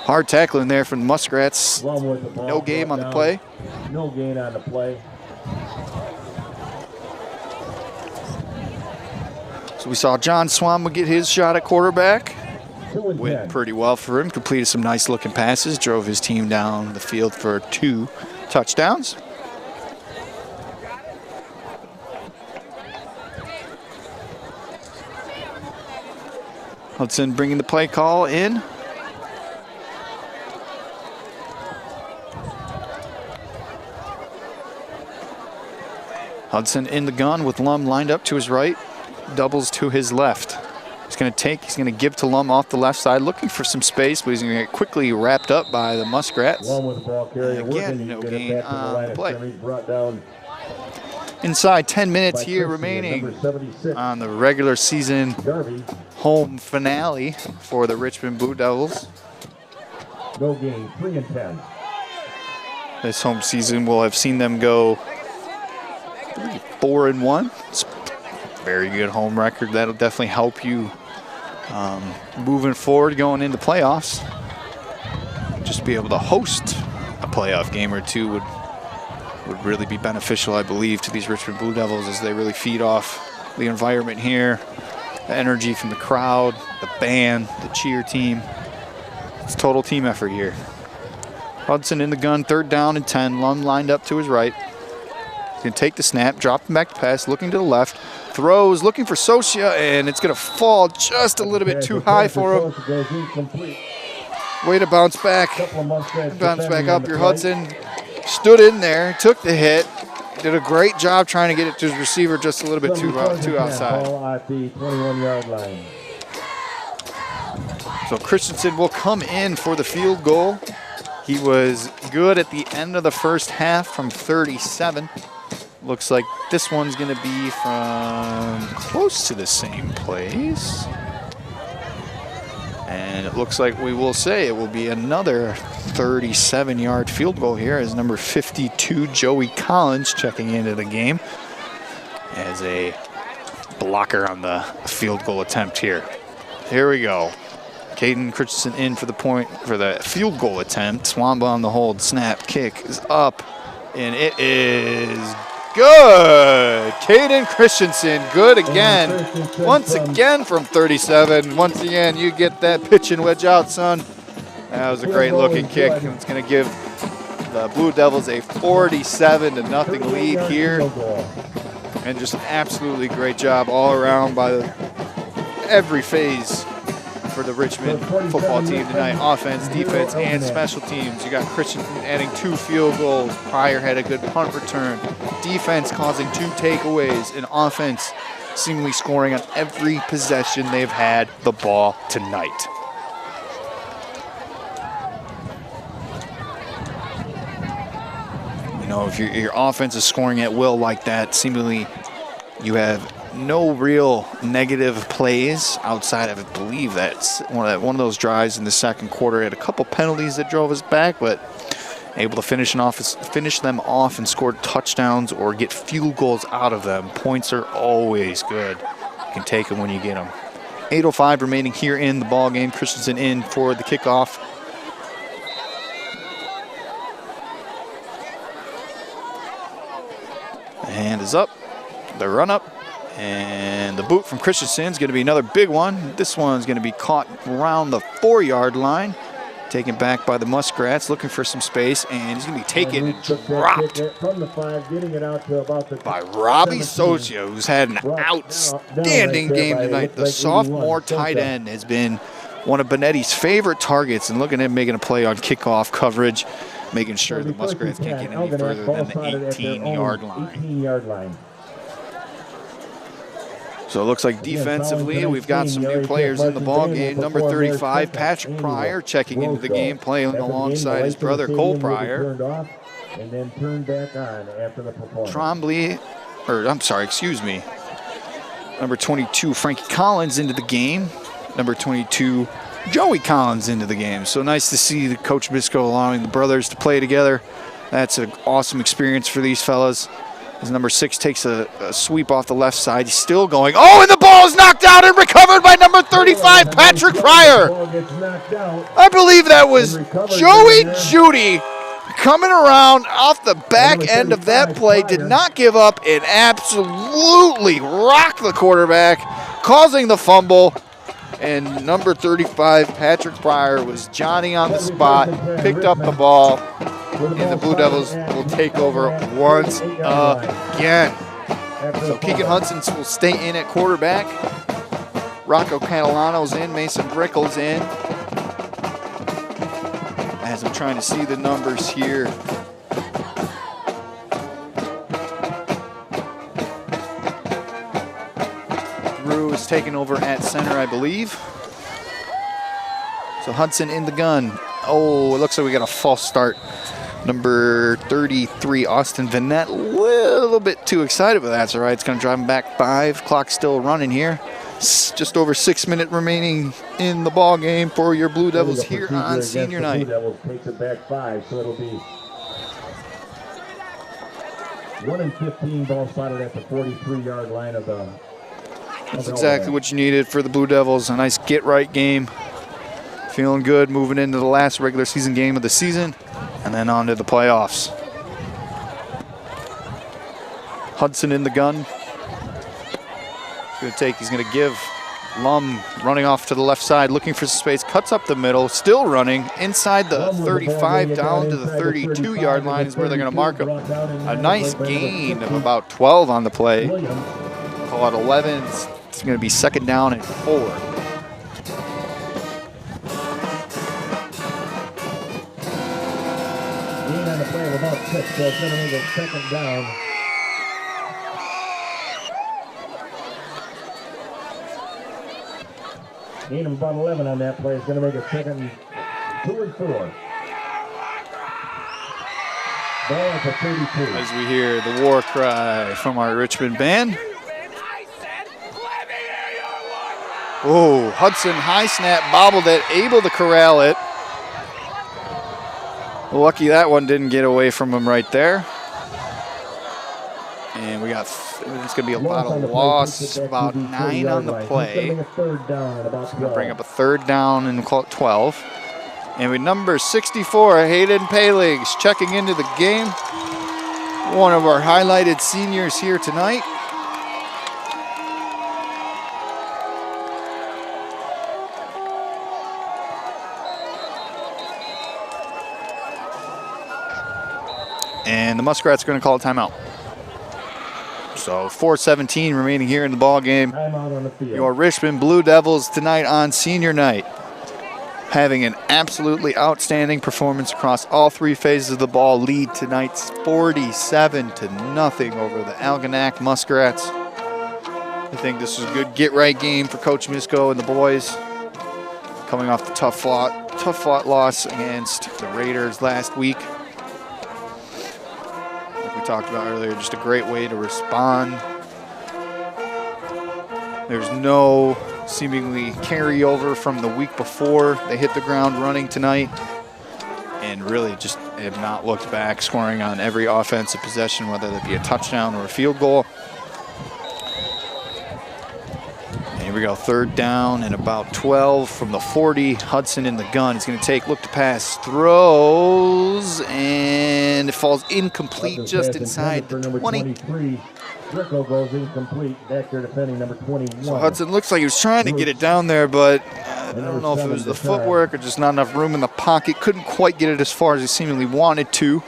Hard tackling there from the Muskrats. No game on the play. No gain on the play. So we saw John Swam get his shot at quarterback. Went pretty well for him. Completed some nice looking passes. Drove his team down the field for 2 touchdowns. Hudson bringing the play call in. Hudson in the gun with Lum lined up to his right, doubles to his left. He's going to give to Lum off the left side, looking for some space, but he's going to get quickly wrapped up by the Muskrats. Again, no gain on the play. Inside 10 minutes here remaining on the regular season home finale for the Richmond Blue Devils. No gain, 3 and 10. This home season will have seen them go 4-1. It's a very good home record. That'll definitely help you moving forward, going into playoffs. Just be able to host a playoff game or two would really be beneficial, I believe, to these Richmond Blue Devils as they really feed off the environment here, the energy from the crowd, the band, the cheer team. It's a total team effort here. Hudson in the gun, 3rd down and 10. Lum lined up to his right. Going to take the snap, drop him back to pass, looking to the left, throws, looking for Socia, and it's going to fall just a little bit too high for him. Way to bounce back. Bounce back up. Your Hudson stood in there, took the hit, did a great job trying to get it to his receiver just a little bit too outside. At the 21-yard line. So Christensen will come in for the field goal. He was good at the end of the first half from 37. Looks like this one's going to be from close to the same place. And it looks like we will say it will be another 37-yard field goal here as number 52, Joey Collins, checking into the game as a blocker on the field goal attempt here. Here we go. Caden Christensen in for the field goal attempt. Swamba on the hold. Snap, kick is up, and it is good. Caden Christensen, good again. Once again from 37. Once again, you get that pitch and wedge out, son. That was a great looking kick. It's going to give the Blue Devils a 47-0 lead here. And just an absolutely great job all around by every phase for the Richmond football team tonight. Offense, defense, and special teams. You got Christian adding 2 field goals. Pryor had a good punt return. Defense causing 2 takeaways. And offense seemingly scoring on every possession they've had the ball tonight. You know, if your offense is scoring at will like that, seemingly you have no real negative plays outside of, I believe that's one of those drives in the second quarter. Had a couple penalties that drove us back, but able to finish them off and score touchdowns or get field goals out of them. Points are always good. You can take them when you get them. 8:05 remaining here in the ball game. Christensen in for the kickoff. The hand is up. The run up. And the boot from Christensen is going to be another big one. This one's going to be caught around the 4-yard line. Taken back by the Muskrats, looking for some space, and he's going to be taken and dropped by Robbie Socia, who's had an outstanding game tonight. The sophomore tight end has been one of Benetti's favorite targets, and looking at him making a play on kickoff coverage, making sure the Muskrats can't get any further than the 18-yard line. So it looks like defensively, we've got some new players in the ball game. Number 35, Patrick Pryor, checking into the game, playing alongside his brother Cole Pryor. Number 22, Frankie Collins into the game. Number 22, Joey Collins into the game. So nice to see the Coach Bisco allowing the brothers to play together. That's an awesome experience for these fellas. As number 6 takes a sweep off the left side. He's still going. Oh, and the ball is knocked out and recovered by number 35, Patrick Pryor. I believe that was Joey Judy coming around off the back end of that play. Did not give up and absolutely rocked the quarterback, causing the fumble. And number 35, Patrick Pryor, was Johnny on the spot, picked up the ball. And the Blue Devils will take over once again. So Keegan Hudson will stay in at quarterback. Rocco Catalano's in. Mason Brickle's in. As I'm trying to see the numbers here. Drew is taking over at center, I believe. So Hudson in the gun. Oh, it looks like we got a false start. Number 33, Austin Vanette, a little bit too excited, but that's all right. It's going to drive him back 5. Clock still running here. Just over 6 minutes remaining in the ball game for your Blue Devils here on senior night. Blue Devils takes it back 5, so it'll be 1 and 15, ball spotted at the 43-yard line of the. That's exactly what you needed for the Blue Devils. A nice get-right game. Feeling good moving into the last regular season game of the season. And then on to the playoffs. Hudson in the gun. He's going to give. Lum running off to the left side, looking for space, cuts up the middle, still running inside the 35 down to the 32-yard line is where they're going to mark him. A nice gain of about 12 on the play. Call it 11. It's going to be 2nd down and 4. About 6, so it's going to make it 2nd down. Gain of about 11 on that play is going to make it 2nd, 2 and 4. Ball at the 32. As we hear the war cry from our Richmond band. Oh, Hudson high snap, bobbled it, able to corral it. Lucky that one didn't get away from him right there. And we got, it's going to be a lot of loss, about 9 on the play. It's going to bring up a 3rd down and call it 12. And with number 64, Hayden Paligs checking into the game. One of our highlighted seniors here tonight. And the Muskrats are going to call a timeout. So 4:17 remaining here in the ball game. Timeout on the field. Your Richmond Blue Devils tonight on senior night, having an absolutely outstanding performance across all three phases of the ball. Lead tonight's 47-0 over the Algonac Muskrats. I think this is a good get-right game for Coach Misko and the boys, coming off the tough fought loss against the Raiders last week. Like we talked about earlier, just a great way to respond. There's no seemingly carryover from the week before. They hit the ground running tonight and really just have not looked back, scoring on every offensive possession, whether that be a touchdown or a field goal. Here we go, 3rd down and about 12 from the 40. Hudson in the gun. He's going to look to pass, throws, and it falls incomplete just inside the 20. Rico goes incomplete. Back there defending number 21. So Hudson looks like he was trying to get it down there, but I don't know if it was the footwork or just not enough room in the pocket. Couldn't quite get it as far as he seemingly wanted to.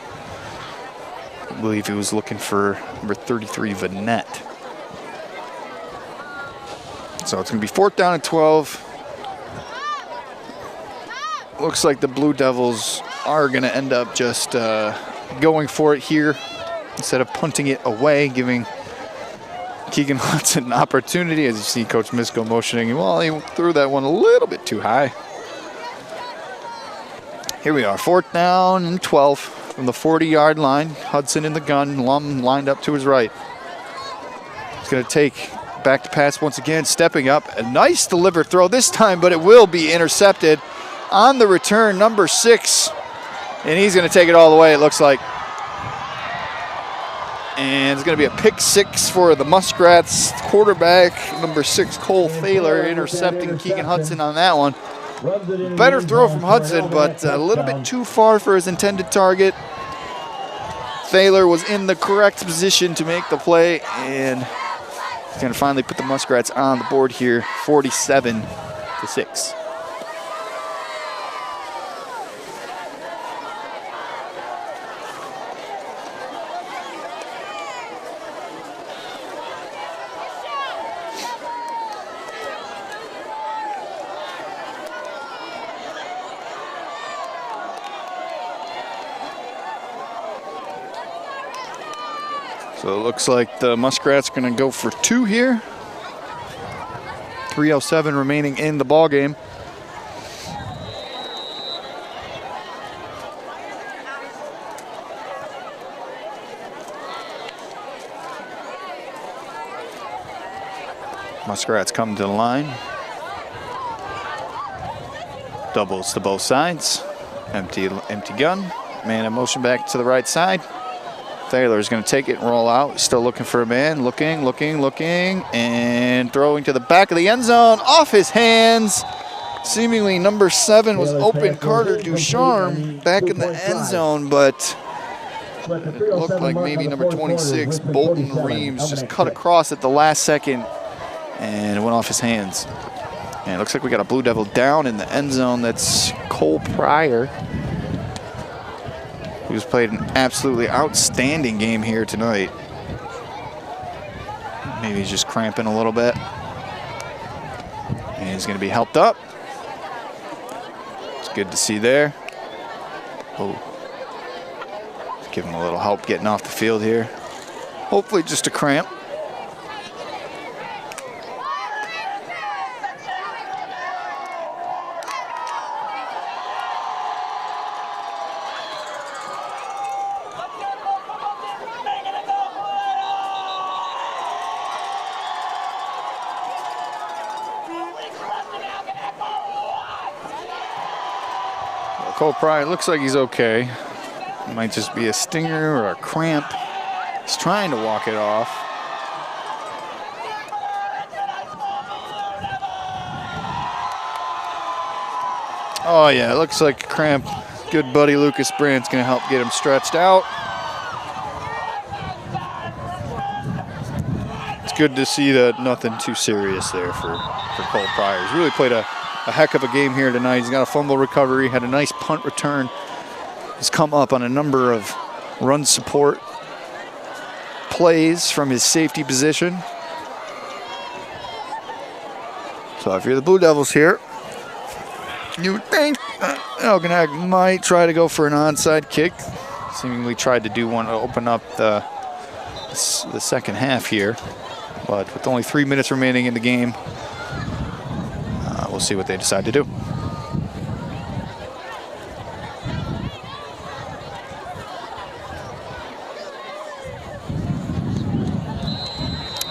I believe he was looking for number 33, Vanette. So it's going to be 4th down and 12. Looks like the Blue Devils are going to end up just going for it here instead of punting it away, giving Keegan Hudson an opportunity. As you see Coach Misko motioning, well, he threw that one a little bit too high. Here we are, 4th down and 12 from the 40-yard line. Hudson in the gun, Lum lined up to his right. He's going to take back to pass once again, stepping up. A nice delivered throw this time, but it will be intercepted on the return, number 6. And he's going to take it all the way, it looks like. And it's going to be a pick 6 for the Muskrats. Quarterback, number 6, Cole Thaler, intercepting Keegan Hudson on that one. Better throw from Hudson, but a little bit too far for his intended target. Thaler was in the correct position to make the play, and he's going to finally put the Muskrats on the board here, 47-6. So it looks like the Muskrats are going to go for 2 here. 3:07 remaining in the ball game. Muskrats come to the line. Doubles to both sides. Empty gun. Man in motion back to the right side. Thaler is going to take it and roll out. Still looking for a man. Looking, and throwing to the back of the end zone. Off his hands. Seemingly number 7 was open. Carter Ducharme back in the end zone, but it looked like maybe number 26, Bolton Reams, just cut across at the last second, and it went off his hands. And it looks like we got a Blue Devil down in the end zone. That's Cole Pryor, who's played an absolutely outstanding game here tonight. Maybe he's just cramping a little bit. And he's going to be helped up. It's good to see there. Oh, give him a little help getting off the field here. Hopefully just a cramp. Cole Pryor looks like he's okay. It might just be a stinger or a cramp. He's trying to walk it off. Oh yeah, it looks like a cramp. Good buddy Lucas Brandt's gonna help get him stretched out. It's good to see that nothing too serious there for Cole Pryor. He's really played a heck of a game here tonight. He's got a fumble recovery, had a nice punt return. He's come up on a number of run support plays from his safety position. So if you're the Blue Devils here, you would think Algonac might try to go for an onside kick. Seemingly tried to do one to open up the second half here. But with only 3 minutes remaining in the game, we'll see what they decide to do.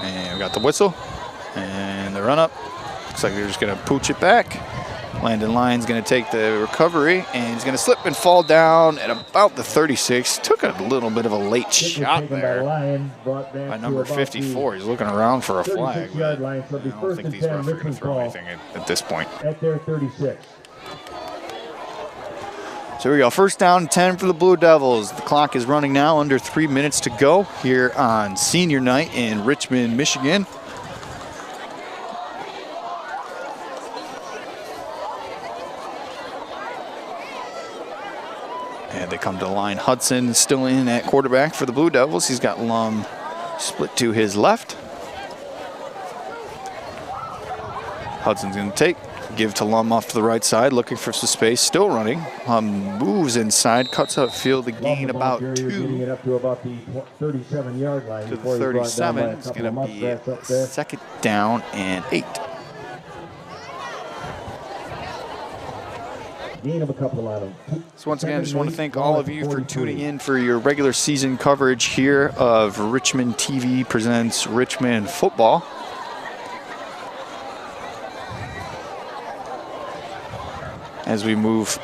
And we got the whistle and the run up. Looks like they're just going to pooch it back. Landon Lyon's going to take the recovery, and he's going to slip and fall down at about the 36. Took a little bit of a late shot there by number 54. He's looking around for a flag. I don't think these refs are going to throw anything at this point. At their 36. So here we go. First down and 10 for the Blue Devils. The clock is running now, under 3 minutes to go here on senior night in Richmond, Michigan. And they come to the line. Hudson still in at quarterback for the Blue Devils. He's got Lum split to his left. Hudson's going to take. Give to Lum off to the right side, looking for some space. Still running. Lum moves inside, cuts upfield to gain about 2. It up to about the 37-yard line. To the 37. It's going to be second down and 8. Gain of a couple on him. So once again, I just want to thank all of you for tuning in for your regular season coverage here of Richmond TV presents Richmond football. As we move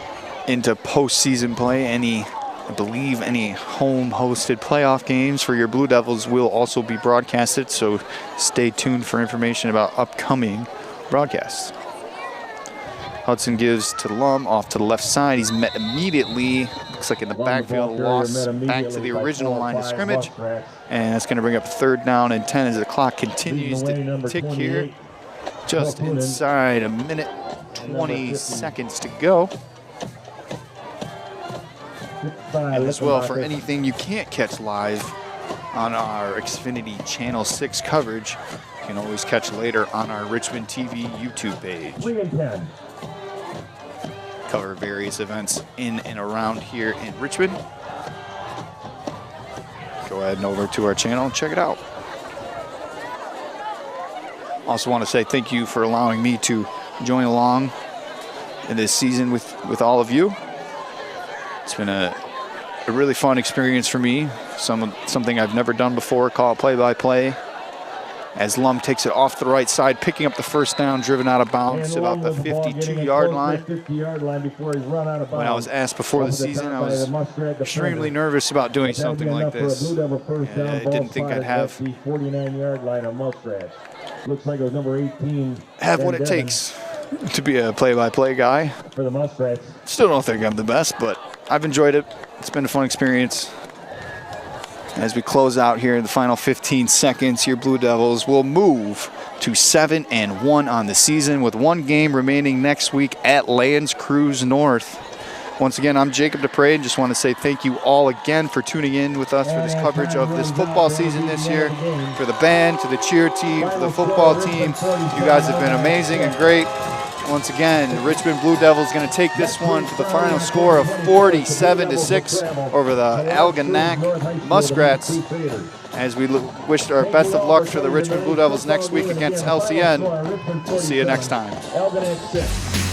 into postseason play, I believe any home-hosted playoff games for your Blue Devils will also be broadcasted, so stay tuned for information about upcoming broadcasts. Hudson gives to Lum off to the left side. He's met immediately, looks like in the backfield, loss back to the original line of scrimmage. And that's going to bring up third down and 10 as the clock continues to tick here. Just inside a minute, 20 seconds to go. And as well, for anything you can't catch live on our Xfinity Channel 6 coverage, you can always catch later on our Richmond TV YouTube page. 3 and 10. Cover various events in and around here in Richmond. Go ahead and over to our channel and check it out. Also want to say thank you for allowing me to join along in this season with all of you. It's been a really fun experience for me. Something I've never done before, call play-by-play. As Lum takes it off the right side, picking up the first down, driven out of bounds to about the 52-yard line. When I was asked before the season, I was extremely nervous about doing something like this. And I didn't think I'd have what it takes to be a play-by-play guy. For the Muskrats. Still don't think I'm the best, but I've enjoyed it. It's been a fun experience. As we close out here in the final 15 seconds, your Blue Devils will move to 7-1 on the season with one game remaining next week at Lands Cruise North. Once again, I'm Jacob Dupre, and just want to say thank you all again for tuning in with us for this coverage of this football season this year. For the band, to the cheer team, for the football team, you guys have been amazing and great. Once again, the Richmond Blue Devils going to take this one for the final score of 47-6 over the Algonac Muskrats. As we wish our best of luck for the Richmond Blue Devils next week against LCN. We'll see you next time. Algonac 6.